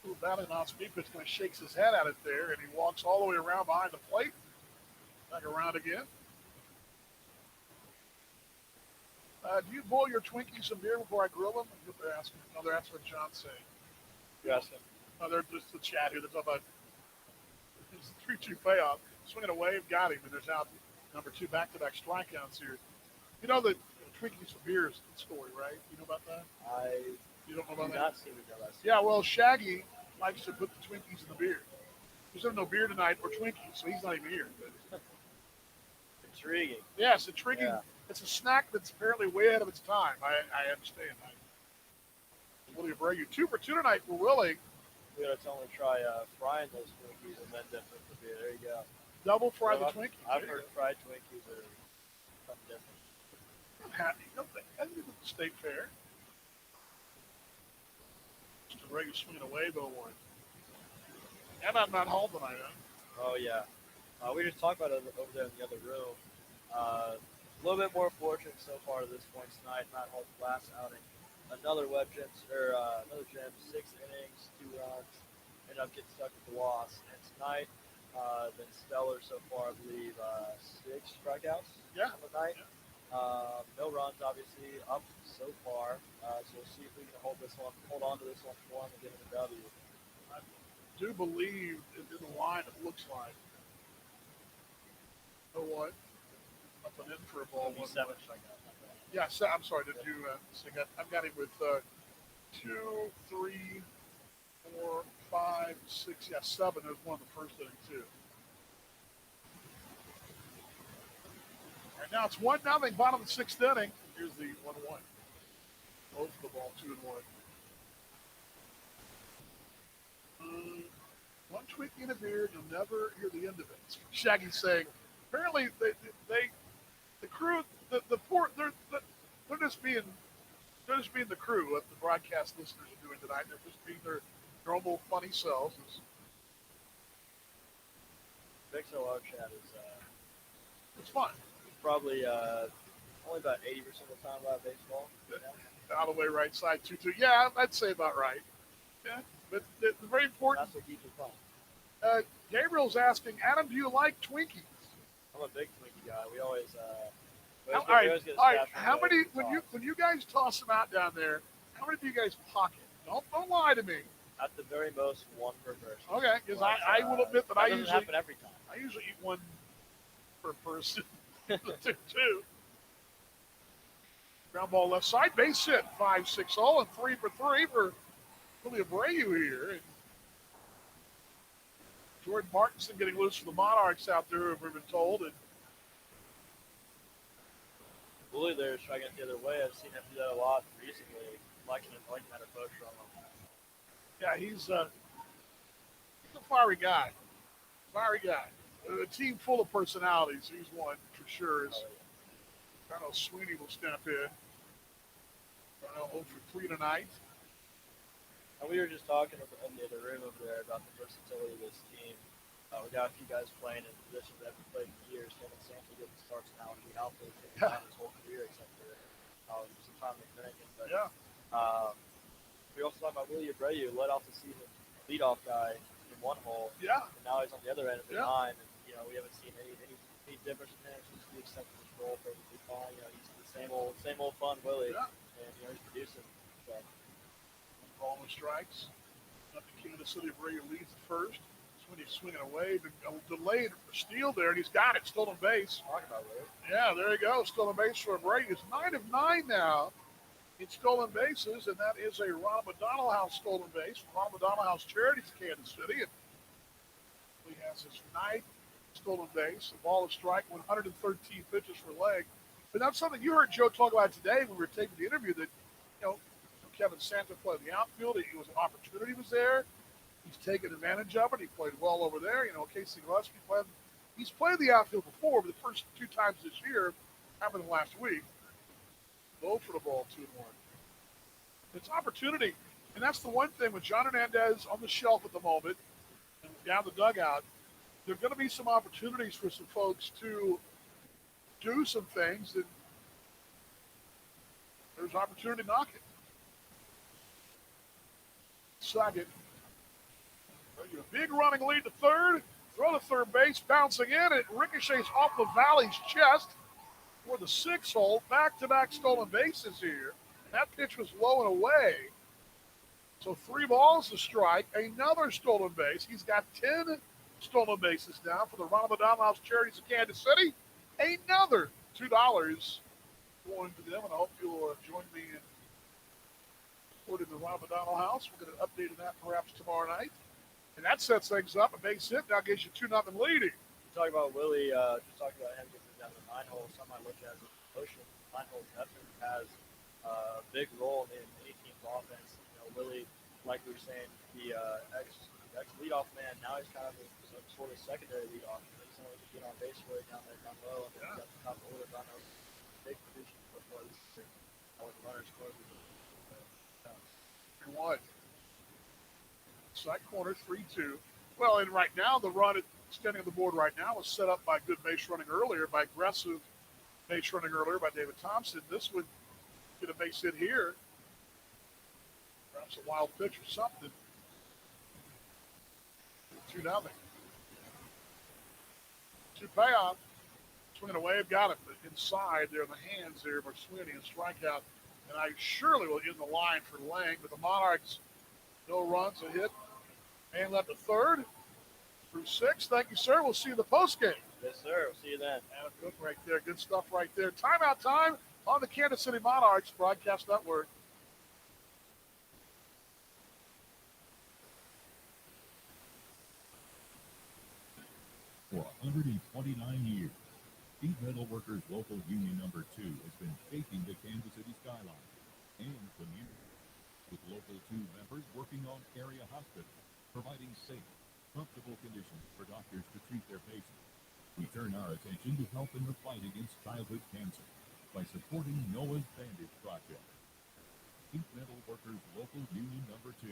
little batting on speed pitch, kind of shakes his head at it there, and he walks all the way around behind the plate. Back around again. Do you boil your Twinkies some beer before I grill them? They're asking. No, that's what John's saying. You're asking? No, they're just the chat here. They're talking about this 3-2 payoff. Swinging a wave, got him, and there's out number 2 back-to-back strikeouts here. You know the Twinkies for beers story, right? You know about that? You don't know about that? Not seen that. Yeah, well, Shaggy likes to put the Twinkies in the beer. There's no beer tonight or Twinkies, so he's not even here. But... Intriguing. Yes, intriguing. Yeah. It's a snack that's apparently way ahead of its time. I understand. Willie Abreu 2 for 2 tonight for Willie. We gotta tell them to try frying those Twinkies and then dipping them in beer. There you go. Double fry You the know, Twinkie. I've There you heard go. fried Twinkies are something different. I'm happy. I think it's the state fair. Just a regular swinging away, though, one. And I'm not home tonight, huh? Oh yeah. We just talked about it over there in the other room. A little bit more fortunate so far to this point tonight. Matt Holt's last outing. Another another gem, 6 innings, 2 runs. Ended up getting stuck with the loss. And tonight, been stellar so far. I believe 6 strikeouts on the night. No runs, obviously, up so far. So we'll see if we can hold on to this one for him and get him a W. I do believe in the line it looks like. You know what? Up and in for a ball. 7 strikeouts. Yeah, I'm sorry. Did you? I've got him with 2, 3, 4, 5, 6. Yeah, 7. There's one in the first inning too. Right now it's 1-0. Bottom of the 6th inning. Here's the 1-1. Both the ball 2-1. One Twinkie in a beer, you'll never hear the end of it. Shaggy's saying, apparently the crew, the port, they're just being the crew. What the broadcast listeners are doing tonight, they're just being their normal funny selves. Big Solo chat is it's fun. It's probably only about 80% of the time about baseball. Out of the way, right side 2-2. Yeah, I'd say about right. Yeah, but the very important. That's what keeps it fun. Gabriel's asking, Adam, do you like Twinkies? I'm a big Twinkie guy. We always. All right. How many when you guys toss them out down there? How many do you guys pocket? Don't lie to me. At the very most, 1 per person. Okay, because I will admit that I doesn't usually happen every time. I usually eat 1 per person. 2. Ground ball left side, base hit, 5-6-0, and 3 for 3 for Willie Abreu here. And Jordan Martinson getting loose for the Monarchs out there, we've been told. And Willie there is striking it the other way. I've seen him do that a lot recently. Liking that approach from him. yeah, he's a fiery guy. A team full of personalities. He's one for sure. I know Sweeney will step in. I know 0 for 3 tonight. And we were just talking in the other room over there about the versatility of this team. We got a few guys playing in positions that haven't played in years. Kevin Santa getting starts now in the outfield his whole career except for some time in Dominican. But we also talked about Willie Abreu, led off the season leadoff guy in 1 hole. Yeah. And now he's on the other end of the 9. And we haven't seen any difference in him since we accepted his role perfectly fine. He's the same old fun Willie. Yeah. And he's producing. So. Ball and strikes. Up to Kansas City. Abreu leads at first. Sweeney's swinging away. Delayed steal there, and he's got it. Stolen base. Talk about Willie. Yeah, there you go. Stolen base for Abreu. It's 9 of 9 now. It's stolen bases, and that is a Ronald McDonald House stolen base. Ronald McDonald House Charities, Kansas City. And he has his 9th stolen base. The ball is strike, 113 pitches for leg. But that's something you heard Joe talk about today when we were taking the interview that, Kevin Santa played in the outfield. It was an opportunity was there. He's taken advantage of it. He played well over there. Casey Gillespie he's played the outfield before, but the first 2 times this year happened last week. Low for the ball, 2-1. It's opportunity. And that's the one thing with John Hernandez on the shelf at the moment and down the dugout, there are going to be some opportunities for some folks to do some things that there's opportunity to knock it. Second. A big running lead to third. Throw to third base, bouncing in. It ricochets off the Valley's chest for the 6th hole. Back-to-back stolen bases here. That pitch was low and away. So 3 balls to strike. Another stolen base. He's got 10 stolen bases now for the Ronald McDonald House Charities of Kansas City. Another $2 going to them, and I hope you'll join me in supporting the Ronald McDonald House. We'll get an update on that perhaps tomorrow night. And that sets things up. A base hit now gives you 2-0 leading. Talking about Willie, just talking about him getting down the 9 hole. Some might look at it as a motion. 9 hole definitely has a big role in any team's offense. Willie like we were saying, the ex leadoff man, now he's kind of some sort of secondary leadoff. He's someone who can get on base for it down there, down low, and then he's got the top order down there. Big position so far this year. With runners closing. 3-1. Side corner, 3-2. Well, and right now, the run extending the board right now was set up by good base running earlier, by aggressive base running earlier by David Thompson. This would get a base hit here. Perhaps a wild pitch or something. 2-0. 2 payoff. Swinging away, got it inside there in the hands there for Sweeney and strikeout. And I surely will end the line for Lang, but the Monarchs, no runs, a hit. Man left to third through 6. Thank you, sir. We'll see you in the postgame. Yes, sir. We'll see you then. Adam Cook right there. Good stuff right there. Timeout time on the Kansas City Monarchs Broadcast Network. For 129 years, Sheet Metal Workers Local Union Number 2 has been shaping the Kansas City skyline and community, with Local 2 members working on area hospitals, providing safe, comfortable conditions for doctors to treat their patients. We turn our attention to help in the fight against childhood cancer by supporting Noah's Bandage Project. Sheet Metal Workers Local Union Number 2,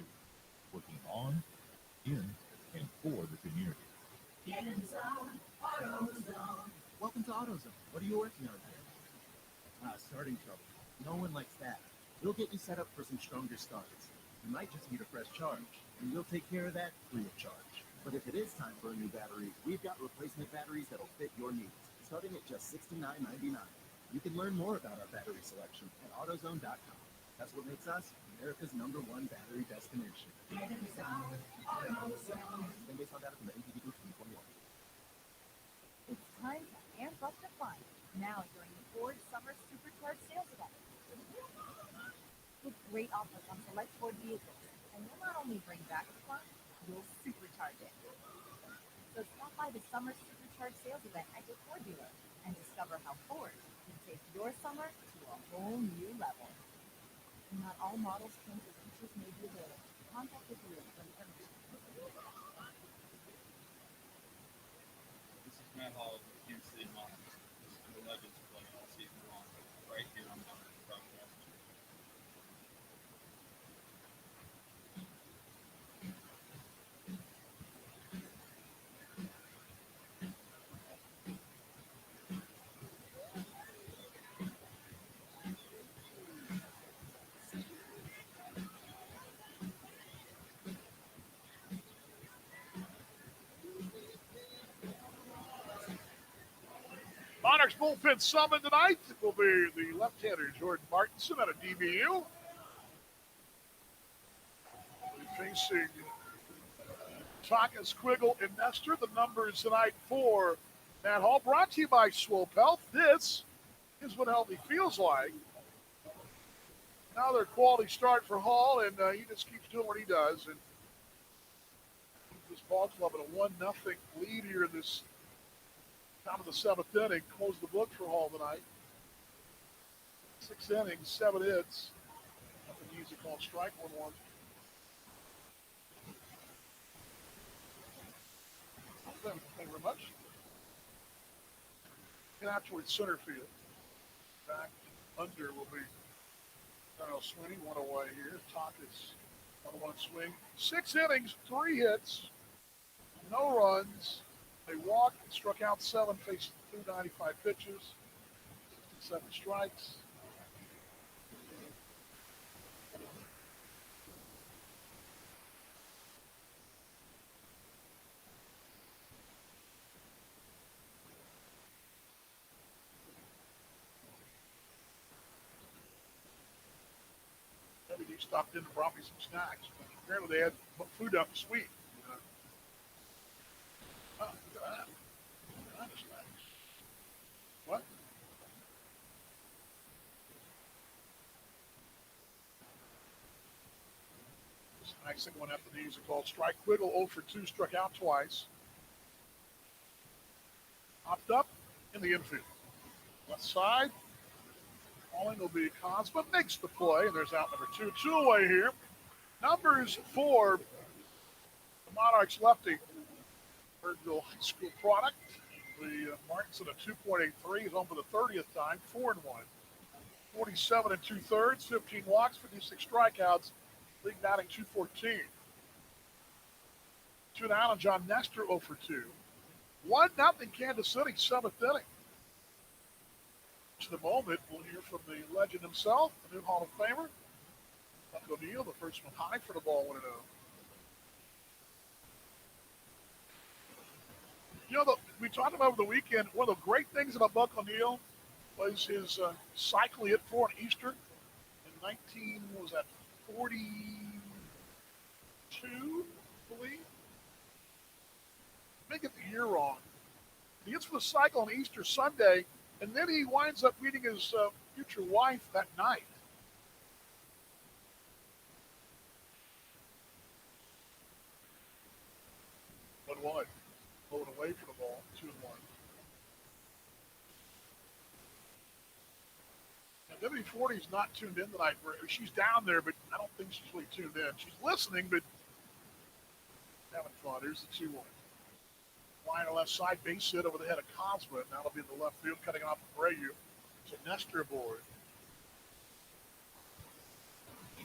working on, in, and for the community. Welcome to AutoZone. What are you working on today? Starting trouble. No one likes that. We'll get you set up for some stronger starts. You might just need a fresh charge, and we'll take care of that free of charge. But if it is time for a new battery, we've got replacement batteries that'll fit your needs, starting at just $69.99. You can learn more about our battery selection at AutoZone.com. That's what makes us America's #1 battery destination. Then based on data from the NPD Group 2021. It's time to amp up the fun now during the Ford Summer Supercharged Sales Event. With great offers on select Ford vehicles, and you'll not only bring back the fun, you'll supercharge it. So stop by the Summer Supercharged Sales Event at your Ford dealer and discover how Ford can take your summer to a whole new level. Not all models, trims, or features may be available. Contact the dealer for information. This is Matt Hall of the Kansas City Monarchs. This is the Legends play all season long, right here on Monarchs Broadcast. Monarchs bullpen summon tonight will be the left-hander Jordan Martinson out of DBU. Facing Takas, Quiggle, and Nestor. The numbers tonight for Matt Hall, brought to you by Swope Health. This is what healthy feels like. Another quality start for Hall, and he just keeps doing what he does. And this ball club at a 1-0 lead here in this top of the 7th inning. Close the book for Hall tonight. 6 innings, 7 hits. Nothing easy called strike 1-1. Thank you very much. Get out towards center field. Back under will be Sweeney, 1 away here. Takas, 1-1 swing. 6 innings, 3 hits, no runs. They walked, struck out 7, faced 295 pitches, 67 strikes. Maybe he stopped in and brought me some snacks. Apparently they had food up sweet. Oh, look at that. What? This next thing one after these are called strike. Quiggle 0 for 2, struck out twice. Popped up in the infield. Left side. Calling will be Cosma. Makes the play, and there's out number 2. 2 away here Numbers for the Monarchs lefty, Birdville High School product. The Martinson a 2.83 is on for the 30th time, 4-1. 47 2/3, 15 walks, 56 strikeouts, league batting 214. 2 down on John Nestor 0 for 2. 1-0 Kansas City, 7th inning. To the moment, we'll hear from the legend himself, the new Hall of Famer, Buck O'Neill, the first one high for the ball 1-0. You know, we talked about over the weekend, one of the great things about Buck O'Neill was his cycle he hit for on Easter in 42, I believe. May get the year wrong. He hits for the cycle on Easter Sunday, and then he winds up meeting his future wife that night. One. Going away for the ball, 2-1. And WD-40 is not tuned in tonight. She's down there, but I don't think she's really tuned in. She's listening, but having fun. Here's the 2-1. Line on left side, base hit over the head of Cosma. Now it'll be in the left field, cutting off Abreu. So Nestor aboard.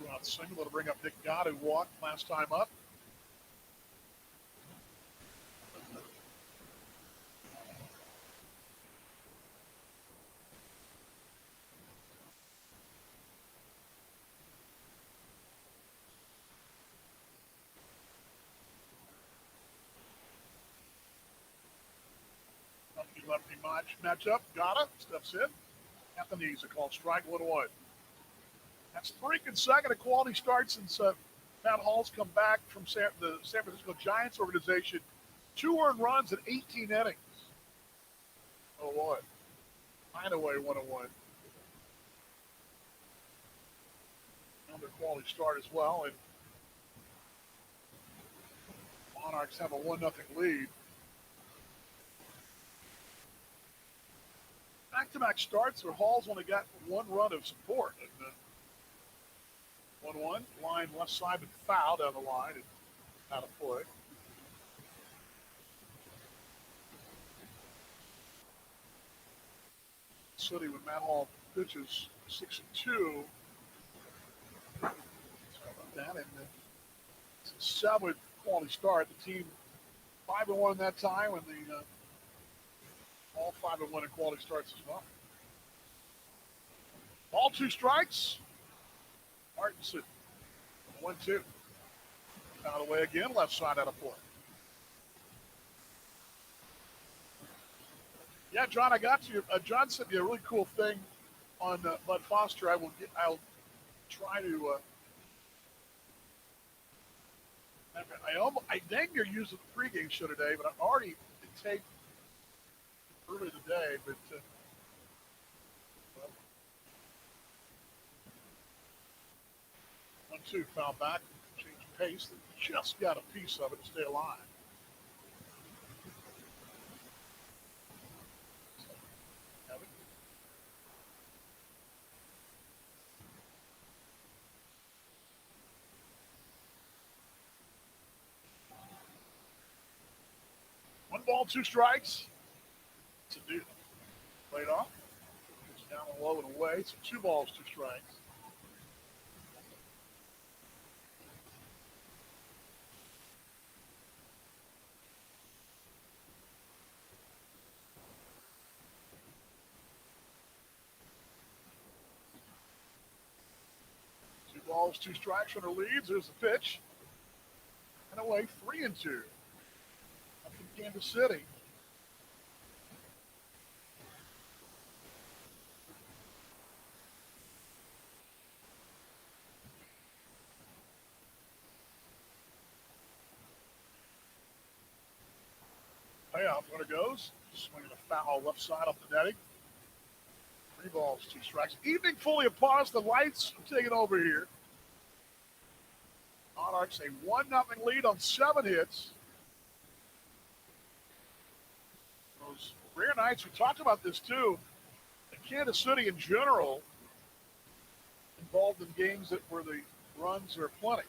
2-out single to bring up Nick Gott, who walked last time up. Lefty matchup. Gata steps in. At the knees, a called strike 1-1. That's 3 consecutive quality starts since Matt Hall's come back from the San Francisco Giants organization. 2 earned runs in 18 innings. 0-1. Hideaway 1-1. Another quality start as well. And Monarchs have a 1-0 lead. Back-to-back starts where Hall's only got 1 run of support. And 1-1, line left side, but foul down the line and out of play. City with Matt Hall pitches 6-2. Sorry about that. And it's a 7th quality start. The team 5-1 in that time, and the all 5-1 in quality starts as well. Ball 2 strikes. Martinson 1-2. Foul away again, left side out of play. Yeah, John, I got you. John sent me a really cool thing on Bud Foster. I'll try to. I dang near used it the pregame show today, but I already taped earlier today, but 1-2 foul back, change pace. They just got a piece of it to stay alive. One ball, 2 strikes. To do played off. It's down low and away. So 2 balls, 2 strikes. Two balls, 2 strikes on her leads. There's the pitch. And away 3-2. Up in Kansas City. Payoff, when it goes, swinging a foul left side off the netting. 3 balls, 2 strikes. Evening fully upon us. The lights are taking over here. Monarchs a 1-0 lead on 7 hits. Those rare nights, we talked about this too. Kansas City in general involved in games that where the runs are plenty.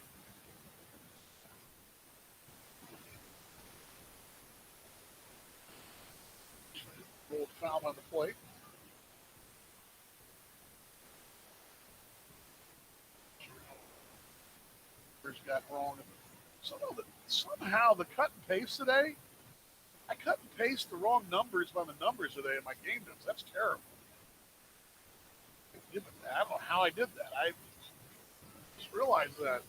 Rolled foul on the plate. Got wrong. Somehow the cut and paste today, I cut and paste the wrong numbers by the numbers today in my game notes. That's terrible. I don't know how I did that. I just realized that.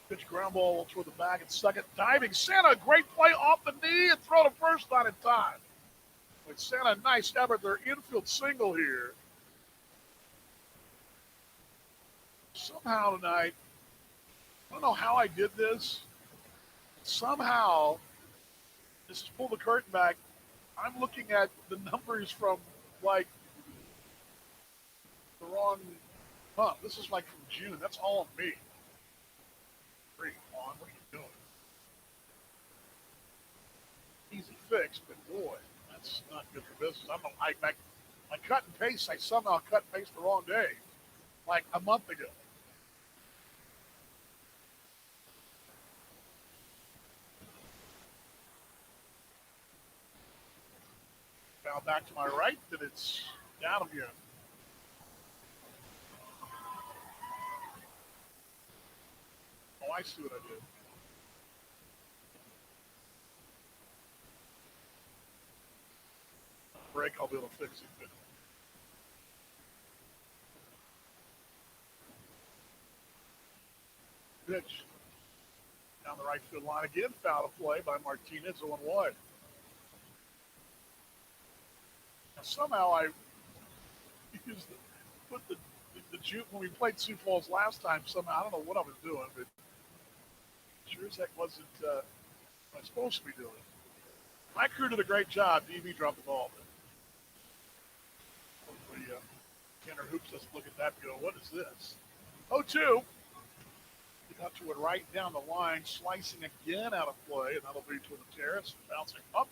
Pitch ground ball toward the back and second. Diving Santa, great play off the knee and throw to first not in time. With Santa, nice effort. Their infield single here. Somehow tonight, I don't know how I did this. Somehow, just pull the curtain back. I'm looking at the numbers from like the wrong month. This is like from June. That's all of me. Great, on. What are you doing? Easy fix, but boy, that's not good for business. I cut and paste. I somehow cut and paste the wrong day, like a month ago. Now back to my right, then it's down again. Oh, I see what I did. Break, I'll be able to fix it. Pitch. Down the right field line again, foul play by Martinez, 0-1. Now, somehow I used put the when we played Sioux Falls last time, somehow, I don't know what I was doing, but sure as heck wasn't what I was supposed to be doing. My crew did a great job. DB dropped the ball. Hopefully, Kenner Hoops, let's look at that and go, what is this? 0-2. Out to it right down the line, slicing again out of play, and that'll be to the terrace, bouncing up.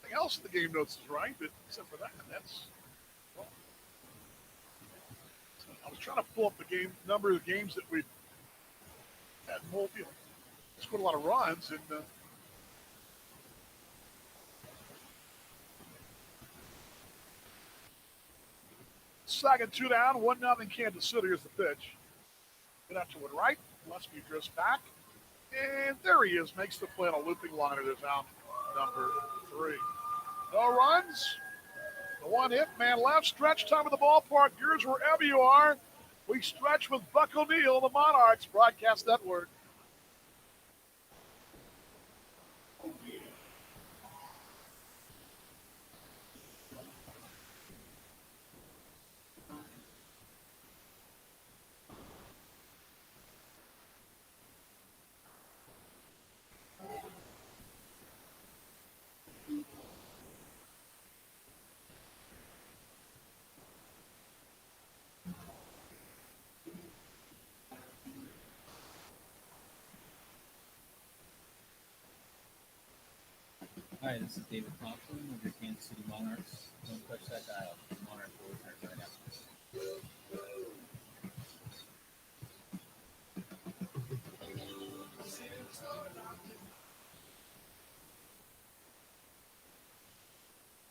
Everything else in the game notes is right, but except for that, well, I was trying to pull up the number of games that we had scored a lot of runs, and second, 2 down, 1-0 Kansas City. Here's the pitch. Get out to it right. Lusky drifts back. And there he is. Makes the play on a looping liner. There's out number 3. No runs. The one hit man left. Stretch time of the ballpark. Yours wherever you are. We stretch with Buck O'Neill, the Monarchs Broadcast Network. Hi, this is David Thompson of your Kansas City Monarchs. Don't touch that dial. The Monarch will return right after this.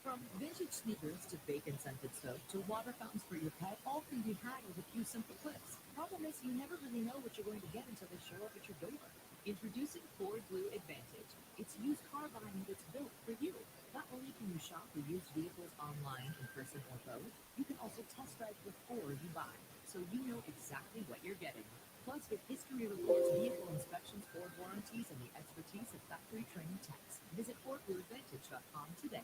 From vintage sneakers to bacon-scented soap to water fountains for your pet, all can be had with a few simple clicks. Problem is, you never really know what you're going to get until they show up at your door. Introducing Ford Blue Advantage. It's used car buying that's built for you. Not only can you shop for used vehicles online, in person, or both, you can also test drive before you buy, so you know exactly what you're getting. Plus, get history reports, vehicle inspections, Ford warranties, and the expertise of factory-trained techs. Visit FordBlueAdvantage.com today.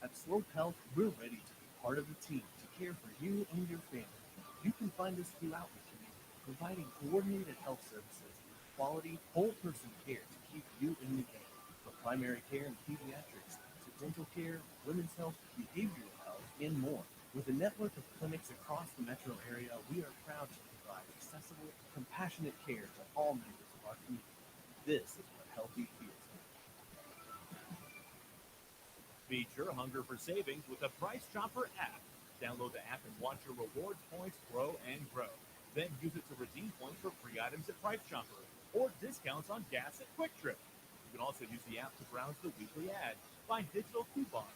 At Slope Health, we're ready to be part of the team to care for you and your family. You can find us throughout the community, providing coordinated health services, quality, whole-person care to keep you in the game. From primary care and pediatrics to dental care, women's health, behavioral health, and more. With a network of clinics across the metro area, we are proud to provide accessible, compassionate care to all members of our community. This is what healthy feels like. Feed your hunger for savings with the Price Chopper app. Download the app and watch your rewards points grow and grow. Then use it to redeem points for free items at Price Chopper or discounts on gas at Quick Trip. You can also use the app to browse the weekly ad, find digital coupons,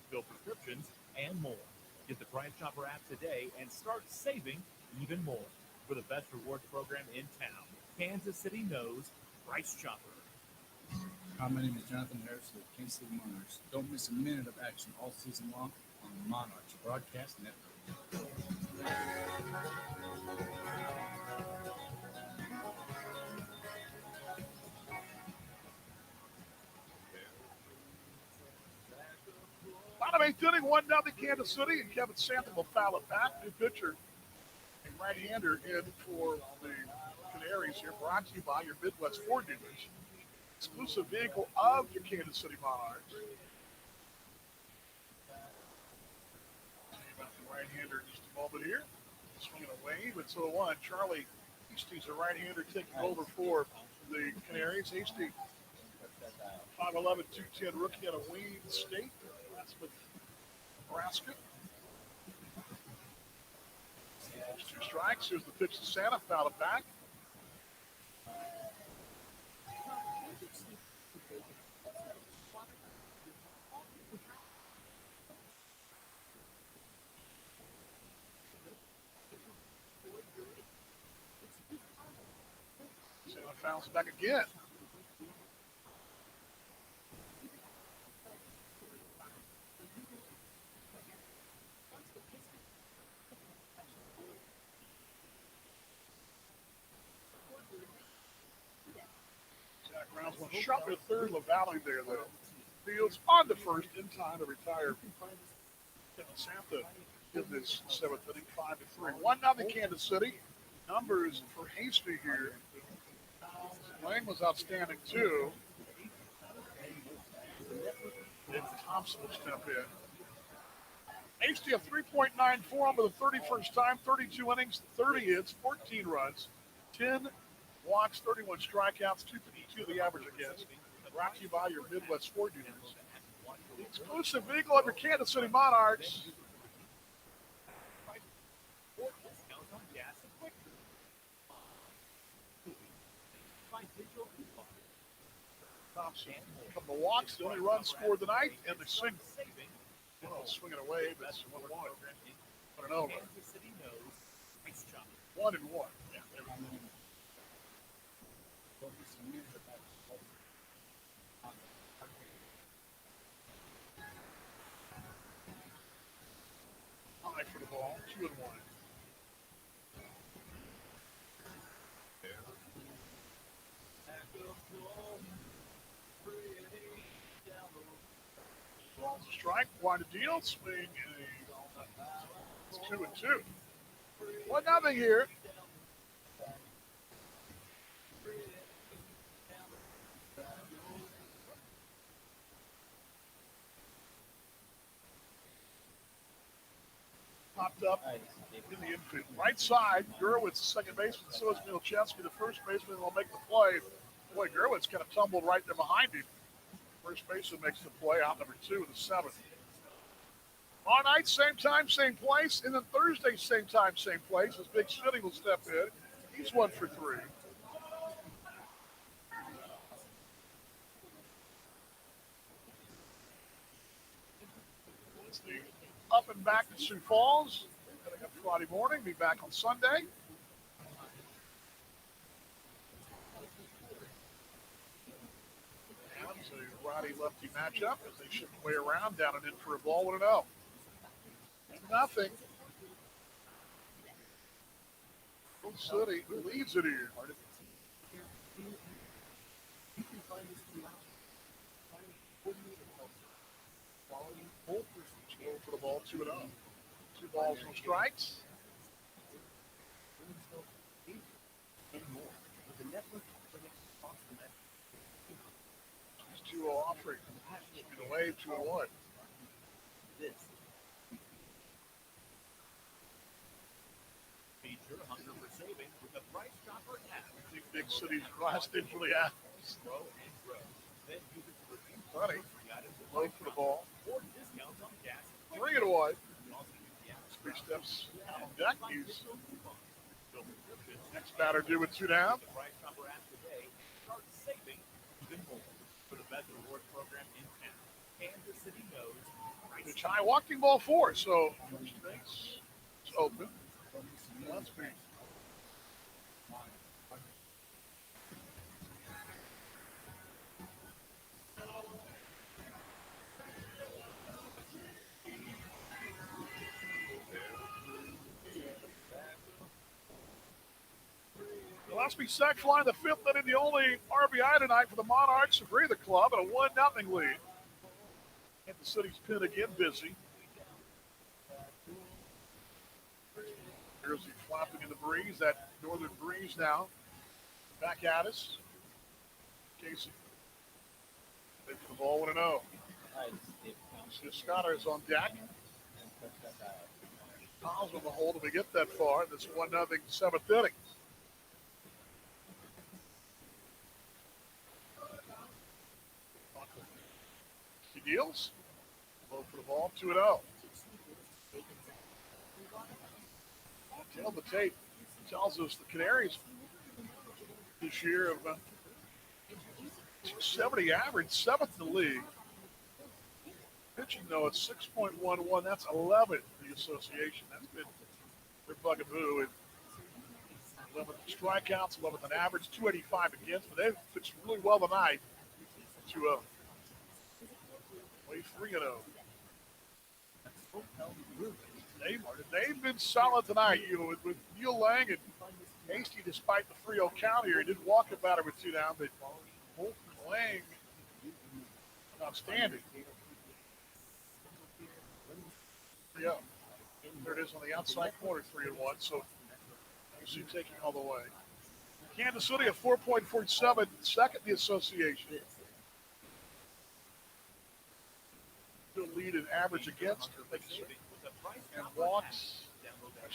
fill prescriptions, and more. Get the Price Chopper app today and start saving even more. For the best rewards program in town, Kansas City knows Price Chopper. Hi, my name is Jonathan Harris with Kansas City Monarchs. Don't miss a minute of action all season long on the Monarchs Broadcast Network. Bottom eighth inning, 1-0 Kansas City, and Kevin Sanford will foul it back. New pitcher, a right-hander in for the Canaries here, brought to you by your Midwest Ford dealers. Exclusive vehicle of your Kansas City Monarchs. About the right-hander in just a moment here. Swinging away with 0-1. Charlie Hasty, a right-hander, taking over for the Canaries. Hasty, 5'11", 210 rookie out of Wayne State. That's with Nebraska. There's 2 strikes. Here's the pitch to Santa. Foul it back. Santa fouls it back again. Grounds one shot to third. LaValle there, though. Fields on to first in time to retire. Kevin Santa in this 7th inning, 5-3. 1-0 Kansas City. Numbers for Hasty here. Lane was outstanding, too. And Thompson will step in. Hasty a 3.94 for the 31st time, 32 innings, 30 hits, 14 runs, 10 walks, 31 strikeouts, 252 the average against. Brought to you by your Midwest Ford dealers. The exclusive vehicle of your Kansas City Monarchs. Thompson, a couple of walks, the only run scored tonight, and the single. Swinging away, but it's 1-1. 1-0. 1-1. Yeah. High for the ball, 2-1. Ball's a strike, wide a deal, swing, it's 2-2. 1-0 here. Popped up in the infield. Right side, Gerwitz, second baseman, so is Milchevsky, the first baseman, will make the play. Boy, Gerwitz kind of tumbled right there behind him. First baseman makes the play, out number 2 in the 7th. All night, same time, same place. And then Thursday, same time, same place. As Big City will step in. He's 1 for 3. It's the up and back to Sioux Falls. Coming up Friday morning. Be back on Sunday. It's a righty-lefty matchup as they shift the way around, down and in for a ball, 1-0. Nothing. City leads it here. For the ball, 2-0. 2 balls, no strikes. It's 2-0 offering. Swing away, 2-1. Feature hunger for savings with the Price Chopper app. Big City's crossed in for the app. Throw and grow. Then use it to redeem Funny. Low for the ball. or discounts on gas. 3-1. 3 steps on deck. He's Next batter due with 2 down. The Price Chopper app today. Start saving even more for the best reward program in town. Kansas City knows. Pitch high, walking ball 4. So first base is open. Let's be. Gillespie sack fly in the 5th inning, the only RBI tonight for the Monarchs to breathe the club at a 1-0 lead. Kansas City's pin again busy. Here's the flapping in the breeze, that northern breeze now. Back at us. Casey. They for the ball 1-0. Scotter is on deck. Tom's on the hold if we get that far. This 1-0 7th inning. He deals. Low for the ball, 2-0. Tail the tape tells us the Canaries this year of 270 average, 7th in the league. Pitching though, it's 6.11. That's 11th in the association. That's been their bugaboo. 11th in strikeouts, 11th in average, 285 against. But they've pitched really well tonight. 2-0. Way 3-0. They've been solid tonight, with Neil Lang and Hasty, despite the 3-0 count here. He did walk a batter with 2 down, but Holt and Lang outstanding. 3-0. There it is on the outside corner, 3-1. So you see taking all the way. Kansas City at 4.47, second in the association. Still lead in average against, and walks.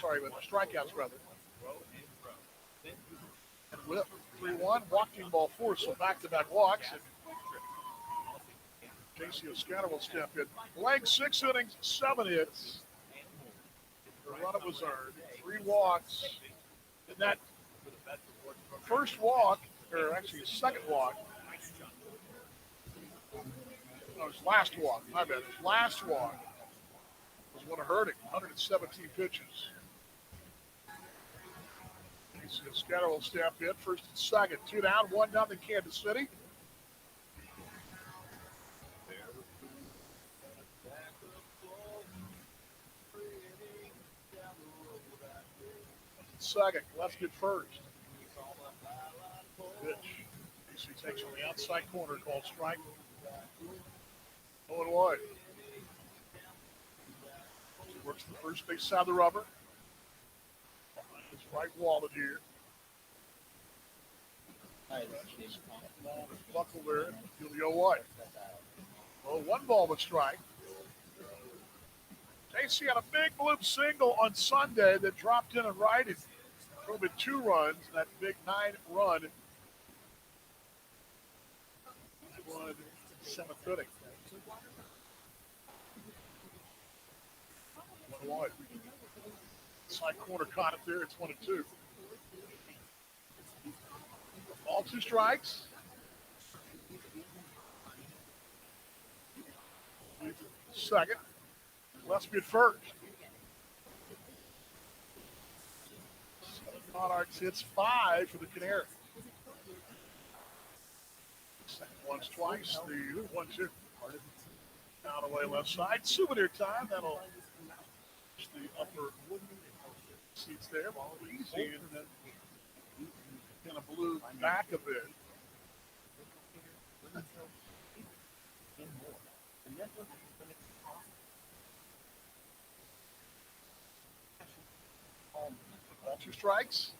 But strikeouts rather. And whip 3-1, walking ball 4, so back-to-back walks. And Casey O'Scanner will step in. Lang 6 innings, 7 hits. The run was earned, 3 walks. And that first walk, or actually his second walk, his last walk, my bad. His last walk was what hurt him, 117 pitches. Scatter will step in, first and second. 2 down, 1-0 Kansas City. Second, Gillespie first. Pitch. Casey takes on the outside corner, called strike. 0-1. Works the first base side of the rubber. His right wallet here. Buckle there. Julio White. Well, 1 ball with strike. JC had a big bloop single on Sunday that dropped in and righted. Drove in 2 runs, that big 9-run. Won 7th inning. 1-1. Side corner caught it there. It's 1-2. All 2 strikes. Second. Gillespie at first. Monarchs hits 5 for the Canaries. Second once, twice. The 1-2. Down away left side. Souvenir time. That'll push the upper seats there. Easy, and then kind of blew back a bit. All 2 strikes.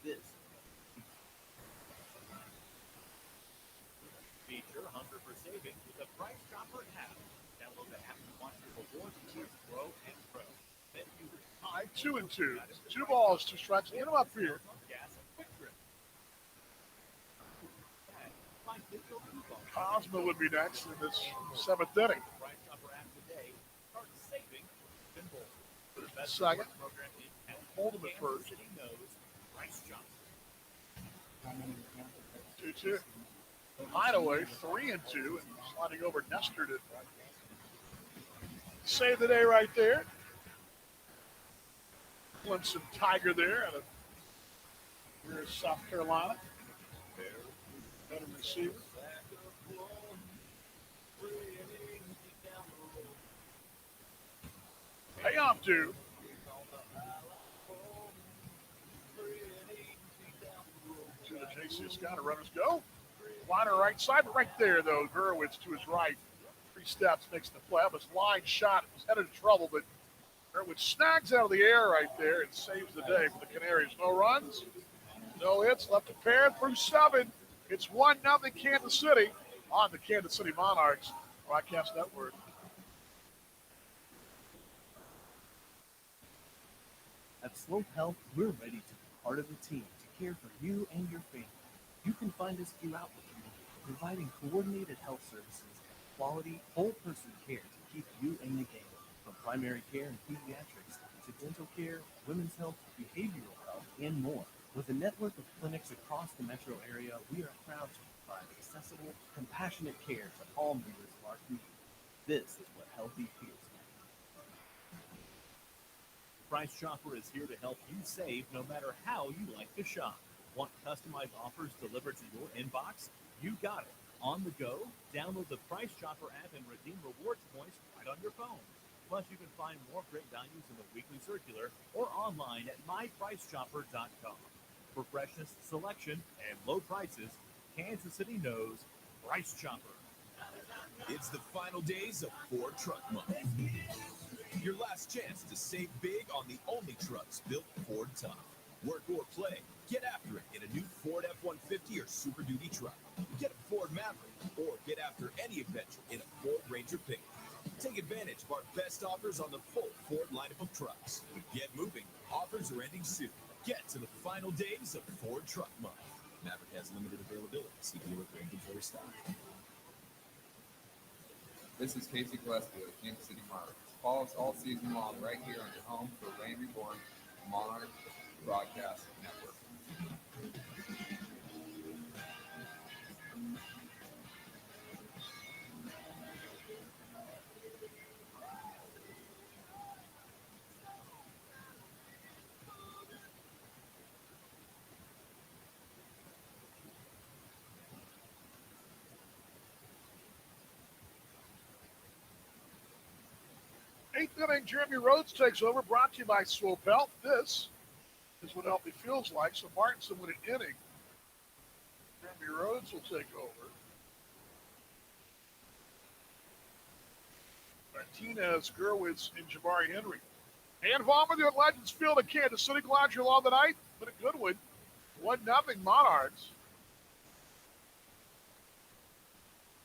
Feature Hunter for savings with the Price Chopper app. Download the app and watch your rewards tiers grow and grow. Then you High 2-2. 2 balls, 2 strikes. Get him up here. gas and quick trip. Cosmo would be next in this 7th inning. Price Chopper app today. Start saving simple. Second. Hold him at first. City knows Price Chopper. 2-2. Hideaway 3-2, and sliding over Nestor to save the day right there. Clemson Tiger there out of Greer, South Carolina. Veteran receiver. Payoff due. To the JC Scott, runners go. Liner right side, but right there, though, Gurwitz to his right. 3 steps, makes the play. That was line shot. It was headed to trouble, but Gurwitz snags out of the air right there and saves the day for the Canaries. No runs, no hits, left a pair through 7. It's 1-0 Kansas City on the Kansas City Monarchs Broadcast Network. At Slope Health, we're ready to be part of the team to care for you and your family. You can find us throughout the community, providing coordinated health services and quality, whole-person care to keep you in the game. From primary care and pediatrics to dental care, women's health, behavioral health, and more. With a network of clinics across the metro area, we are proud to provide accessible, compassionate care to all members of our community. This is what healthy feels like. Price Chopper is here to help you save no matter how you like to shop. Want customized offers delivered to your inbox? You got it. On the go, download the Price Chopper app and redeem rewards points right on your phone. Plus, you can find more great values in the weekly circular or online at mypricechopper.com. For freshness, selection, and low prices, Kansas City knows Price Chopper. It's the final days of Ford Truck Month. Your last chance to save big on the only trucks built Ford tough. Work or play, get after it in a new Ford F-150 or Super Duty truck. Get a Ford Maverick or get after any adventure in a Ford Ranger pickup. Take advantage of our best offers on the full Ford lineup of trucks. Get moving. Offers are ending soon. Get to the final days of Ford Truck Month. Maverick has limited availability. See dealer for inventory stock. This is Casey Gillespie of Kansas City Monarchs. Follow us all season long right here on your home for Rain Reborn Monarchs Broadcast Network. Eighth inning, Jeremy Rhodes takes over, brought to you by Swope Health. This is what healthy feels like. So Martinson with an inning. Jeremy Rhodes will take over. Martinez, Gurwitz, and Jabari Henry. And Vaughn with you at Legends Field in Kansas City. Glad you're along tonight. But a good one. 1-0 Monarchs.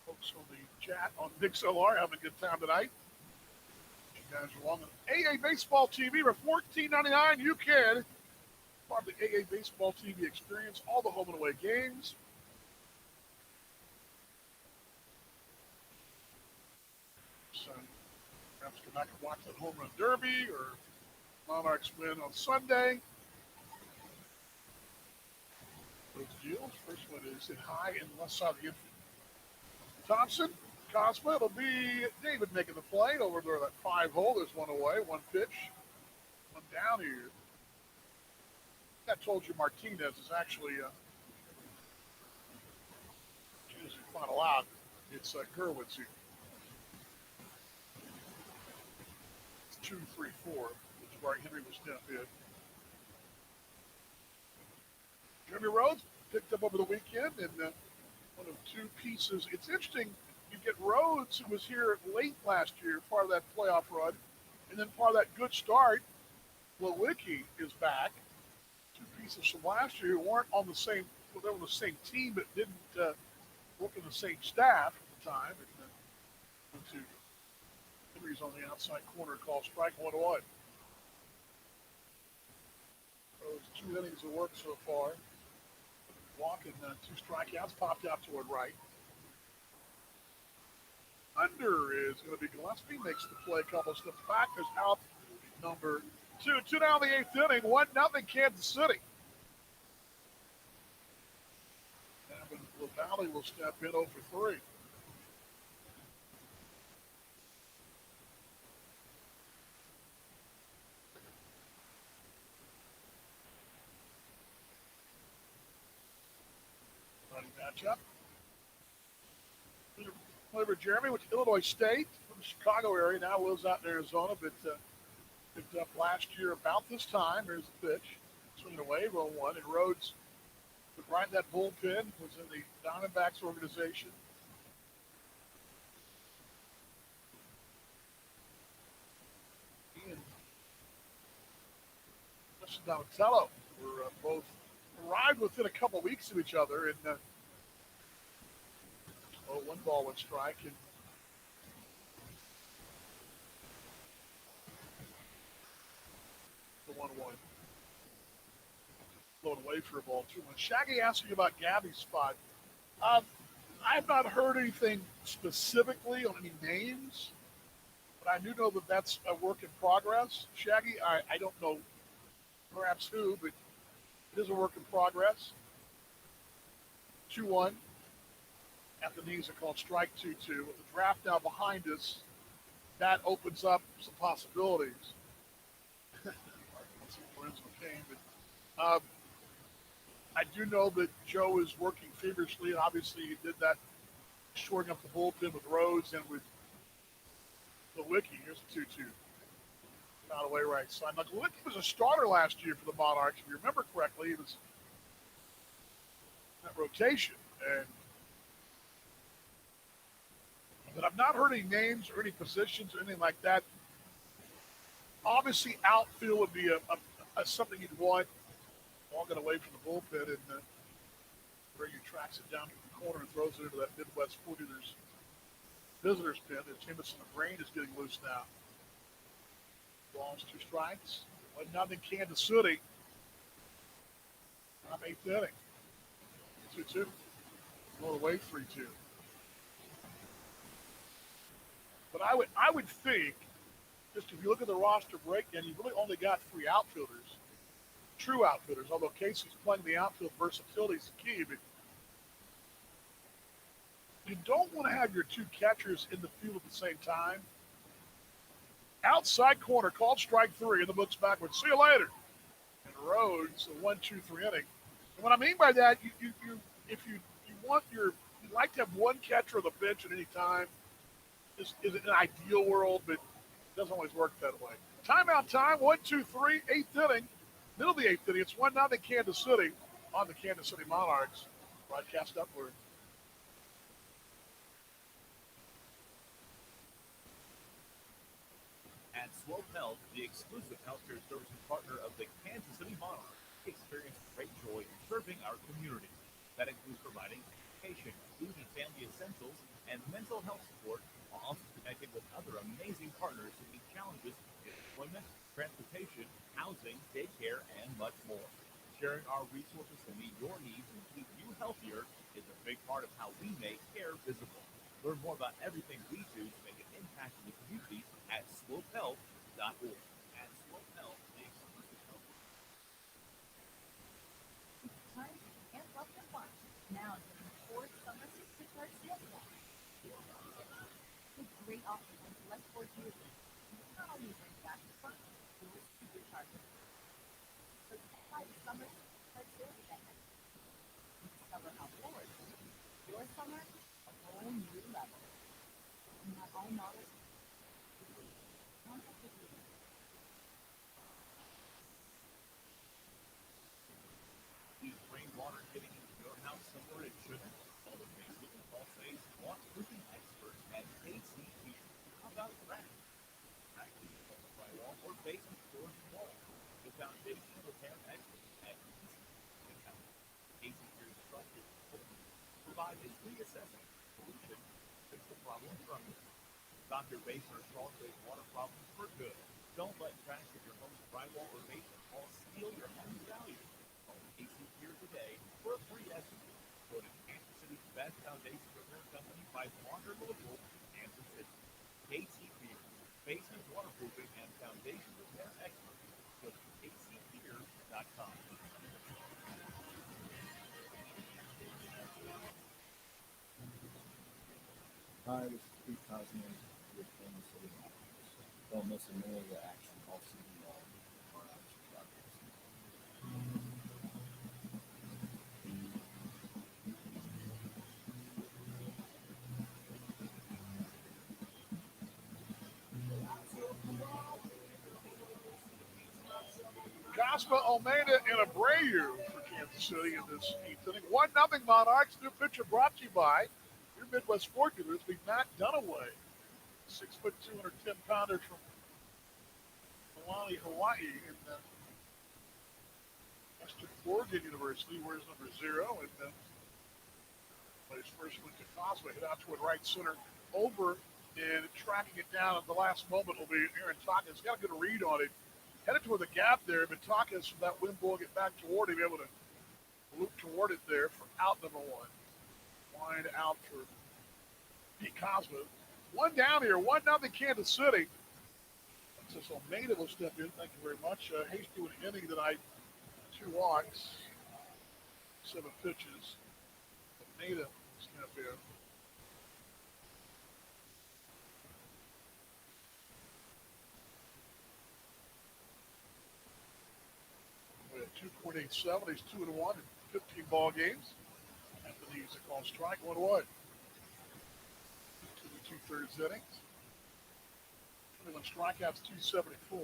Folks on the chat on VixLR having a good time tonight. You guys are along on AA Baseball TV for $14.99. You can part of the AA Baseball TV experience, all the home and away games. So perhaps come back and watch that home run derby or Monarchs win on Sunday. Those deals. First one is in high and left side of the infield. Thompson. Cosma, it'll be David making the play over there, that 5-hole. There's one away, one pitch, one down here. I told you Martinez is actually, as you find out, it's Gurwitz here. It's 2-3-4, which is where Henry was down here. Jeremy Rhodes picked up over the weekend, and one of 2 pieces. It's interesting. You get Rhodes, who was here late last year, part of that playoff run, and then part of that good start. Lewicki is back. 2 pieces from last year who weren't on the same, well, they were the same team, but didn't work in the same staff at the time. And Henry's on the outside corner, called strike 1-1. Those 2 innings of work so far. Walking 2 strikeouts, popped out toward right. Under is going to be Gillespie, makes the play, a couple of steps back. There's out number 2. 2 down the 8th inning, 1-0 Kansas City. Valley will step in 0 for 3. Running matchup. Over Jeremy with Illinois State from the Chicago area. Now lives out in Arizona, but picked up last year about this time. Here's the pitch. Swinging away, 0-1. And Rhodes, right in that bullpen, was in the Diamondbacks organization. He and Justin Donatello were both arrived within a couple weeks of each other. And 1 ball, 1 strike. And the 1-1. Blown away for a ball, 2-1. Shaggy asking about Gabby's spot. I have not heard anything specifically on any names, but I do know that that's a work in progress. Shaggy, I don't know perhaps who, but it is a work in progress. 2-1. At the knees are called strike 2-2. With the draft now behind us, that opens up some possibilities. But, I do know that Joe is working feverishly, and obviously he did that, shoring up the bullpen with Rhodes and with Lewicki. Here's the 2-2. Found away right side. Now, Lewicki was a starter last year for the Monarchs. If you remember correctly, he was in that rotation. But I've not heard any names or any positions or anything like that. Obviously, outfield would be a something you'd want. Ball got away from the bullpen, and Brady tracks it down to the corner and throws it into that Midwest 49ers visitors pen. And Jameson Brain is getting loose now. Balls, 2 strikes. 1-0 Kansas City. Top 8th inning. 2-2. Going away 3-2. But I would think, just if you look at the roster breakdown, you've really only got 3 outfielders. True outfielders, although Casey's playing the outfield versatility is the key, but you don't want to have your 2 catchers in the field at the same time. Outside corner, called strike 3 in the books backwards. See you later. And Rhodes, a 1-2-3 inning. And what I mean by that, you like to have 1 catcher on the bench at any time. Is an ideal world, but it doesn't always work that way. Timeout time, 1-2-3, 8th inning. Middle of the 8th inning, it's 1-0 Kansas City on the Kansas City Monarchs. Broadcast upward. At Swope Health, the exclusive healthcare services partner of the Kansas City Monarchs, experience great joy in serving our community. That includes providing education, food and family essentials, and mental health support, while also connecting with other amazing partners who meet challenges in employment, transportation, housing, daycare, and much more. Sharing our resources to meet your needs and keep you healthier is a big part of how we make care visible. Learn more about everything we do to make an impact in the community at swopehealth.org. At Swope Health, the exclusive health. Time to amp up the fun. Now during the Ford Summer Supercharged Sales Event. With great offers on select Ford vehicles, you can not only bring back the fun, Ford Supercharged. So by the Summer Supercharged Sales Event, and discover how Ford takes your summer a whole new level. And not all models. Contact the dealer. Is rainwater getting into your house somewhere it shouldn't? All the Facebook and Paul says waterproofing experts at KCP. How about crack? Crack is a drywall or basement floors and walls. The foundation repair experts at KCP. KCP's trusted provide a free assessment solution to fix the problem from you. Stop your basement or crawl space water problems for good. Don't let cracks in your home's drywall or basement wall steal your home's value. Call KCP today for a free estimate. Go to Kansas City's best foundation repair company by Walker Local, Kansas City. KCP, basement waterproofing and foundation repair experts. Go to kcpiers.com. Cosma, Almeida, and Abreu for Kansas City in this 8th inning. 1-0 Monarchs. New pitcher brought to you by your Midwest Ford dealers. Be Matt Dunaway, 6'2", 210-pounder from Hawaii, in Western Oregon University. Wears number 0 and plays first with Cosma. Hit out toward right center over and tracking it down at the last moment will be Aaron Takas. Got a good read on it. Headed toward the gap there, but Takas from that wind blow get back toward him, able to loop toward it there for out number 1. Line out for Pete Cosma. 1 down here, 1-0 Kansas City. So Almeida will step in. Thank you very much. Hasty with an inning tonight. 2 walks, 7 pitches. Almeida will step in. We have 2.87. He's 2-1 in 15 ball games. Anthony's a call strike, 1-1. 2 2/3 innings. 21 strikeouts, 274.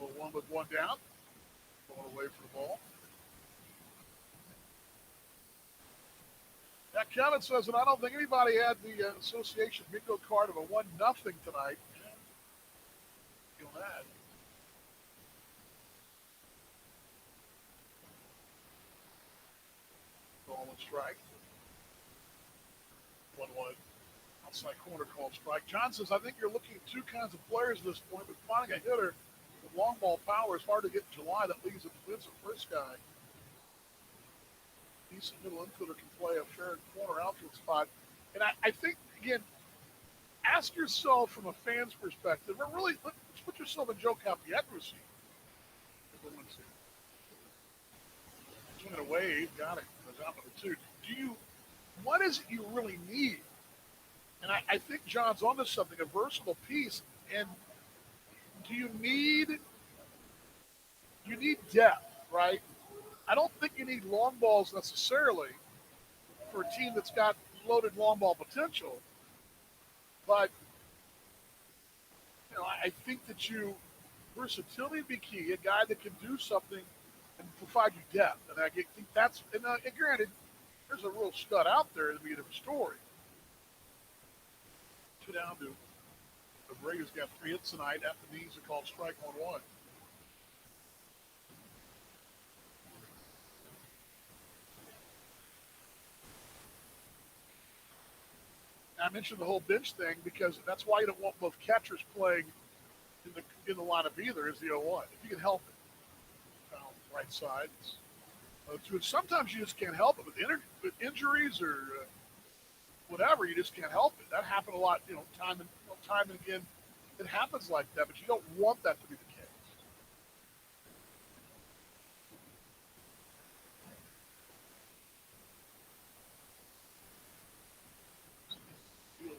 Well, 1 with 1 down. Going away for the ball. Yeah, Kevin says that I don't think anybody had the association bingo card of a 1-0 tonight. Feel that. Ball and strike. 1-1. Outside corner called strike. John says, I think you're looking at 2 kinds of players at this point, but finding a hitter with long ball power is hard to get in July. That leaves the defensive first guy. Decent middle infielder can play a fair corner outfield spot. And I think, again, ask yourself from a fan's perspective, or really, let's put yourself in Joe Capietru's seat. Swinging a wave, got it. Goes out number 2. What is it you really need? And I think John's onto something, a versatile piece. And do you need depth, right? I don't think you need long balls necessarily for a team that's got loaded long ball potential. But, I think that versatility would be key. A guy that can do something and provide you depth. And I think that's, and granted, there's a real stud out there to be a different story. 2 down to Abreu's got 3 hits tonight. After these are called strike 1-1. I mentioned the whole bench thing because that's why you don't want both catchers playing in the lineup either, is the 0-1. If you can help it. Right side. Sometimes you just can't help it with injuries or whatever. You just can't help it. That happened a lot, time and again. It happens like that, but you don't want that to be the case.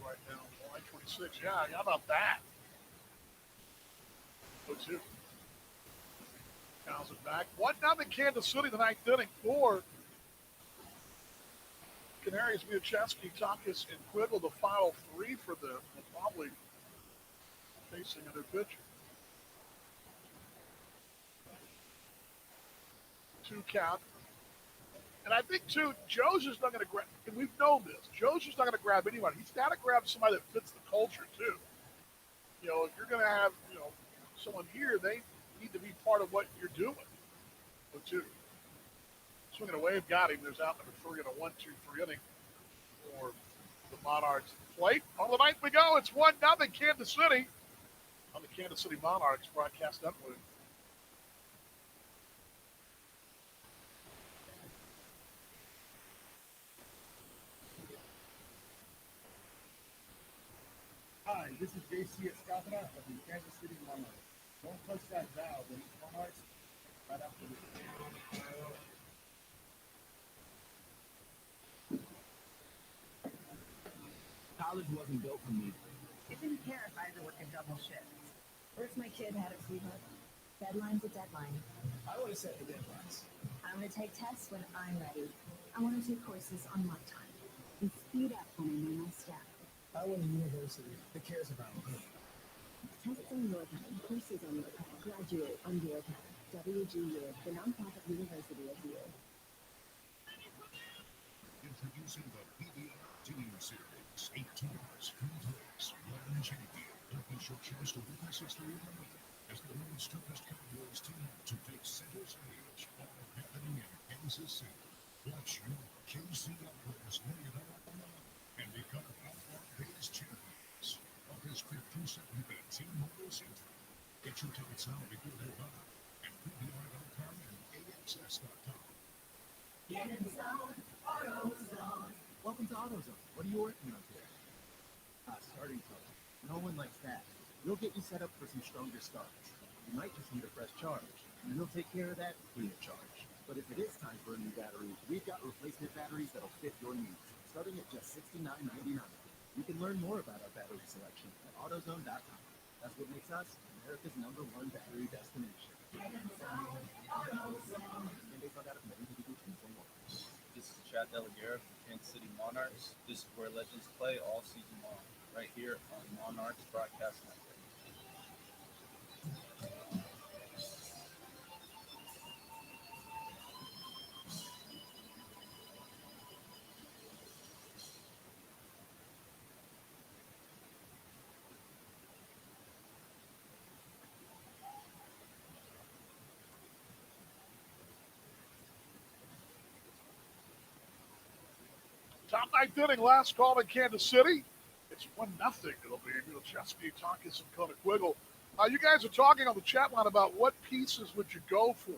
Right now, July 26. Yeah, how about that? 0-2. Counts it back. 1-0 Kansas City the 9th inning for Canaries, Mieczewski, Takas, and Quibble. The final 3 for them. They're probably facing a new pitcher. 2 count. And I think, too, Joe's just not going to grab, and we've known this, Joe's just not going to grab anyone. He's got to grab somebody that fits the culture, too. If you're going to have, someone here, they need to be part of what you're doing. 0-2. Swinging away, got him. There's out number 3 in a 1-2-3 inning for the Monarchs plate. On the ninth we go. It's 1-0 Kansas City on the Kansas City Monarchs broadcast network. Hi, this is JC Escavada of the Kansas City Monarchs. Don't touch that dial. The Monarchs right after this. College wasn't built for me. It didn't care if I ever worked a double shift. First, my kid had a sweetheart. Deadline's a deadline. I want to set the deadlines. I'm going to take tests when I'm ready. I want to take courses on my time. and speed up when I know my staff. I want a university that cares about me. Test on your pad, courses on your pad, graduate on your pad. WGU, the nonprofit university of you. Introducing the PBR Team Series. 8 teams, 3 days, 1 champion. Don't miss your chance to witness history in America as the world's toughest Cowboys team to take center stage. All happening in Kansas City. Watch your KC Outlaws lay it all on the line and become Outlaw-based champions. August 5th through 7th at T-Mobile Center. Get your tickets now before they're gone at PBR.com and AXS.com. Welcome to AutoZone. What are you working on today? Starting trouble. No one likes that. We'll get you set up for some stronger starts. You might just need a fresh charge, and we'll take care of that free of charge. But if it is time for a new battery, we've got replacement batteries that'll fit your needs, starting at just $69.99. You can learn more about our battery selection at AutoZone.com. That's what makes us America's #1 battery destination. And they found out of many people This is Chad Delagera from Kansas City Monarchs. This is where legends play all season long, right here on Monarchs Broadcast Network. Top ninth inning, last call in Kansas City. It's 1-0. It'll be Chesapeake, Takas, and Kona Quiggle. You guys are talking on the chat line about what pieces would you go for.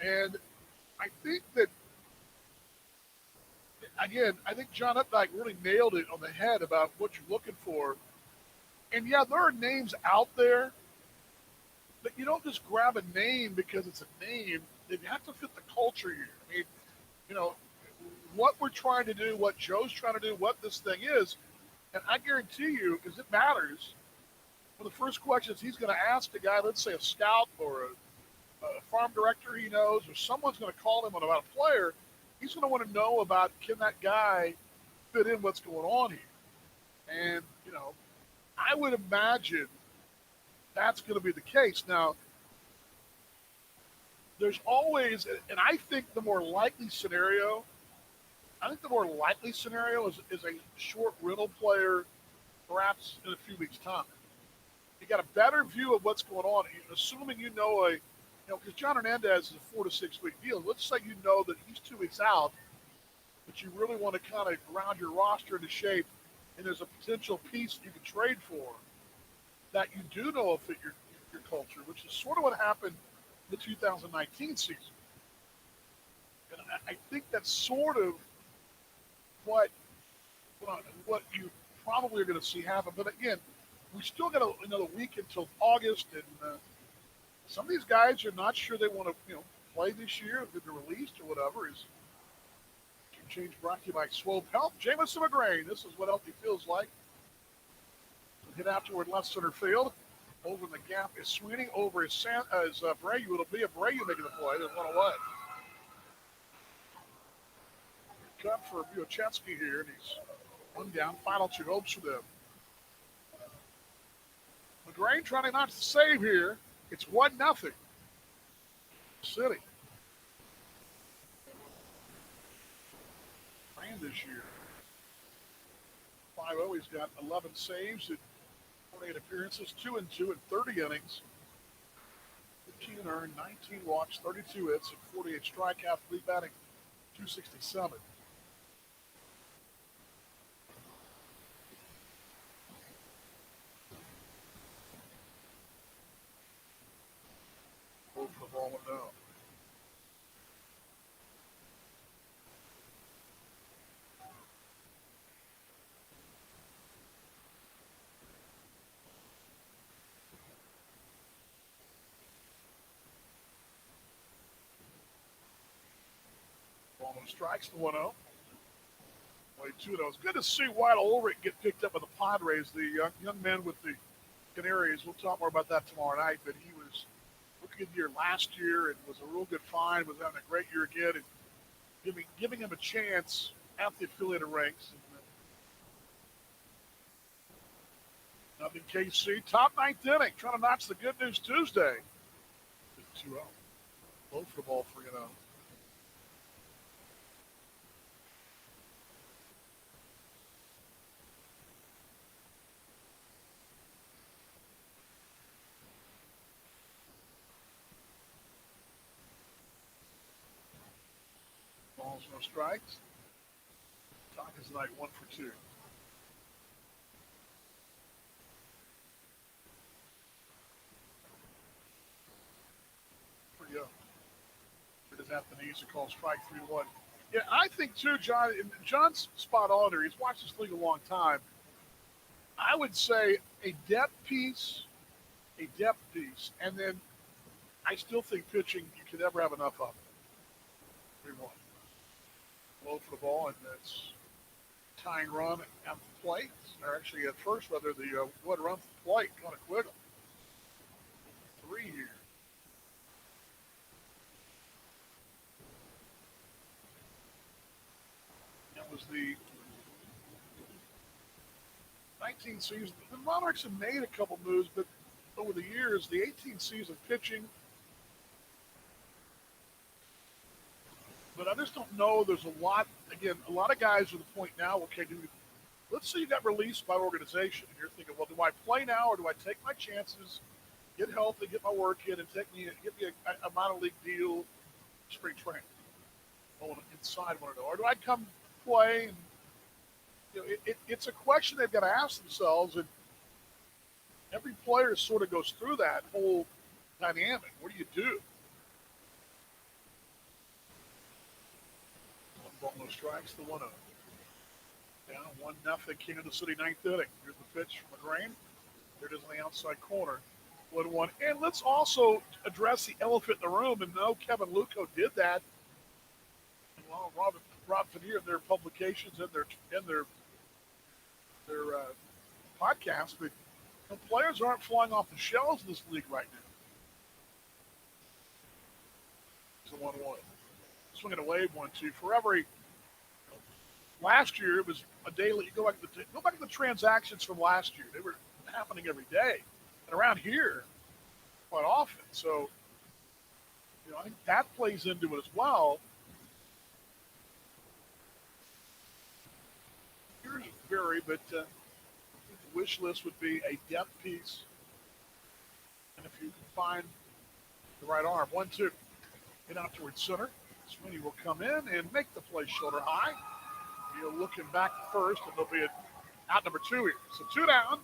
And I think that, again, I think John Updike really nailed it on the head about what you're looking for. And yeah, there are names out there, but you don't just grab a name because it's a name. They have to fit the culture here. I mean, you know, what we're trying to do, what Joe's trying to do, what this thing is, and I guarantee you, because it matters, one of the first questions he's going to ask a guy, let's say a scout or a farm director he knows, or someone's going to call him about a player, he's going to want to know about, can that guy fit in what's going on here? And, you know, I would imagine that's going to be the case. Now, there's always, and I think the more likely scenario is a short rental player, perhaps in a few weeks' time. You got a better view of what's going on, assuming you know because John Hernandez is a 4 to 6 week deal. Let's say you know that he's 2 weeks out, but you really want to kind of ground your roster into shape, and there's a potential piece you can trade for that you do know will fit your culture, which is sort of what happened in the 2019 season. And I think that's sort of what you probably are going to see happen. But again, we still got another week until August, and some of these guys are not sure they want to play this year, if they're released or whatever. Is change brought to you by Swope Health. Jamison McGrain, this is what healthy feels like. Hit out toward left center field. Over in the gap is Sweeney. Over is Abreu. It'll be Abreu making the play. There's one away. Cut for Buchetsky here, and he's one down. Final 2 hopes for them. McGrain trying not to save here. It's 1-0. City. Brand this year. 5-0. He's got 11 saves and 48 appearances, 2-2 in 30 innings. 15 earned, 19 walks, 32 hits, and 48 strikeouts, lead batting 267. Both the ball went down. Ball strikes the 1-0. Play 2-0. It's good to see Wyatt Ulrich get picked up by the Padres, the young man with the Canaries. We'll talk more about that tomorrow night, but he was a good year last year and was a real good find, was having a great year again, and giving him a chance at the affiliated ranks. Nothing KC. Top ninth inning. Trying to notch the good news Tuesday. 2-0. Low for the ball, 3-0. Balls, no strikes. Takas tonight 1 for 2. There we go. It is Anthony's to call strike 3-1. Yeah, I think too, John. And John's spot on there. He's watched this league a long time. I would say a depth piece, and then I still think pitching you can never have enough of. 3-1. Low for the ball, and that's tying run at the plate. Or actually at first, whether the would run to the plate, kind of quick. 3 here. That was the 19 season. The Monarchs have made a couple moves, but over the years, the 18 season pitching. But I just don't know. There's a lot. Again, a lot of guys are at the point now. Okay, let's say you got released by organization, and you're thinking, well, do I play now or do I take my chances, get healthy, get my work in, and get me a minor league deal, spring training? Oh, inside one or no, or do I come play? And, it's a question they've got to ask themselves, and every player sort of goes through that whole dynamic. What do you do? 1 ball, no strikes, the 1-0. Down 1-0, Kansas City, 9th inning. Here's the pitch from McGrain. There it is on the outside corner. 1-1. And let's also address the elephant in the room. And no, Kevin Luco did that. Well, Rob Fannier in their publications and their podcasts, but players aren't flying off the shelves in this league right now. It's a 1-1. Swinging away 1-2 for every. Last year it was a daily. Go back to the transactions from last year. They were happening every day, and around here, quite often. So, I think that plays into it as well. Yours vary, but the wish list would be a depth piece, and if you can find the right arm, 1-2, get out towards center. Sweeney will come in and make the play shoulder high. You're looking back first, and there'll be out number 2 here. So 2 down.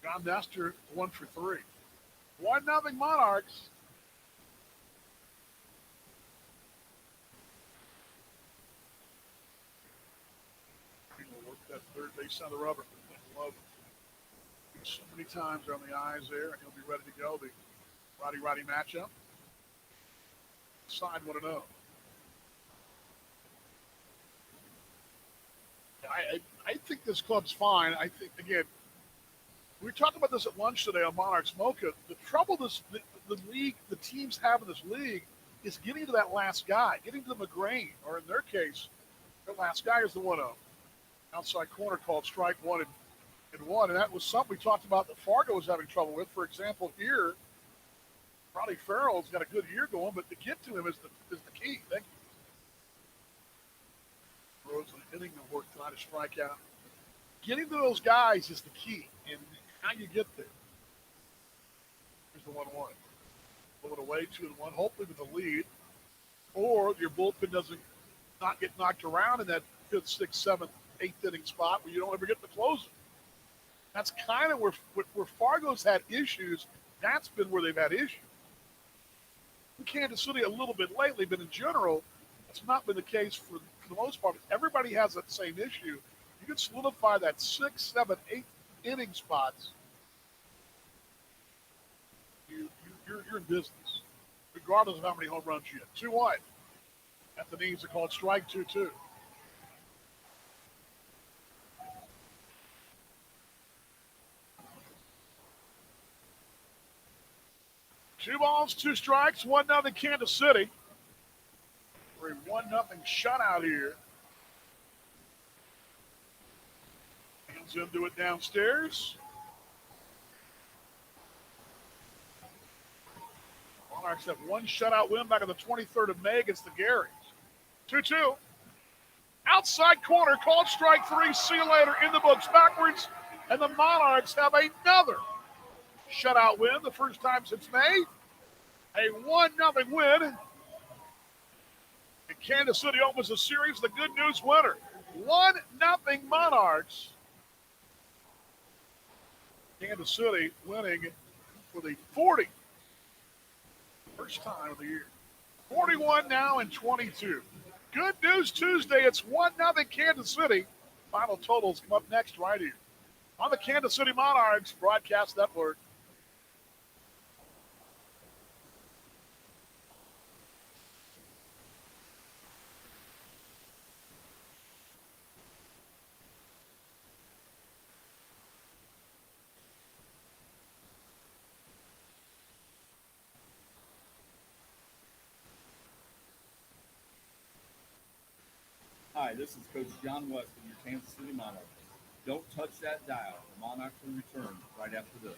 John Nestor, 1 for 3. 1-0 Monarchs. We'll work that third base on the rubber. Love it. So many times around the eyes there, and he'll be ready to go. The righty-righty matchup. Side 1-0. I think this club's fine. I think, again, we were talking about this at lunch today on Monarchs Mocha. The trouble the league, the teams have in this league is getting to that last guy, getting to the McGrain, or in their case, their last guy is the 1-0. Outside corner called strike 1 and 1. And that was something we talked about that Fargo was having trouble with. For example, here, Roddy Farrell's got a good year going, but to get to him is the key. Thank you. Rose hitting the work tonight to strike out. Getting to those guys is the key. And how you get there. Here's the 1-1. Pull it away, 2-1, hopefully with the lead. Or your bullpen doesn't not get knocked around in that 5th, 6th, 7th, 8th inning spot where you don't ever get the closer. That's kind of where Fargo's had issues. That's been where they've had issues. In Kansas City a little bit lately, but in general, that's not been the case for the most part. Everybody has that same issue. You can solidify that 6th, 7th, 8th inning spots. You're in business, regardless of how many home runs you hit. 2-1. At the knees, are called strike 2-2. Two balls, two strikes, 1-0 Kansas City. For a 1-0 shutout here. Hands into it downstairs. Monarchs have one shutout win back on the 23rd of May against the Garys. 2-2. Outside corner, called strike 3. See you later. In the books backwards. And the Monarchs have another shutout win, the first time since May. A 1-0 win. And Kansas City opens the series, the good news winner. 1-0 Monarchs. Kansas City winning for the 40th. First time of the year. 41 now and 22. Good news Tuesday. It's 1-0 Kansas City. Final totals come up next right here on the Kansas City Monarchs Broadcast Network. Hi, this is Coach John West of your Kansas City Monarchs. Don't touch that dial. The Monarchs will return right after this.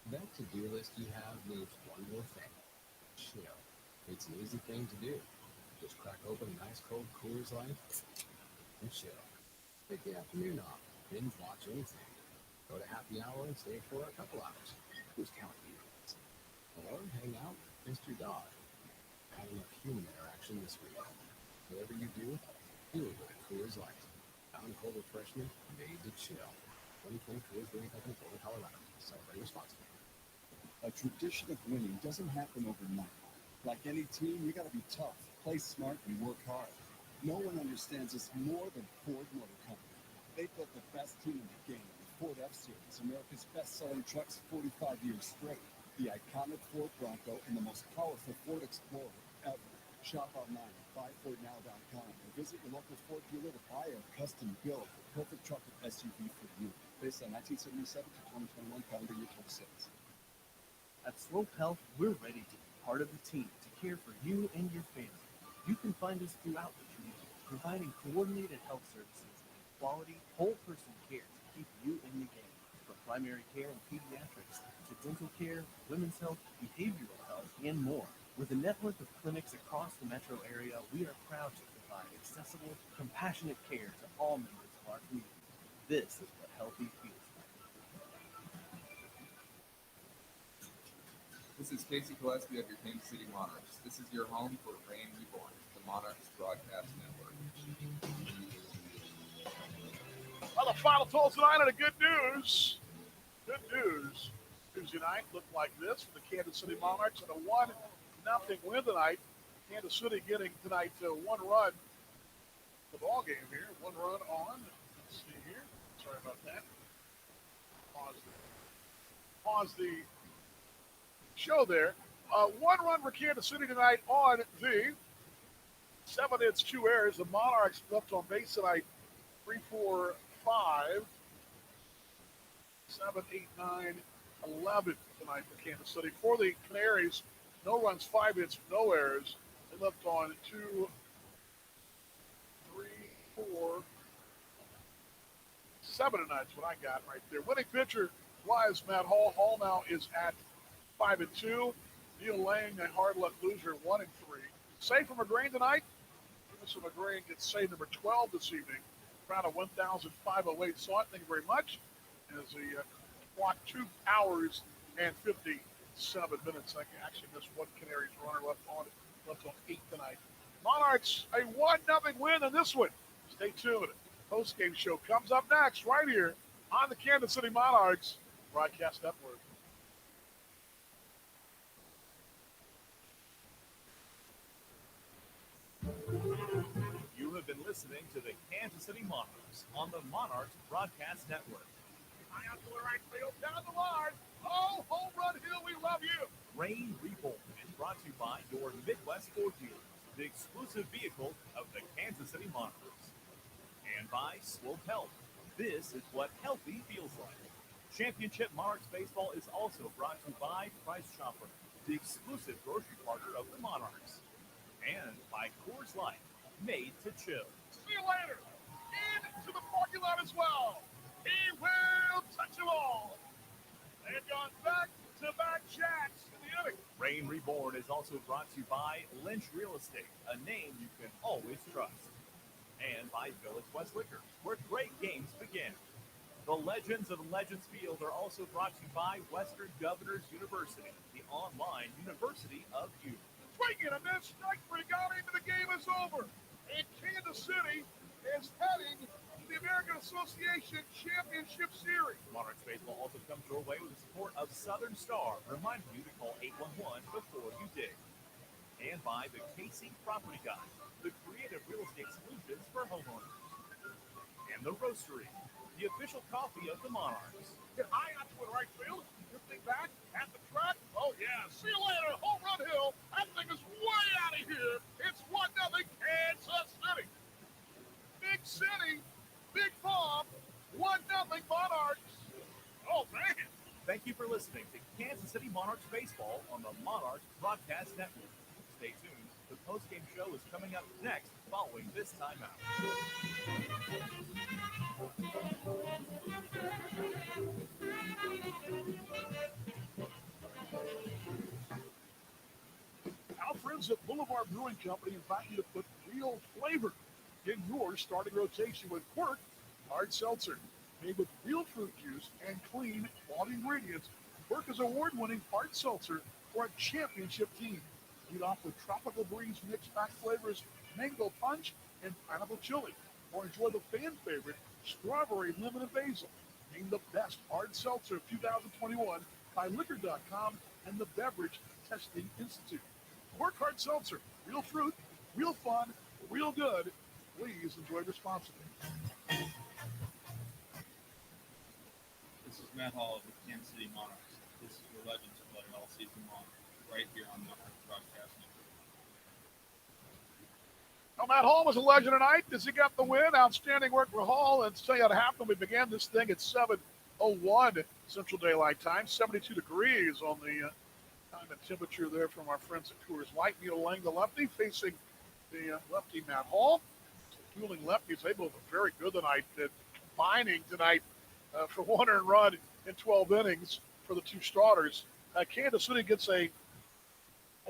That to-do list you have needs one more thing. Chill. It's an easy thing to do. Just crack open a nice cold Coors Light and chill. Take the afternoon off. Binge watch anything. Go to happy hour and stay for a couple hours. Who's counting you? Or hang out with your dog. Have enough human interaction this week. Whatever you do it with a Coors Light. Fountain cold refreshment made to chill. 2020 Coors Brewing Company, Golden, Colorado. Celebrate responsibly. A tradition of winning doesn't happen overnight. Like any team, you got to be tough, play smart, and work hard. No one understands this more than Ford Motor Company. They built the best team in the game, the Ford F-Series, America's best-selling trucks 45 years straight, the iconic Ford Bronco, and the most powerful Ford Explorer ever. Shop online at buyfordnow.com and visit your local Ford dealer to buy or custom-build the perfect truck or SUV for you, based on 1977 to 2021 calendar year 26. At Slope Health, we're ready to be part of the team to care for you and your family. You can find us throughout the community, providing coordinated health services and quality, whole-person care to keep you in the game. From primary care and pediatrics to dental care, women's health, behavioral health, and more. With a network of clinics across the metro area, we are proud to provide accessible, compassionate care to all members of our community. This is what healthy feels like. This is Casey Gillespie of your Kansas City Monarchs. This is your home for Reign Reborn, the Monarchs Broadcast Network. Well, the final total tonight, and a good news. Good news. Tuesday night looked like this for the Kansas City Monarchs, and a 1-0 win tonight. Kansas City getting tonight one run. The ball game here. One run on. Let's see here. Sorry about that. Pause the show there. One run for Kansas City tonight on the 7 hits, 2 errors. The Monarchs left on base tonight 3, 4, 5, 7, 8, 9, 11 tonight for Kansas City. For the Canaries, no runs, 5 hits, no errors. They left on 2, 3, 4, 7 tonight. That's what I got right there. Winning pitcher was Matt Hall. Hall now is at 5-2. Neil Lang, a hard luck loser, 1-3. Save from McGrain tonight. Mr. McGrain gets save number 12 this evening. Around a 1,508 saw it. Thank you very much. As the clock 2 hours and 57 minutes. I actually missed one Canaries runner left on 8 tonight. Monarchs a 1-0 win in this one. Stay tuned. Post-game show comes up next right here on the Kansas City Monarchs Broadcast Network. You have been listening to the Kansas City Monarchs on the Monarchs Broadcast Network. High out to the right field, down the line. Oh, home run hill, we love you. Rain Reborn is brought to you by your Midwest Ford dealers, the exclusive vehicle of the Kansas City Monarchs. And by Slope Health. This is what healthy feels like. Championship Monarchs Baseball is also brought to you by Price Chopper, the exclusive grocery partner of the Monarchs. And by Coors Light, made to chill. See you later. Into the parking lot as well. He will touch them all. They've gone back-to-back jacks in the inning. Rain Reborn is also brought to you by Lynch Real Estate, a name you can always trust. And by Village West Liquor, where great games begin. The Legends of Legends Field are also brought to you by Western Governors University, the online University of Youth. Swing and a miss, strike three, got into the game is over. And Kansas City is heading to the American Association Championship Series. Monarchs Baseball also comes your way with the support of Southern Star, reminding you to call 811 before you dig. And by the KC Property Guide, the creative real estate solutions for homeowners. And the Roastery, the official coffee of the Monarchs. Hit high out to the right field. Drifting back at the track. Oh, yeah. See you later. Home run hill. That thing is way out of here. It's 1-0 Kansas City. Big city. Big bomb. 1-0 Monarchs. Oh, man. Thank you for listening to Kansas City Monarchs Baseball on the Monarchs Broadcast Network. Stay tuned. The postgame show is coming up next following this timeout. Our friends at Boulevard Brewing Company invite you to put real flavor in your starting rotation with Quirk Hard Seltzer. Made with real fruit juice and clean, quality ingredients, Quirk is award-winning hard seltzer for a championship team. Lead off with Tropical Breeze mixed pack flavors, Mango Punch, and Pineapple Chili. Or enjoy the fan favorite, Strawberry Lemon and Basil. Named the best hard seltzer of 2021 by Liquor.com and the Beverage Testing Institute. Quirk Hard Seltzer, real fruit, real fun, real good. Please enjoy responsibly. This is Matt Hall of the Kansas City Monarchs. This is where legends play all season long, right here on Monarchs Broadcast Network. Well, Matt Hall was a legend tonight as he got the win. Outstanding work for Hall. And to tell you how it happened, we began this thing at 7:01 Central Daylight Time, 72 degrees on the time and temperature there from our friends at Coors Light. Neil Lang, the lefty, facing the lefty Matt Hall. So dueling lefties, they both are very good tonight. Combining tonight for one earned run in 12 innings for the two starters. Kansas City gets a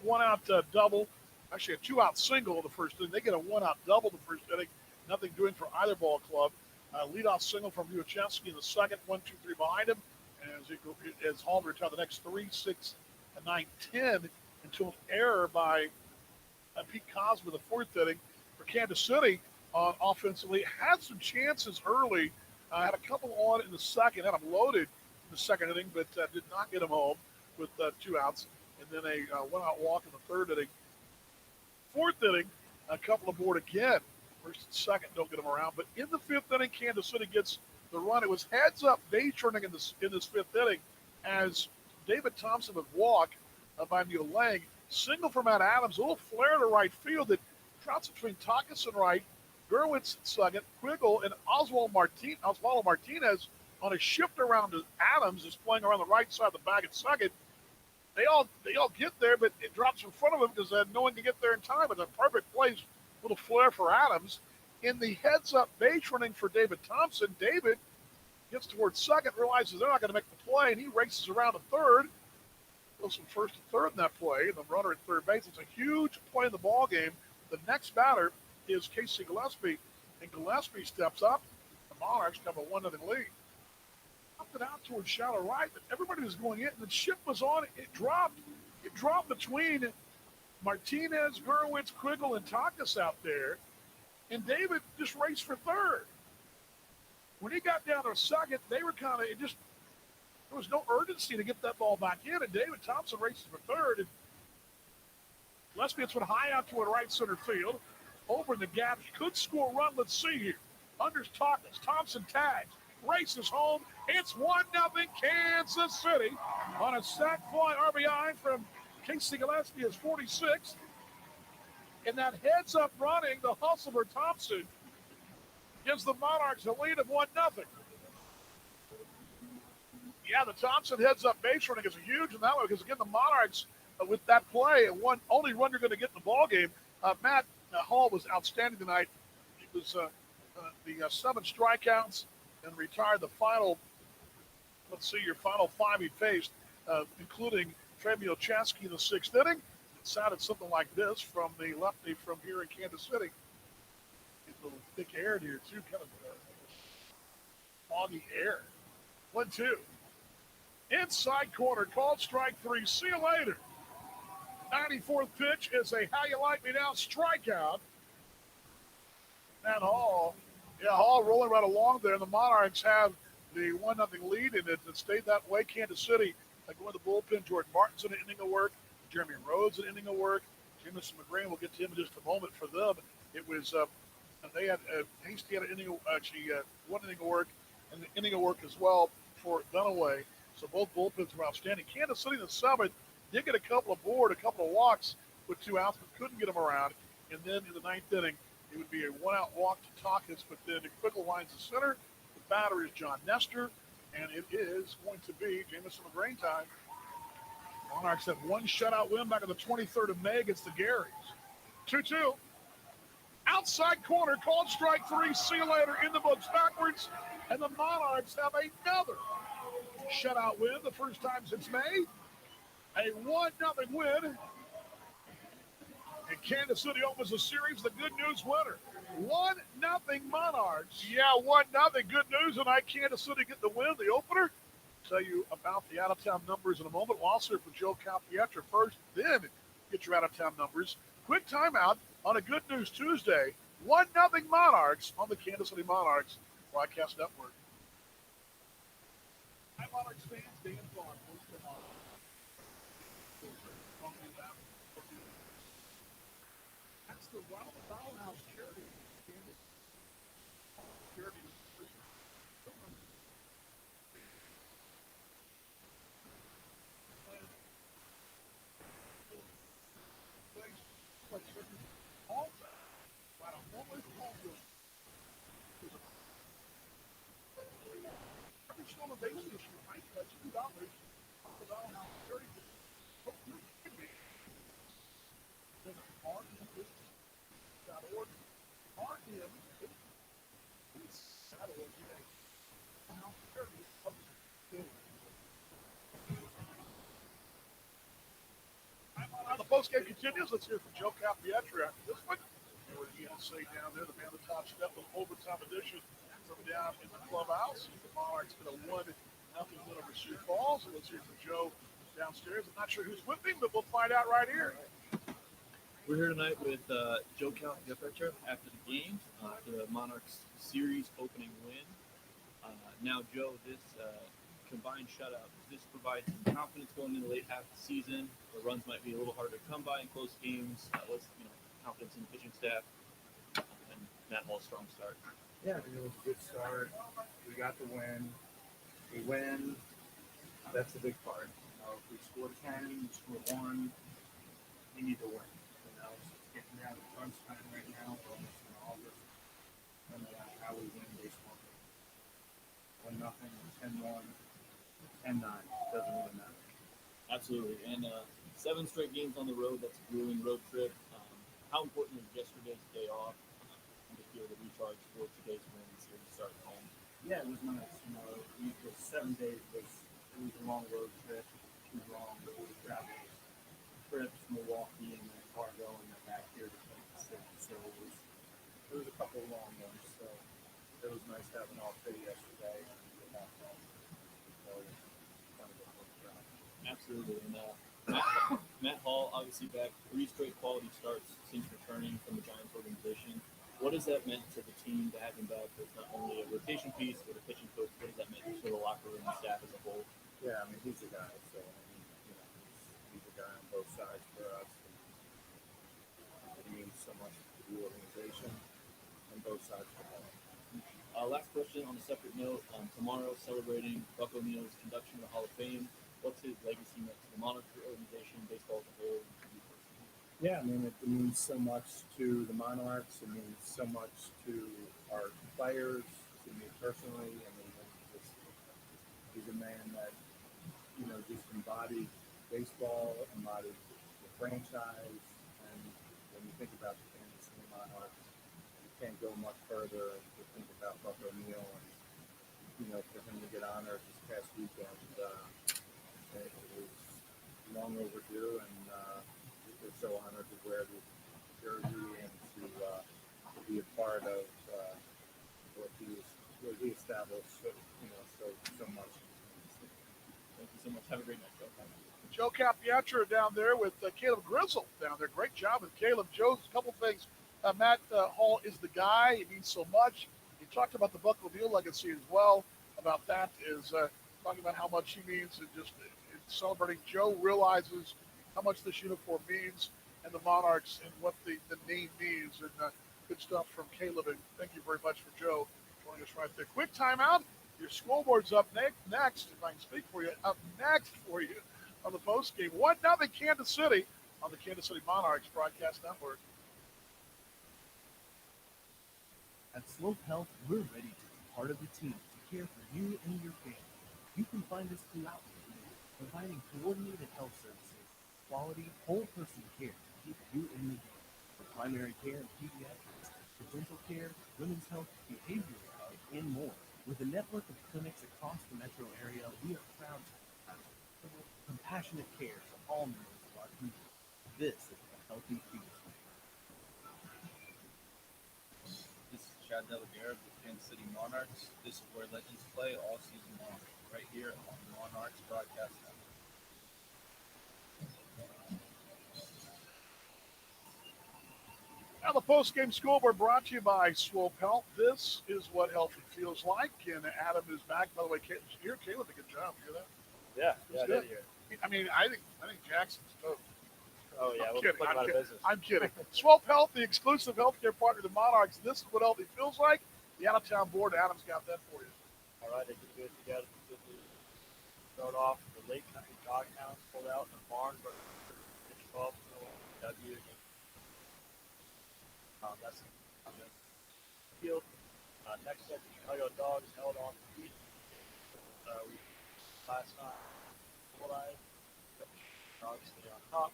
one-out double. Actually, a two-out single in the first inning. They get a one-out double the first inning. Nothing doing for either ball club. Leadoff single from Vuchevsky in the second. 1-2-3 behind him. And as Hall retired the next 3, 6, 9, 10 until an error by Pete Cosma the fourth inning for Kansas City offensively. Had some chances early. Had a couple on in the second. Had them loaded in the second inning, but did not get them home with 2 outs. And then a one-out walk in the third inning. Fourth inning, a couple aboard again. First and second don't get them around. But in the fifth inning, Kansas City gets the run. It was heads-up base running in this fifth inning as David Thompson would walk by Neil Lang. Single from Matt Adams, a little flare to right field that drops between Takas and right, Gerwitz at second, Quiggle, and Oswaldo Martinez on a shift around to Adams is playing around the right side of the bag at second. They all get there, but it drops in front of them because no one can get there in time. It's a perfect place, little flare for Adams. In the heads-up base running for David Thompson, David gets towards second, realizes they're not going to make the play, and he races around to third. Goes from first to third in that play, and the runner at third base. It's a huge play in the ball game. The next batter is Casey Gillespie, and Gillespie steps up. The Monarchs have a 1-0 lead. Up and out towards shallow right, but everybody was going in, and the ship was on. It dropped. It dropped between Martinez, Gerwitz, Quiggle, and Takas out there, and David just raced for third. When he got down to second, they were kind of there was no urgency to get that ball back in, and David Thompson races for third. And Gillespie hits one high out toward right center field. Over in the gap, could score a run. Let's see here. Unders Takas. Thompson tags. races home. It's 1-0 Kansas City on a sac fly RBI from Casey Gillespie is 46. And that heads up running, the hustle for Thompson gives the Monarchs a lead of 1-0. Yeah, the Thompson heads up base running is huge in that way because, again, the Monarchs, with that play, only run you're going to get in the ball game. Matt Hall was outstanding tonight. He was the 7 strikeouts and retired the final, your final 5 he faced, including Trey Milczewski in the 6th inning. It sounded something like this from the lefty from here in Kansas City. It's a little thick air here, too, kind of foggy air. 1-2. Inside corner, called strike 3. See you later. 94th pitch is a how you like me now strikeout. And Hall rolling right along there. And the Monarchs have the 1-0 lead, and it stayed that way. Kansas City going to the bullpen. Jordan Martin's in an inning of work. Jeremy Rhodes an inning of work. Jameson McGrain, we'll get to him in just a moment. For them, it was they had Hasty had an inning, one inning of work, and an inning of work as well for Dunaway. So both bullpens were outstanding. Kansas City in the 7th did get a couple of walks with 2 outs, but couldn't get them around. And then in the 9th inning, it would be a 1-out walk to Takas, but then Quickle lines the center. The batter is John Nestor, and it is going to be Jameson McGrain time. Monarchs had 1 shutout win back on the 23rd of May against the Garys. 2-2. Outside corner, called strike 3. See you later. In the books backwards. And the Monarchs have another shutout win, the first time since May. A 1-0 win. And Kansas City opens the series, the good news winner. 1-0 Monarchs. Yeah, 1-0. Good news tonight. Kansas City get the win, the opener. Tell you about the out-of-town numbers in a moment. We'll also hear from Joe Calpietra first, then get your out-of-town numbers. Quick timeout on a Good News Tuesday. 1-0 Monarchs on the Kansas City Monarchs Broadcast Network. Hi, Monarchs fans. Dan Vaughn, host of Monarchs. That's the Ronald Bauhaus charity. Charity. The postgame continues. Let's hear from Joe Calpietra after this one. We're going to say down there, the man on the top step of overtime edition from down in the clubhouse. The Monarchs get a 1-0 win over Sioux Falls. So let's hear from Joe downstairs. I'm not sure who's with me, but we'll find out right here. We're here tonight with Joe Calpietra after the game, after the Monarchs series opening win. Now, Joe, this combined shutout, does this provide some confidence going into the late half of the season? The runs might be a little harder to come by in close games. What's confidence in the pitching staff and Matt Hall's strong start? Yeah, it was a good start. We got the win. We win. That's the big part. If we score 10, we score 1, we need to win. It's getting down to crunch time right now. We're almost in August. No matter how we win baseball. 1-0, 10-1, 10-9. Doesn't really matter. Absolutely. And 7 straight games on the road. That's a grueling road trip. How important was yesterday's day off to feel the recharge for today's win and series start at home? Yeah, it was nice. The 7 days was a long road trip, 2 long travel trips, Milwaukee and then Fargo and then back here to Kansas City. So it was a couple of long ones. So it was nice having off day yesterday and get back home. So kind of a fun job. Absolutely. And Matt Hall, obviously back 3 straight quality starts since returning from the Giants organization. What has that meant to the team to have him back as not only a rotation piece, but a pitching coach? What has that meant for the locker room and staff as a whole? Yeah, he's the guy. So, he's the guy on both sides for us. He means so much to the organization on both sides of the ball. Last question on a separate note. Tomorrow, celebrating Buck O'Neill's induction to the Hall of Fame. What's his legacy next to the Monarchs organization, baseball as a whole? Yeah, I mean, it means so much to the Monarchs. It means so much to our players, to me personally. I mean, he's a man that, just embodied baseball, embodied the franchise. And when you think about the Kansas City Monarchs, you can't go much further to think about Buck O'Neill. And, for him to get honored this past weekend, it was long overdue. And we're so honored to wear the jersey and to be a part of what he established, so much. Thank you so much. Have a great night, Joe. Joe Capiatra down there with Caleb Grizzle down there. Great job with Caleb. Joe's a couple things. Matt Hall is the guy. It means so much. He talked about the Buck O'Neil legacy as well. About that is talking about how much he means and just celebrating. Joe realizes how much this uniform means and the Monarchs and what the name means. And good stuff from Caleb. And thank you very much for Joe joining us right there. Quick timeout. Your scoreboard's up next, if I can speak for you, up next for you on the post game. 1-0 Kansas City on the Kansas City Monarchs Broadcast Network. At Slope Health, we're ready to be part of the team to care for you and your family. You can find us throughout the community, providing coordinated health services, quality, whole-person care to keep you in the game. For primary care and pediatrics, for dental care, women's health, behavioral health, and more. With a network of clinics across the metro area, we are proud to provide compassionate care to all members of our community. This is the Healthy Feet. This is Chad Delaguerre with Kansas City Monarchs. This is where legends play all season long, right here on Monarchs Broadcast Network. Now the post-game scoreboard brought to you by Swope Health. This is what healthy feels like. And Adam is back. By the way, Caleb did a good job. You hear that? Yeah, I did hear. I mean, I think Jackson's stoked. Oh yeah, I'm we'll kidding. put him out of business. I'm kidding. Swope Health, the exclusive healthcare partner of the Monarchs. This is what healthy feels like. The out-of-town board, Adam's got that for you. All right, they can do it together. Start off the Lake Country Doghouse pulled out in the barn, but 12 W. That's on the field. Next up, the Chicago Dogs held on the feet. Last night, Dogs stay on top.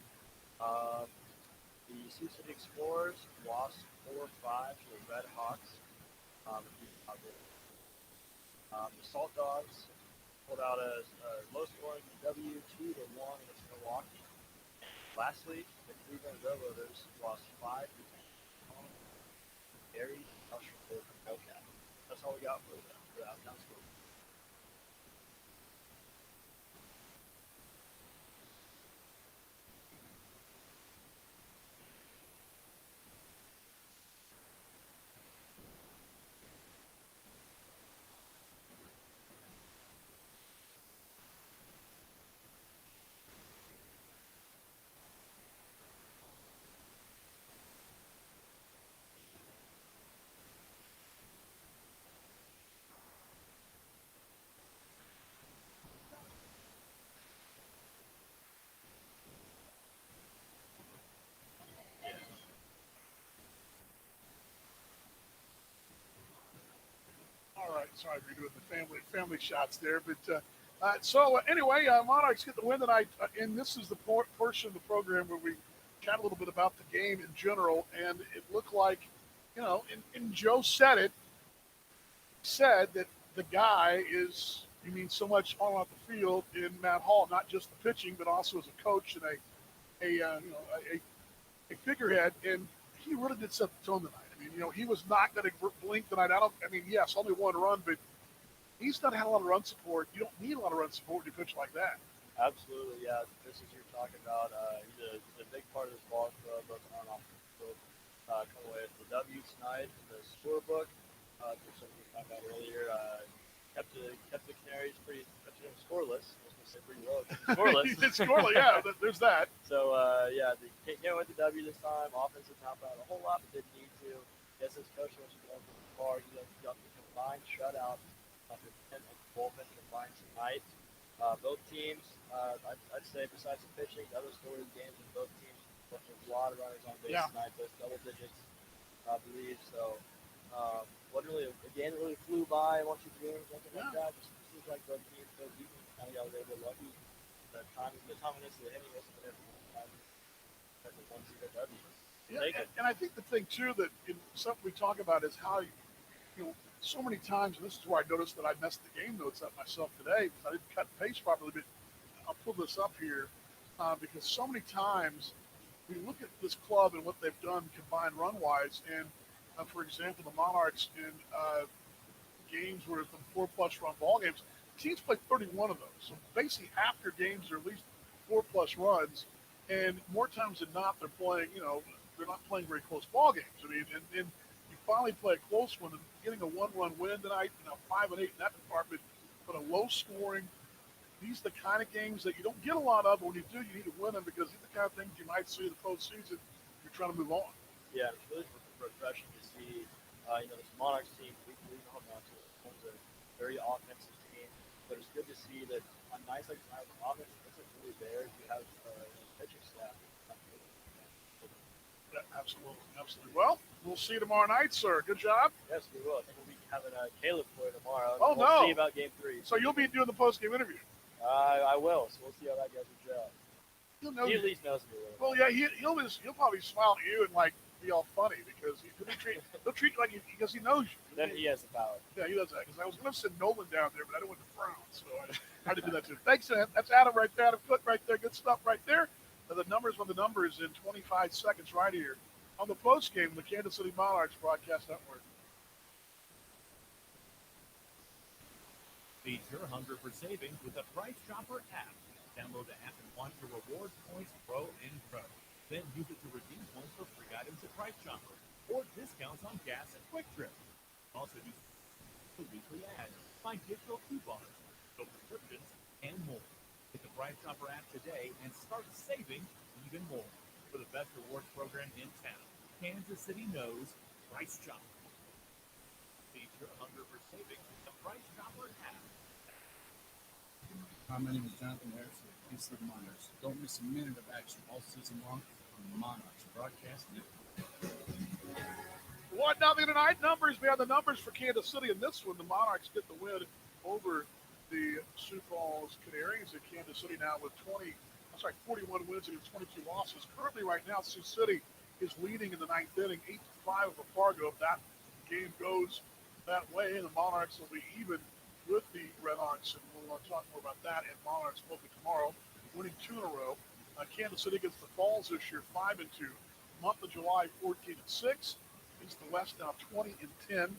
The Sioux City Explorers lost 4-5 to the Red Hawks. The Salt Dogs pulled out a low-scoring W 2-1 against Milwaukee. Lastly, the Cleveland Railroaders lost 5-10. Very tough report from Hellcat. That's all we got for the outbound score. All right, sorry for doing the family shots there, but anyway, Monarchs get the win tonight, and this is the portion of the program where we chat a little bit about the game in general, and it looked like, and Joe said that the guy he means so much on off the field in Matt Hall, not just the pitching, but also as a coach and a figurehead, and he really did set the tone tonight. I mean, he was not going to blink tonight. Yes, only one run, but he's not had a lot of run support. You don't need a lot of run support when you pitch like that. Absolutely, yeah. This is you're talking about. He's a big part of this ball club, both on and off the field. Coming away with the W tonight in the scorebook. Which we were talking about earlier. Kept the Canaries kept them scoreless. I was going to say pretty low. Scoreless. It's scoreless, yeah. There's that. So they can't win the W this time. Offense did not out a whole lot, but didn't need to. Yes, his coach wants to go far. He got the combined shutout after 10 and Coleman combined tonight. Both teams, I'd say besides the pitching, the other story of the games in both teams, a lot of runners on base tonight, both double digits, I believe. So, literally, a game that really flew by, once you games, something like that. Just seems like both teams, both even kind of got a little bit lucky. The timeliness, the hittingness, and everything. That's a one-seater W. Yeah, and I think the thing too that something we talk about is how so many times, and this is where I noticed that I messed the game notes up myself today because I didn't cut and paste properly. But I'll pull this up here because so many times we look at this club and what they've done combined run wise, and for example, the Monarchs in games where it's 4+ run ball games, teams play 31 of those. So basically, half their games are at least 4+ runs, and more times than not, they're playing. They're not playing very close ball games. I mean, and you finally play a close one, and getting a 1-run win tonight, 5-8 in that department, but a low scoring. These are the kind of games that you don't get a lot of, but when you do, you need to win them because these are the kind of things you might see in the postseason. You're trying to move on. Yeah, it's really refreshing to see. This Monarchs team, week home now to one's a very offensive team, but it's good to see that a nice like tonight, offense isn't really there if you have pitching staff. Yeah, absolutely. Well, we'll see you tomorrow night, sir. Good job. Yes, we will. I think we'll be having Caleb for tomorrow. Oh, we'll no. see about Game 3. So you'll be doing the post-game interview. I will. So we'll see how that goes with Joe. He at least knows me. Really. Well, yeah, he'll probably smile at you and be all funny because he'll treat you like because he knows you. Then he has the power. Yeah, he does that. Because I was going to send Nolan down there, but I didn't want to frown, so I had to do that too. Thanks, that's Adam right there. Adam Cook right there. Good stuff right there. And the numbers on the numbers in 25 seconds right here on the post game, the Kansas City Monarchs Broadcast Network. Feed your hunger for savings with the Price Chopper app. Download the app and watch your reward points grow and grow. Then use it to redeem points for free items at Price Chopper or discounts on gas at Quick Trip. Also use the weekly ads, find digital coupons, subscriptions, and more. Get the Price Chopper app today and start saving even more. For the best rewards program in town, Kansas City knows Price Chopper. Feed your hunger for savings with the Price Chopper app. Hi, my name is Jonathan Harris with the Kansas City Monarchs. Don't miss a minute of action all season long on the Monarchs Broadcast Network. 1-0 tonight. Numbers. We have the numbers for Kansas City in this one. The Monarchs get the win over the Sioux Falls Canaries. And Kansas City now with 41 wins against 22 losses. Currently, right now, Sioux City is leading in the ninth inning, 8-5 over Fargo. If that game goes that way, the Monarchs will be even with the Redhawks, and we'll talk more about that. And Monarchs hopefully tomorrow, winning 2 in a row. Kansas City against the Falls this year, 5-2. Month of July, 14-6. Against the West now, 20-10.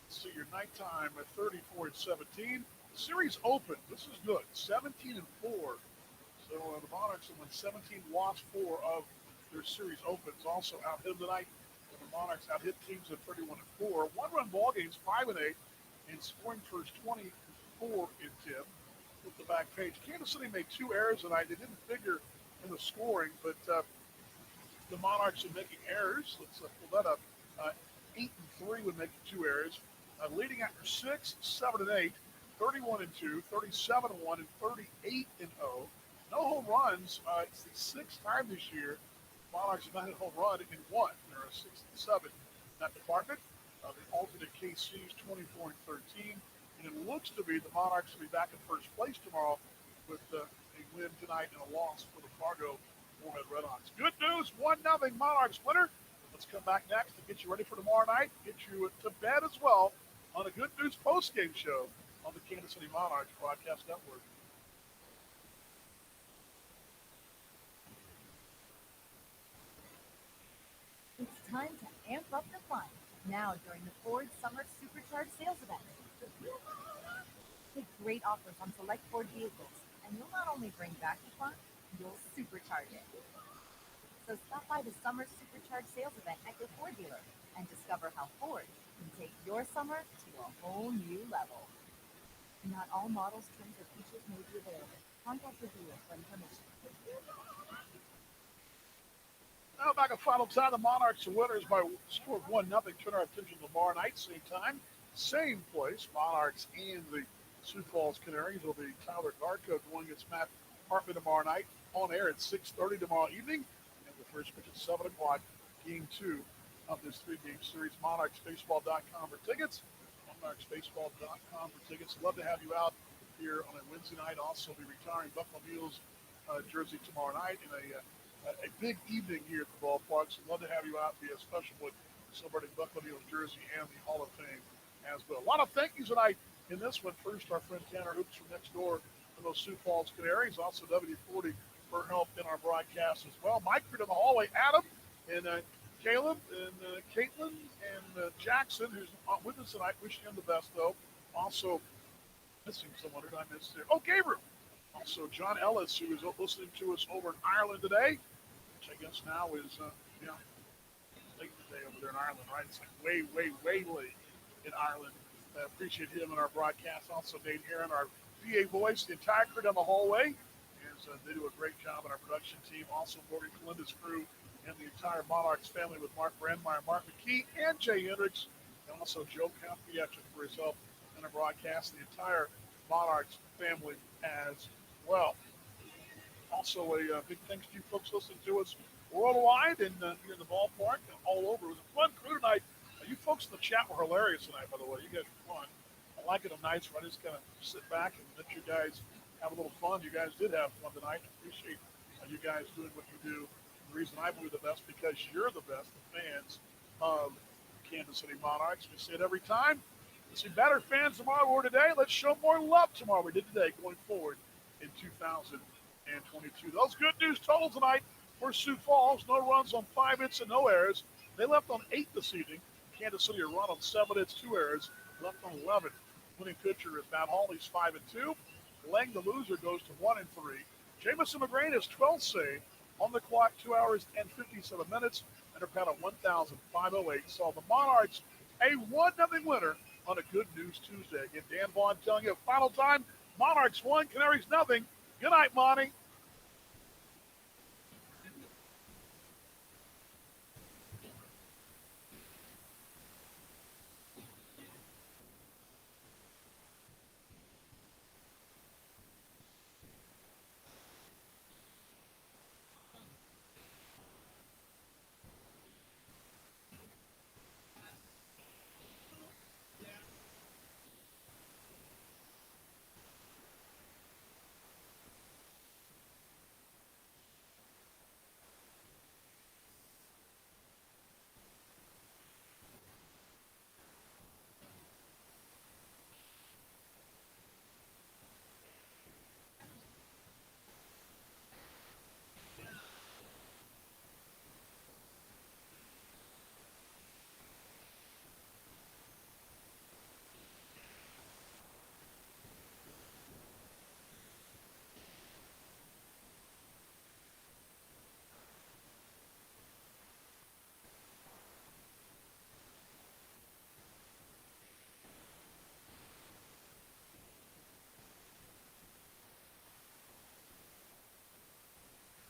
So your nighttime at 34-17. Series open. This is good. 17-4. So the Monarchs have won 17, lost 4 of their series opens. Also out hit tonight. The Monarchs out hit teams at 31-4. 1-run ball games, 5-8. And scoring first 24-10 with the back page. Kansas City made 2 errors tonight. They didn't figure in the scoring, but the Monarchs are making errors. Let's pull that up. 8-3 when making 2 errors. Leading after 6, 7-8, 31-2, 37-1, and 38-0. No home runs. It's the 6th time this year Monarchs have not hit a home run in 1. They're a 6-7 in that department. The alternate KC is 24-13, and it looks to be the Monarchs will be back in first place tomorrow with a win tonight and a loss for the Fargo Moorhead Redhawks. Good news, 1-0 Monarchs winner. Let's come back next to get you ready for tomorrow night, get you to bed as well on a Good News post-game show on the Kansas City Monarchs Broadcast Network. It's time to amp up the fun. Now during the Ford Summer Supercharged Sales Event. Take great offers on select Ford vehicles, and you'll not only bring back the fun, you'll supercharge it. So stop by the Summer Supercharged Sales Event at your Ford dealer and discover how Ford can take your summer to a whole new level. Not all models, trims, or features may be available. Contact your dealer for information. Now back at final time, the Monarchs are winners by a score of 1-0. Turn our attention to tomorrow night, same time. same place. Monarchs and the Sioux Falls Canaries will be Tyler Garco going against Matt Hartman tomorrow night. On air at 6:30 tomorrow evening. And the first pitch at 7 o'clock, game 2 of this 3-game series. MonarchsBaseball.com for tickets. MonarchsBaseball.com for tickets. Love to have you out here on a Wednesday night. Also, be retiring Buffalo Mules jersey tomorrow night in a big evening here at the ballpark. So love to have you out. Be a special one celebrating Buffalo Mules jersey and the Hall of Fame as well. A lot of thank yous tonight in this one. First, our friend Tanner Hoops from next door from those Sioux Falls Canaries. Also, WD-40 for help in our broadcast as well. Mike, in the hallway, Adam and Caleb and Caitlin and Jackson, who's with us tonight. Wishing him the best, though. Also, missing someone. Who did I miss there? Oh, Gabriel. Also, John Ellis, who is listening to us over in Ireland today, which I guess now is, late today over there in Ireland, right? It's like way late in Ireland. Appreciate him in our broadcast. Also, Nate Aaron, our VA voice, the entire crew down the hallway. And they do a great job in our production team. Also, Morgan Kalinda's crew and the entire Monarchs family with Mark Brandmeier, Mark McKee, and Jay Hendricks. And also Joe Campietcha for his help in our broadcast. The entire Monarchs family as well. Also, a big thanks to you folks listening to us worldwide and here in the ballpark and all over. It was a fun crew tonight. You folks in the chat were hilarious tonight, by the way. You guys were fun. I like it on nights where I just kind of sit back and let you guys have a little fun. You guys did have fun tonight. I appreciate you guys doing what you do. The reason I believe the best because you're the best, the fans of Kansas City Monarchs. We say it every time. Let's see better fans tomorrow or today. Let's show more love tomorrow. We did today going forward in 2022. Those good news totals tonight for Sioux Falls. No runs on 5 hits and no errors. They left on 8 this evening. Kansas City a run on 7 hits, 2 errors. Left on 11. Winning pitcher is Matt Hawley's 5-2. Lang, the loser, goes to 1-3. Jamison McGrain is 12 save. On the clock, 2 hours and 57 minutes. Under pad of 1,508. Saw the Monarchs a 1-0 winner on a Good News Tuesday. Again, Dan Vaughn telling you final time. Monarchs 1, Canaries nothing. Good night, Monty.